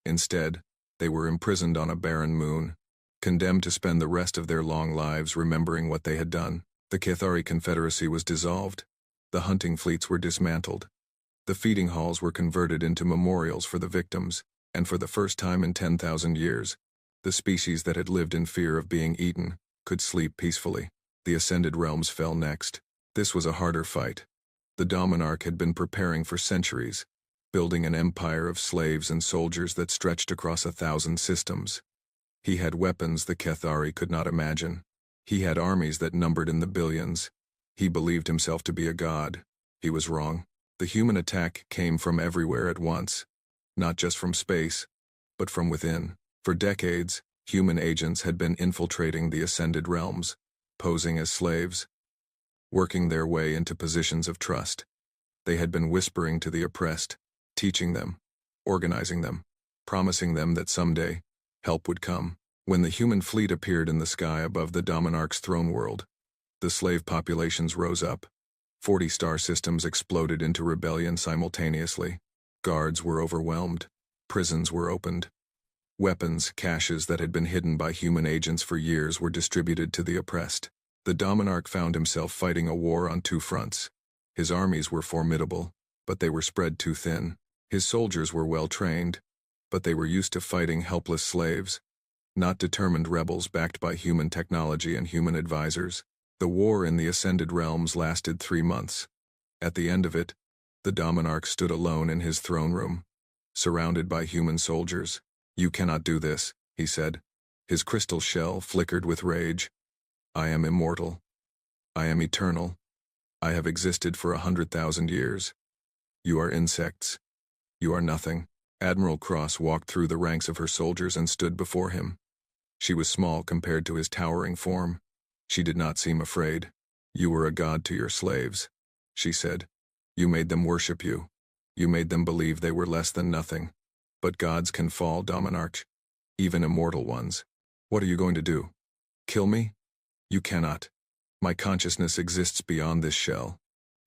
Instead, they were imprisoned on a barren moon, condemned to spend the rest of their long lives remembering what they had done. The Kethari Confederacy was dissolved. The hunting fleets were dismantled. The feeding halls were converted into memorials for the victims, and for the first time in 10,000 years, the species that had lived in fear of being eaten could sleep peacefully. The Ascended Realms fell next. This was a harder fight. The Dominarch had been preparing for centuries, building an empire of slaves and soldiers that stretched across 1,000 systems. He had weapons the Kethari could not imagine. He had armies that numbered in the billions. He believed himself to be a god. He was wrong. The human attack came from everywhere at once, not just from space, but from within. For decades, human agents had been infiltrating the Ascended Realms, posing as slaves, working their way into positions of trust. They had been whispering to the oppressed, teaching them, organizing them, promising them that someday, help would come. When the human fleet appeared in the sky above the Dominarch's throne world, the slave populations rose up. 40 star systems exploded into rebellion simultaneously. Guards were overwhelmed. Prisons were opened. Weapons, caches that had been hidden by human agents for years were distributed to the oppressed. The Dominarch found himself fighting a war on 2 fronts. His armies were formidable, but they were spread too thin. His soldiers were well trained, but they were used to fighting helpless slaves, not determined rebels backed by human technology and human advisors. The war in the Ascended Realms lasted 3 months. At the end of it, the Dominarch stood alone in his throne room, surrounded by human soldiers. You cannot do this, he said. His crystal shell flickered with rage. I am immortal. I am eternal. I have existed for 100,000 years. You are insects. You are nothing. Admiral Cross walked through the ranks of her soldiers and stood before him. She was small compared to his towering form. She did not seem afraid. You were a god to your slaves, she said. You made them worship you. You made them believe they were less than nothing. But gods can fall, Dominarch. Even immortal ones. What are you going to do? Kill me? You cannot. My consciousness exists beyond this shell.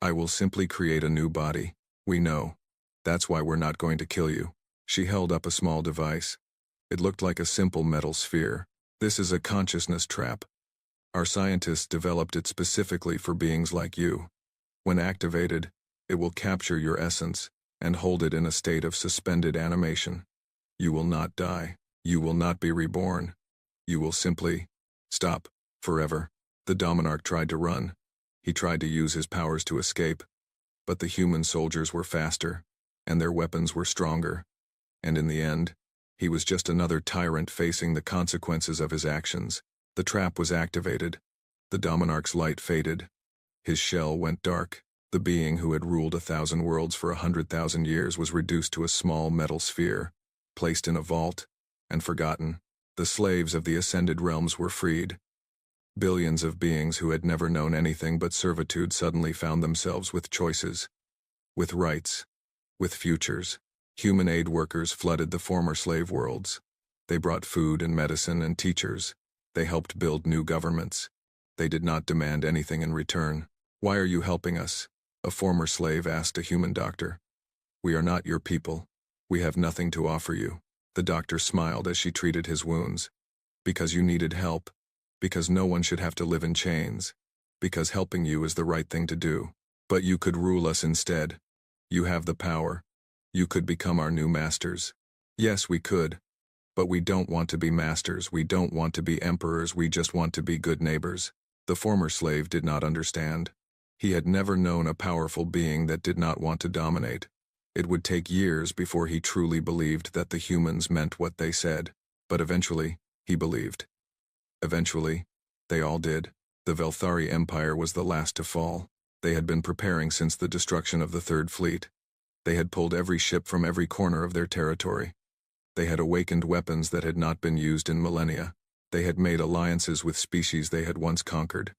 I will simply create a new body. We know. That's why we're not going to kill you. She held up a small device. It looked like a simple metal sphere. This is a consciousness trap. Our scientists developed it specifically for beings like you. When activated, it will capture your essence and hold it in a state of suspended animation. You will not die. You will not be reborn. You will simply stop forever. The Dominarch tried to run. He tried to use his powers to escape. But the human soldiers were faster, and their weapons were stronger. And in the end, he was just another tyrant facing the consequences of his actions. The trap was activated. The Dominarch's light faded. His shell went dark. The being who had ruled 1,000 worlds for 100,000 years was reduced to a small metal sphere, placed in a vault, and forgotten. The slaves of the ascended realms were freed. Billions of beings who had never known anything but servitude suddenly found themselves with choices, with rights, with futures. Human aid workers flooded the former slave worlds. They brought food and medicine and teachers. They helped build new governments. They did not demand anything in return. Why are you helping us? A former slave asked a human doctor. We are not your people. We have nothing to offer you. The doctor smiled as she treated his wounds. Because you needed help. Because no one should have to live in chains. Because helping you is the right thing to do. But you could rule us instead. You have the power. You could become our new masters. Yes, we could. But we don't want to be masters. We don't want to be emperors. We just want to be good neighbors. The former slave did not understand. He had never known a powerful being that did not want to dominate. It would take years before he truly believed that the humans meant what they said. But eventually, he believed. Eventually, they all did. The Velthari Empire was the last to fall. They had been preparing since the destruction of the Third Fleet. They had pulled every ship from every corner of their territory. They had awakened weapons that had not been used in millennia. They had made alliances with species they had once conquered,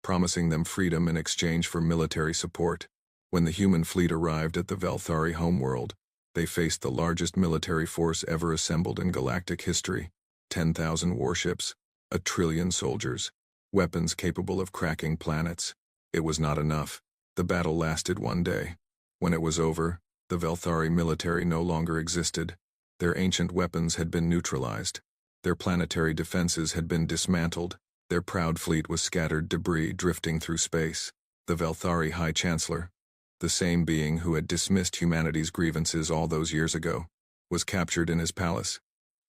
promising them freedom in exchange for military support. When the human fleet arrived at the Velthari homeworld, they faced the largest military force ever assembled in galactic history. 10,000 warships, 1 trillion soldiers, weapons capable of cracking planets. It was not enough. The battle lasted 1 day. When it was over, the Velthari military no longer existed. Their ancient weapons had been neutralized. Their planetary defenses had been dismantled. Their proud fleet was scattered debris drifting through space. The Velthari High Chancellor, the same being who had dismissed humanity's grievances all those years ago, was captured in his palace.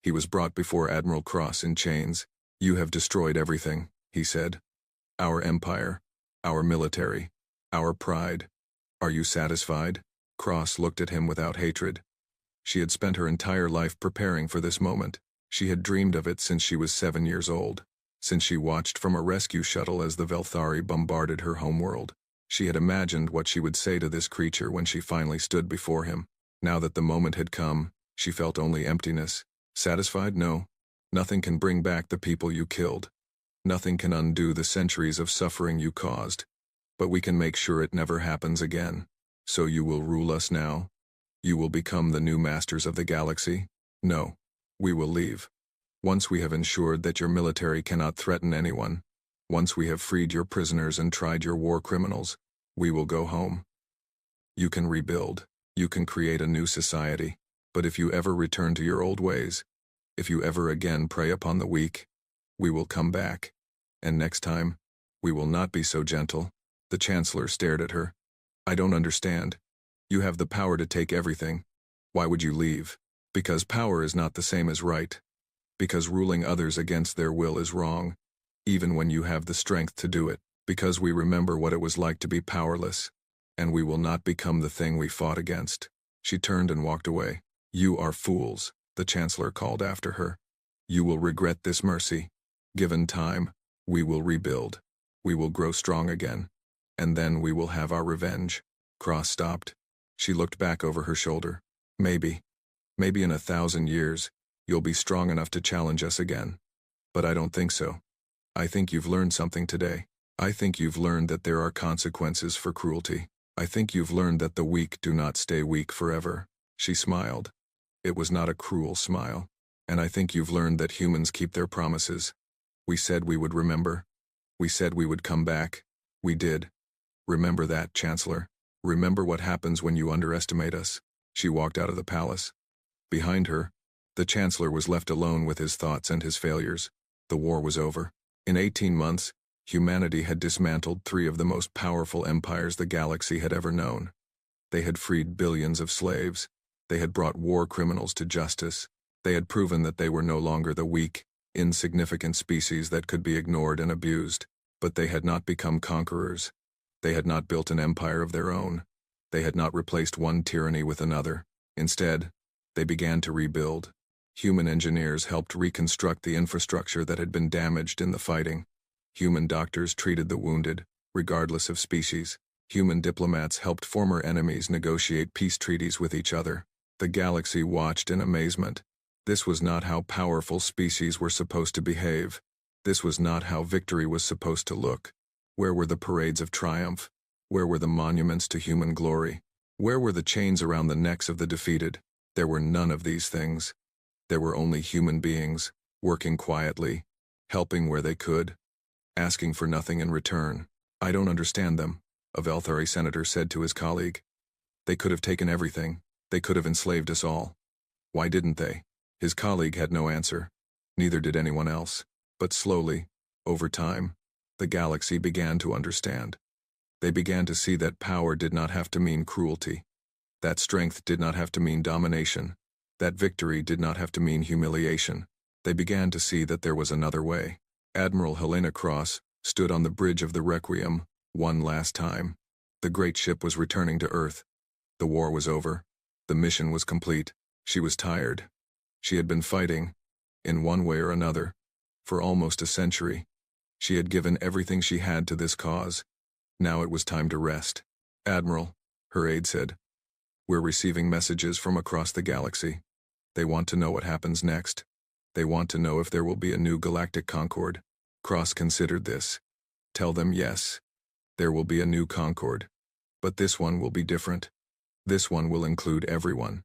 He was brought before Admiral Cross in chains. You have destroyed everything, he said. Our empire, our military, our pride. Are you satisfied? Cross looked at him without hatred. She had spent her entire life preparing for this moment. She had dreamed of it since she was 7 years old, since she watched from a rescue shuttle as the Velthari bombarded her homeworld. She had imagined what she would say to this creature when she finally stood before him. Now that the moment had come, she felt only emptiness. Satisfied? No. Nothing can bring back the people you killed. Nothing can undo the centuries of suffering you caused. But we can make sure it never happens again. So you will rule us now? You will become the new masters of the galaxy? No. We will leave. Once we have ensured that your military cannot threaten anyone, once we have freed your prisoners and tried your war criminals, we will go home. You can rebuild. You can create a new society. But if you ever return to your old ways, if you ever again prey upon the weak, we will come back. And next time, we will not be so gentle. The Chancellor stared at her. I don't understand. You have the power to take everything. Why would you leave? Because power is not the same as right. Because ruling others against their will is wrong, even when you have the strength to do it. Because we remember what it was like to be powerless, and we will not become the thing we fought against. She turned and walked away. You are fools, the Chancellor called after her. You will regret this mercy. Given time, we will rebuild. We will grow strong again. And then we will have our revenge. Cross stopped. She looked back over her shoulder. Maybe in 1,000 years, you'll be strong enough to challenge us again. But I don't think so. I think you've learned something today. I think you've learned that there are consequences for cruelty. I think you've learned that the weak do not stay weak forever. She smiled. It was not a cruel smile. And I think you've learned that humans keep their promises. We said we would remember. We said we would come back. We did. Remember that, Chancellor. Remember what happens when you underestimate us. She walked out of the palace. Behind her, the Chancellor was left alone with his thoughts and his failures. The war was over. In 18 months, humanity had dismantled 3 of the most powerful empires the galaxy had ever known. They had freed billions of slaves. They had brought war criminals to justice. They had proven that they were no longer the weak, insignificant species that could be ignored and abused. But they had not become conquerors. They had not built an empire of their own. They had not replaced one tyranny with another. Instead, they began to rebuild. Human engineers helped reconstruct the infrastructure that had been damaged in the fighting. Human doctors treated the wounded, regardless of species. Human diplomats helped former enemies negotiate peace treaties with each other. The galaxy watched in amazement. This was not how powerful species were supposed to behave. This was not how victory was supposed to look. Where were the parades of triumph? Where were the monuments to human glory? Where were the chains around the necks of the defeated? There were none of these things. There were only human beings, working quietly, helping where they could, asking for nothing in return. I don't understand them, a Velthari senator said to his colleague. They could have taken everything. They could have enslaved us all. Why didn't they? His colleague had no answer. Neither did anyone else. But slowly, over time, the galaxy began to understand. They began to see that power did not have to mean cruelty. That strength did not have to mean domination. That victory did not have to mean humiliation. They began to see that there was another way. Admiral Helena Cross stood on the bridge of the Requiem one last time. The great ship was returning to Earth. The war was over. The mission was complete. She was tired. She had been fighting, in one way or another, for almost a century. She had given everything she had to this cause. Now it was time to rest. Admiral, her aide said, we're receiving messages from across the galaxy. They want to know what happens next. They want to know if there will be a new galactic concord. Cross considered this. Tell them yes. There will be a new concord. But this one will be different. This one will include everyone,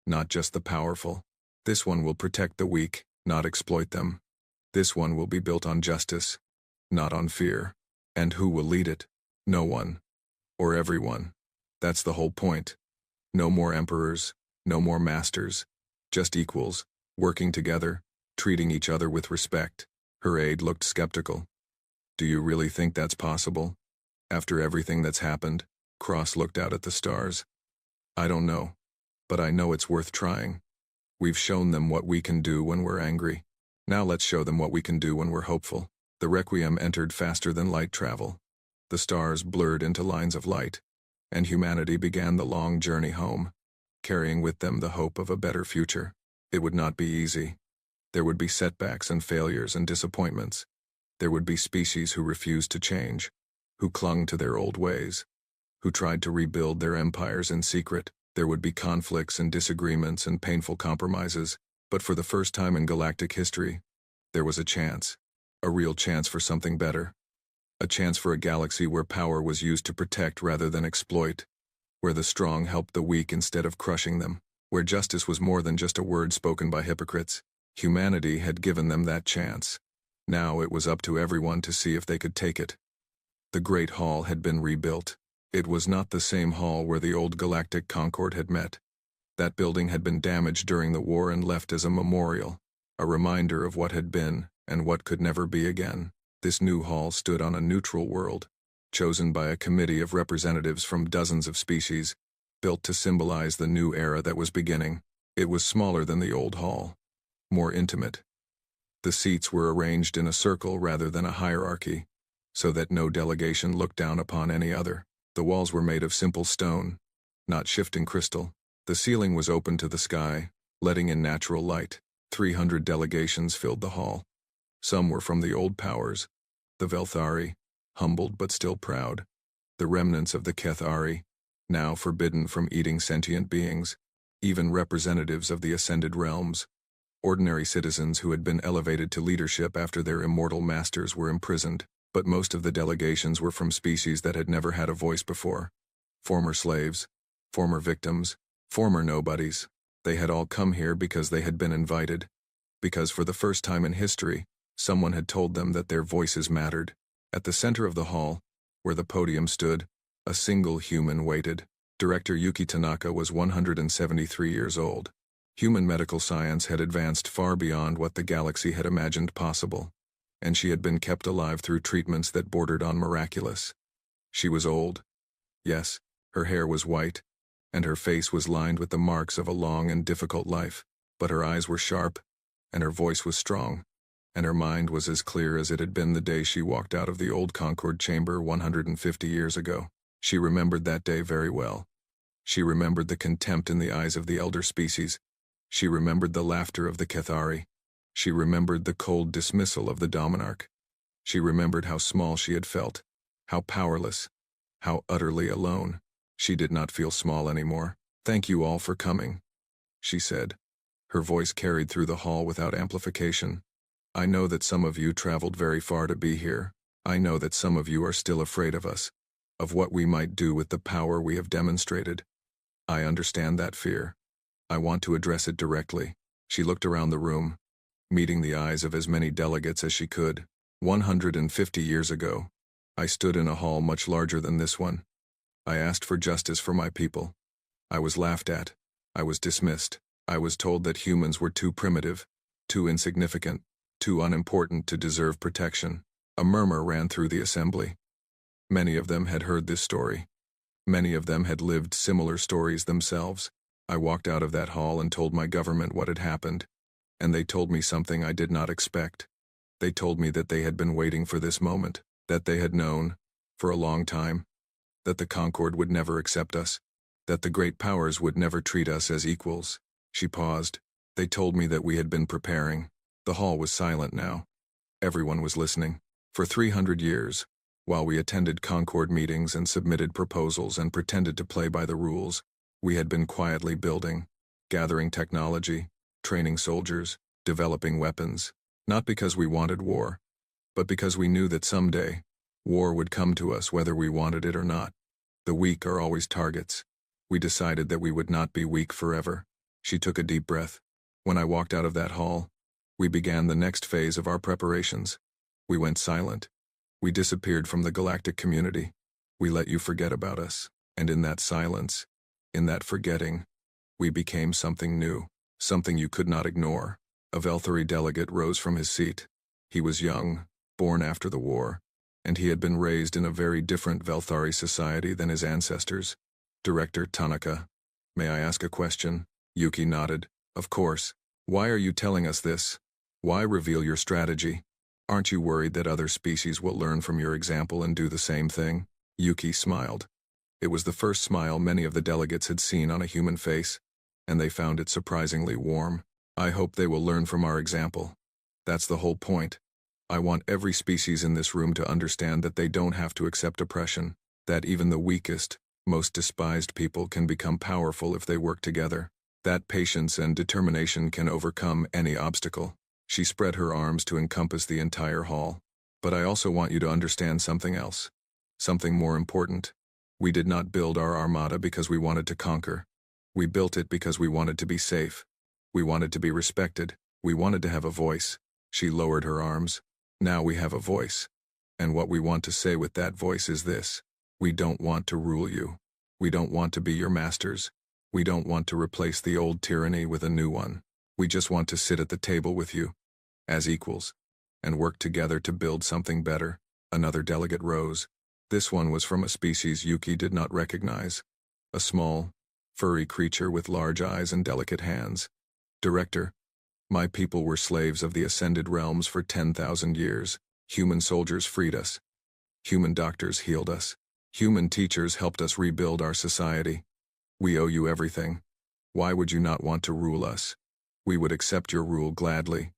not just the powerful. This one will protect the weak, not exploit them. This one will be built on justice, not on fear. And who will lead it? No one. Or everyone. That's the whole point. No more emperors, no more masters. Just equals, working together, treating each other with respect. Her aide looked skeptical. Do you really think that's possible? After everything that's happened, Cross looked out at the stars. I don't know, but I know it's worth trying. We've shown them what we can do when we're angry. Now let's show them what we can do when we're hopeful. The Requiem entered faster than light travel. The stars blurred into lines of light, and humanity began the long journey home, carrying with them the hope of a better future. It would not be easy. There would be setbacks and failures and disappointments. There would be species who refused to change, who clung to their old ways, who tried to rebuild their empires in secret. There would be conflicts and disagreements and painful compromises, but for the first time in galactic history, there was a chance, a real chance for something better. A chance for a galaxy where power was used to protect rather than exploit, where the strong helped the weak instead of crushing them, where justice was more than just a word spoken by hypocrites. Humanity had given them that chance. Now it was up to everyone to see if they could take it. The Great Hall had been rebuilt. It was not the same hall where the old Galactic Concord had met. That building had been damaged during the war and left as a memorial, a reminder of what had been and what could never be again. This new hall stood on a neutral world, chosen by a committee of representatives from dozens of species, built to symbolize the new era that was beginning. It was smaller than the old hall, more intimate. The seats were arranged in a circle rather than a hierarchy, so that no delegation looked down upon any other. The walls were made of simple stone, not shifting crystal. The ceiling was open to the sky, letting in natural light. 300 delegations filled the hall. Some were from the old powers, the Velthari, humbled but still proud, the remnants of the Kethari, now forbidden from eating sentient beings, even representatives of the ascended realms, ordinary citizens who had been elevated to leadership after their immortal masters were imprisoned. But most of the delegations were from species that had never had a voice before. Former slaves, former victims, former nobodies. They had all come here because they had been invited. Because for the first time in history, someone had told them that their voices mattered. At the center of the hall, where the podium stood, a single human waited. Director Yuki Tanaka was 173 years old. Human medical science had advanced far beyond what the galaxy had imagined possible, and she had been kept alive through treatments that bordered on miraculous. She was old. Yes, her hair was white, and her face was lined with the marks of a long and difficult life, but her eyes were sharp, and her voice was strong, and her mind was as clear as it had been the day she walked out of the old Concord chamber 150 years ago. She remembered that day very well. She remembered the contempt in the eyes of the elder species. She remembered the laughter of the Cathari. She remembered the cold dismissal of the Dominarch. She remembered how small she had felt, how powerless, how utterly alone. She did not feel small anymore. "Thank you all for coming," she said. Her voice carried through the hall without amplification. "I know that some of you traveled very far to be here. I know that some of you are still afraid of us, of what we might do with the power we have demonstrated. I understand that fear. I want to address it directly." She looked around the room, meeting the eyes of as many delegates as she could. 150 years ago, I stood in a hall much larger than this one. I asked for justice for my people. I was laughed at. I was dismissed. I was told that humans were too primitive, too insignificant, too unimportant to deserve protection. A murmur ran through the assembly. Many of them had heard this story. Many of them had lived similar stories themselves. I walked out of that hall and told my government what had happened, and they told me something I did not expect. They told me that they had been waiting for this moment, that they had known, for a long time, that the Concord would never accept us, that the great powers would never treat us as equals. She paused. They told me that we had been preparing. The hall was silent now. Everyone was listening. For 300 years, while we attended Concord meetings and submitted proposals and pretended to play by the rules, we had been quietly building, gathering technology, training soldiers, developing weapons, not because we wanted war, but because we knew that someday, war would come to us whether we wanted it or not. The weak are always targets. We decided that we would not be weak forever. She took a deep breath. When I walked out of that hall, we began the next phase of our preparations. We went silent. We disappeared from the galactic community. We let you forget about us, and in that silence, in that forgetting, we became something new, something you could not ignore. A Velthari delegate rose from his seat. He was young, born after the war, and he had been raised in a very different Velthari society than his ancestors. "Director Tanaka, may I ask a question?" Yuki nodded. "Of course. Why are you telling us this? Why reveal your strategy? Aren't you worried that other species will learn from your example and do the same thing?" Yuki smiled. It was the first smile many of the delegates had seen on a human face, and they found it surprisingly warm. "I hope they will learn from our example. That's the whole point. I want every species in this room to understand that they don't have to accept oppression, that even the weakest, most despised people can become powerful if they work together, that patience and determination can overcome any obstacle." She spread her arms to encompass the entire hall. "But I also want you to understand something else, something more important. We did not build our armada because we wanted to conquer. We built it because we wanted to be safe. We wanted to be respected. We wanted to have a voice." She lowered her arms. "Now we have a voice. And what we want to say with that voice is this: we don't want to rule you. We don't want to be your masters. We don't want to replace the old tyranny with a new one. We just want to sit at the table with you, as equals, and work together to build something better." Another delegate rose. This one was from a species Yuki did not recognize. A small, furry creature with large eyes and delicate hands. "Director, my people were slaves of the Ascended Realms for 10,000 years. Human soldiers freed us. Human doctors healed us. Human teachers helped us rebuild our society. We owe you everything. Why would you not want to rule us? We would accept your rule gladly.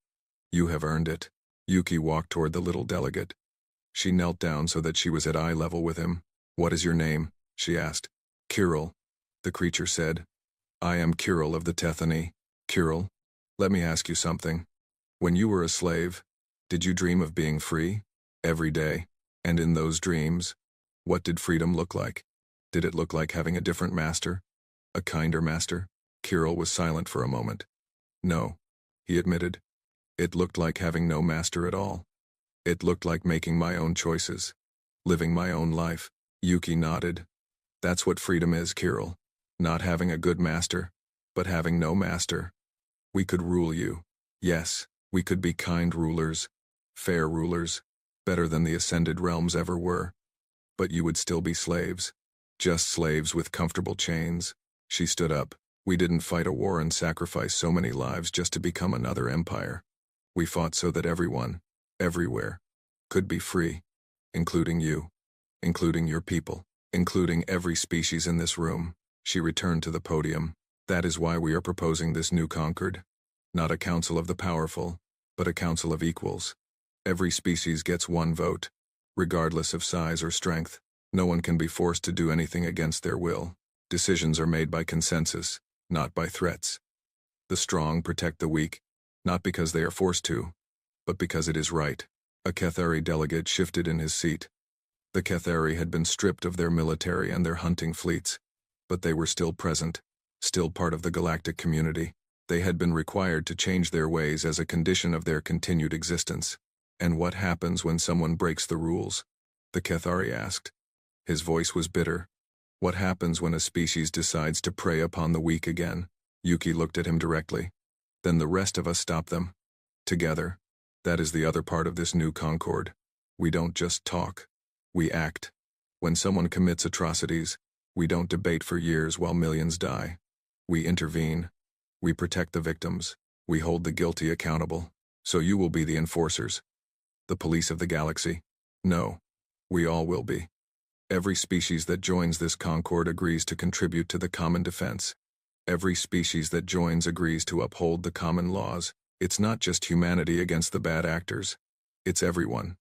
You have earned it." Yuki walked toward the little delegate. She knelt down so that she was at eye level with him. "What is your name?" she asked. "Kirill," the creature said. "I am Kirill of the Tethany." "Kirill, let me ask you something. When you were a slave, did you dream of being free? Every day? And in those dreams, what did freedom look like? Did it look like having a different master? A kinder master? Kirill was silent for a moment. No, he admitted. It looked like having no master at all. It looked like making my own choices, living my own life. Yuki nodded. That's what freedom is, Kirill. Not having a good master, but having no master. We could rule you. Yes, we could be kind rulers, fair rulers, better than the ascended realms ever were. But you would still be slaves. Just slaves with comfortable chains. She stood up. We didn't fight a war and sacrifice so many lives just to become another empire. We fought so that everyone, everywhere, could be free, including you, including your people, including every species in this room. She returned to the podium. That is why we are proposing this new Concord. Not a council of the powerful, but a council of equals. Every species gets one vote, regardless of size or strength. No one can be forced to do anything against their will. Decisions are made by consensus, not by threats. The strong protect the weak, not because they are forced to, but because it is right. A Cathari delegate shifted in his seat. The Cathari had been stripped of their military and their hunting fleets, but they were still present, still part of the galactic community. They had been required to change their ways as a condition of their continued existence. And what happens when someone breaks the rules? The Cathari asked. His voice was bitter. What happens when a species decides to prey upon the weak again? Yuki looked at him directly. Then the rest of us stop them. Together. That is the other part of this new Concord. We don't just talk. We act. When someone commits atrocities, we don't debate for years while millions die. We intervene. We protect the victims. We hold the guilty accountable. So you will be the enforcers. The police of the galaxy. No. We all will be. Every species that joins this Concord agrees to contribute to the common defense. Every species that joins agrees to uphold the common laws. It's not just humanity against the bad actors. It's everyone.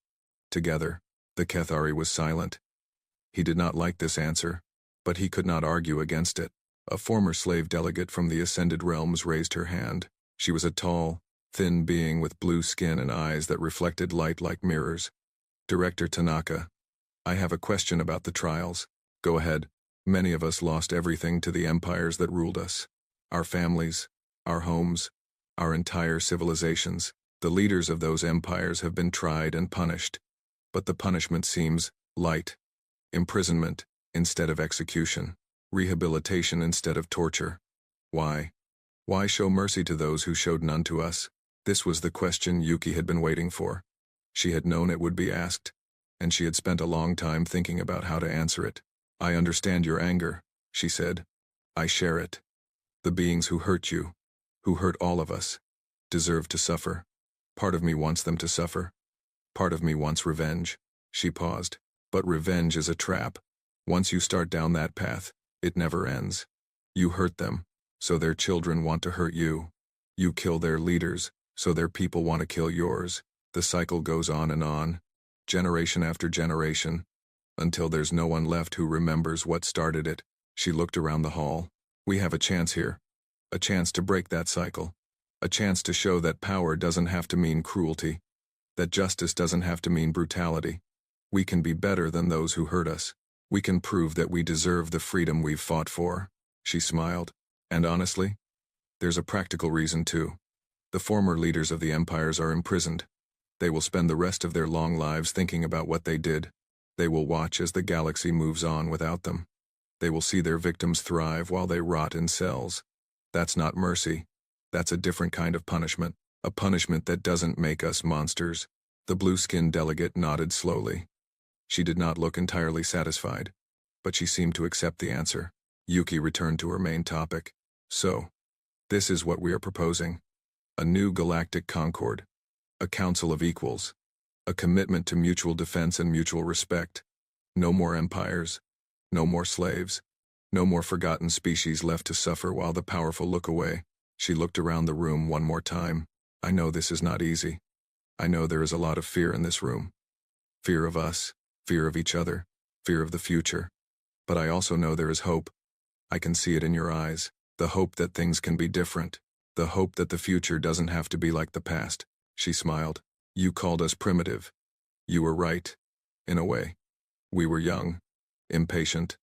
Together. The Cathari was silent. He did not like this answer, but he could not argue against it. A former slave delegate from the Ascended Realms raised her hand. She was a tall, thin being with blue skin and eyes that reflected light like mirrors. Director Tanaka, I have a question about the trials. Go ahead. Many of us lost everything to the empires that ruled us. Our families, our homes, our entire civilizations. The leaders of those empires have been tried and punished. But the punishment seems light. Imprisonment instead of execution. Rehabilitation instead of torture. Why? Why show mercy to those who showed none to us? This was the question Yuki had been waiting for. She had known it would be asked, and she had spent a long time thinking about how to answer it. I understand your anger, she said. I share it. The beings who hurt you, who hurt all of us, deserve to suffer. Part of me wants them to suffer. Part of me wants revenge. She paused. But revenge is a trap. Once you start down that path, it never ends. You hurt them, so their children want to hurt you. You kill their leaders, so their people want to kill yours. The cycle goes on, generation after generation, until there's no one left who remembers what started it. She looked around the hall. We have a chance here. A chance to break that cycle. A chance to show that power doesn't have to mean cruelty. That justice doesn't have to mean brutality. We can be better than those who hurt us. We can prove that we deserve the freedom we've fought for. She smiled. And honestly, there's a practical reason too. The former leaders of the empires are imprisoned. They will spend the rest of their long lives thinking about what they did. They will watch as the galaxy moves on without them. They will see their victims thrive while they rot in cells. That's not mercy. That's a different kind of punishment. A punishment that doesn't make us monsters. The blue-skinned delegate nodded slowly. She did not look entirely satisfied, but she seemed to accept the answer. Yuki returned to her main topic. So, this is what we are proposing. A new galactic concord. A council of equals. A commitment to mutual defense and mutual respect. No more empires. No more slaves. No more forgotten species left to suffer while the powerful look away. She looked around the room one more time. I know this is not easy. I know there is a lot of fear in this room. Fear of us, fear of each other, fear of the future. But I also know there is hope. I can see it in your eyes. The hope that things can be different. The hope that the future doesn't have to be like the past. She smiled. You called us primitive. You were right. In a way. We were young, impatient,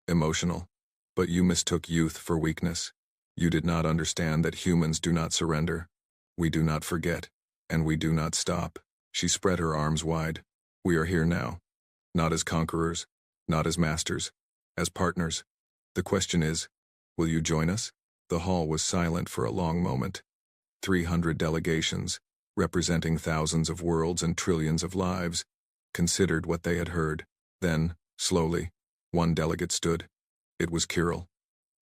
emotional. But you mistook youth for weakness. You did not understand that humans do not surrender. We do not forget, and we do not stop. She spread her arms wide. We are here now. Not as conquerors, not as masters, as partners. The question is, will you join us? The hall was silent for a long moment. 300 delegations, representing thousands of worlds and trillions of lives, considered what they had heard. Then, slowly, one delegate stood. It was Kirill,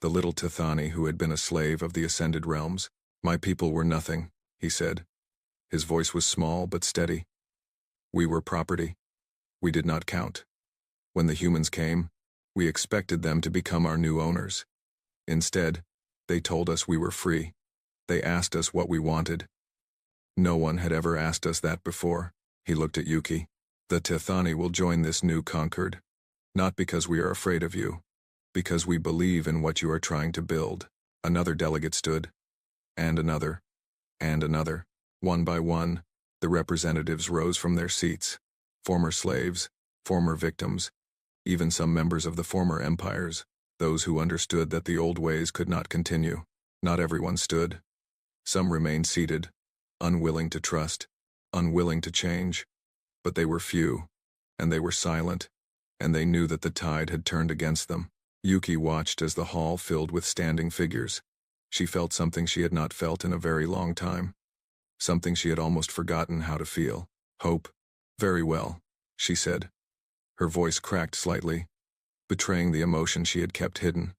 the little Tithani who had been a slave of the Ascended Realms. My people were nothing, he said. His voice was small but steady. We were property. We did not count. When the humans came, we expected them to become our new owners. Instead, they told us we were free. They asked us what we wanted. No one had ever asked us that before. He looked at Yuki. The Tithani will join this new conquered. Not because we are afraid of you. Because we believe in what you are trying to build. Another delegate stood. And another. And another. One by one, the representatives rose from their seats. Former slaves, former victims, even some members of the former empires, those who understood that the old ways could not continue. Not everyone stood. Some remained seated, unwilling to trust, unwilling to change. But they were few, and they were silent, and they knew that the tide had turned against them. Yuki watched as the hall filled with standing figures. She felt something she had not felt in a very long time. Something she had almost forgotten how to feel. Hope. Very well, she said. Her voice cracked slightly, betraying the emotion she had kept hidden.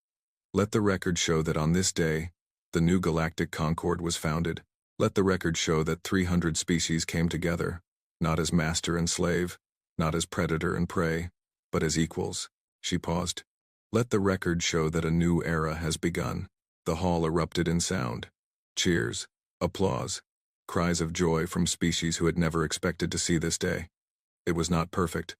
Let the record show that on this day, the new galactic concord was founded. Let the record show that 300 species came together, not as master and slave, not as predator and prey, but as equals. She paused. Let the record show that a new era has begun. The hall erupted in sound. Cheers, applause, cries of joy from species who had never expected to see this day. It was not perfect.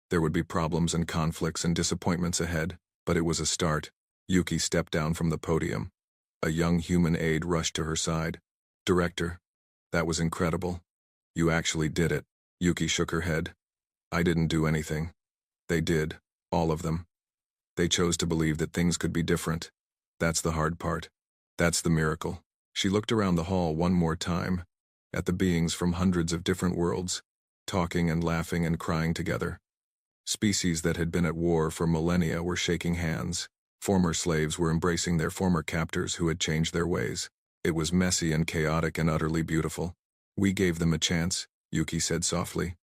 There would be problems and conflicts and disappointments ahead, but it was a start. Yuki stepped down from the podium. A young human aide rushed to her side. Director, that was incredible. You actually did it. Yuki shook her head. I didn't do anything. They did, all of them. They chose to believe that things could be different. That's the hard part. That's the miracle. She looked around the hall one more time, at the beings from hundreds of different worlds, talking and laughing and crying together. Species that had been at war for millennia were shaking hands. Former slaves were embracing their former captors who had changed their ways. It was messy and chaotic and utterly beautiful. We gave them a chance, Yuki said softly.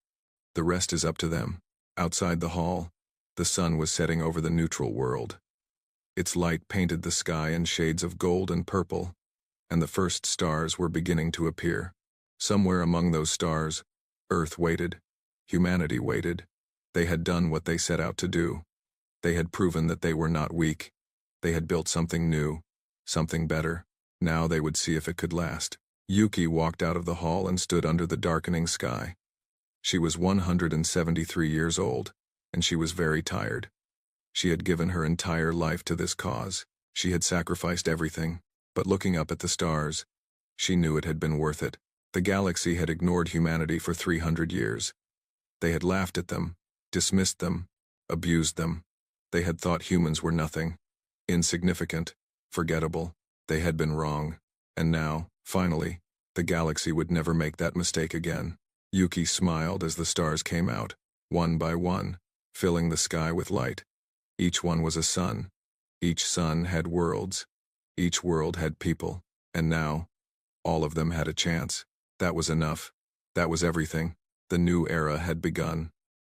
The rest is up to them. Outside the hall, the sun was setting over the neutral world. Its light painted the sky in shades of gold and purple, and the first stars were beginning to appear. Somewhere among those stars, Earth waited. Humanity waited. They had done what they set out to do. They had proven that they were not weak. They had built something new, something better. Now they would see if it could last. Yuki walked out of the hall and stood under the darkening sky. She was 173 years old, and she was very tired. She had given her entire life to this cause. She had sacrificed everything, but looking up at the stars, she knew it had been worth it. The galaxy had ignored humanity for 300 years. They had laughed at them, dismissed them, abused them. They had thought humans were nothing, insignificant, forgettable. They had been wrong. And now, finally, the galaxy would never make that mistake again. Yuki smiled as the stars came out, one by one, filling the sky with light. Each one was a sun. Each sun had worlds. Each world had people. And now, all of them had a chance. That was enough. That was everything. The new era had begun.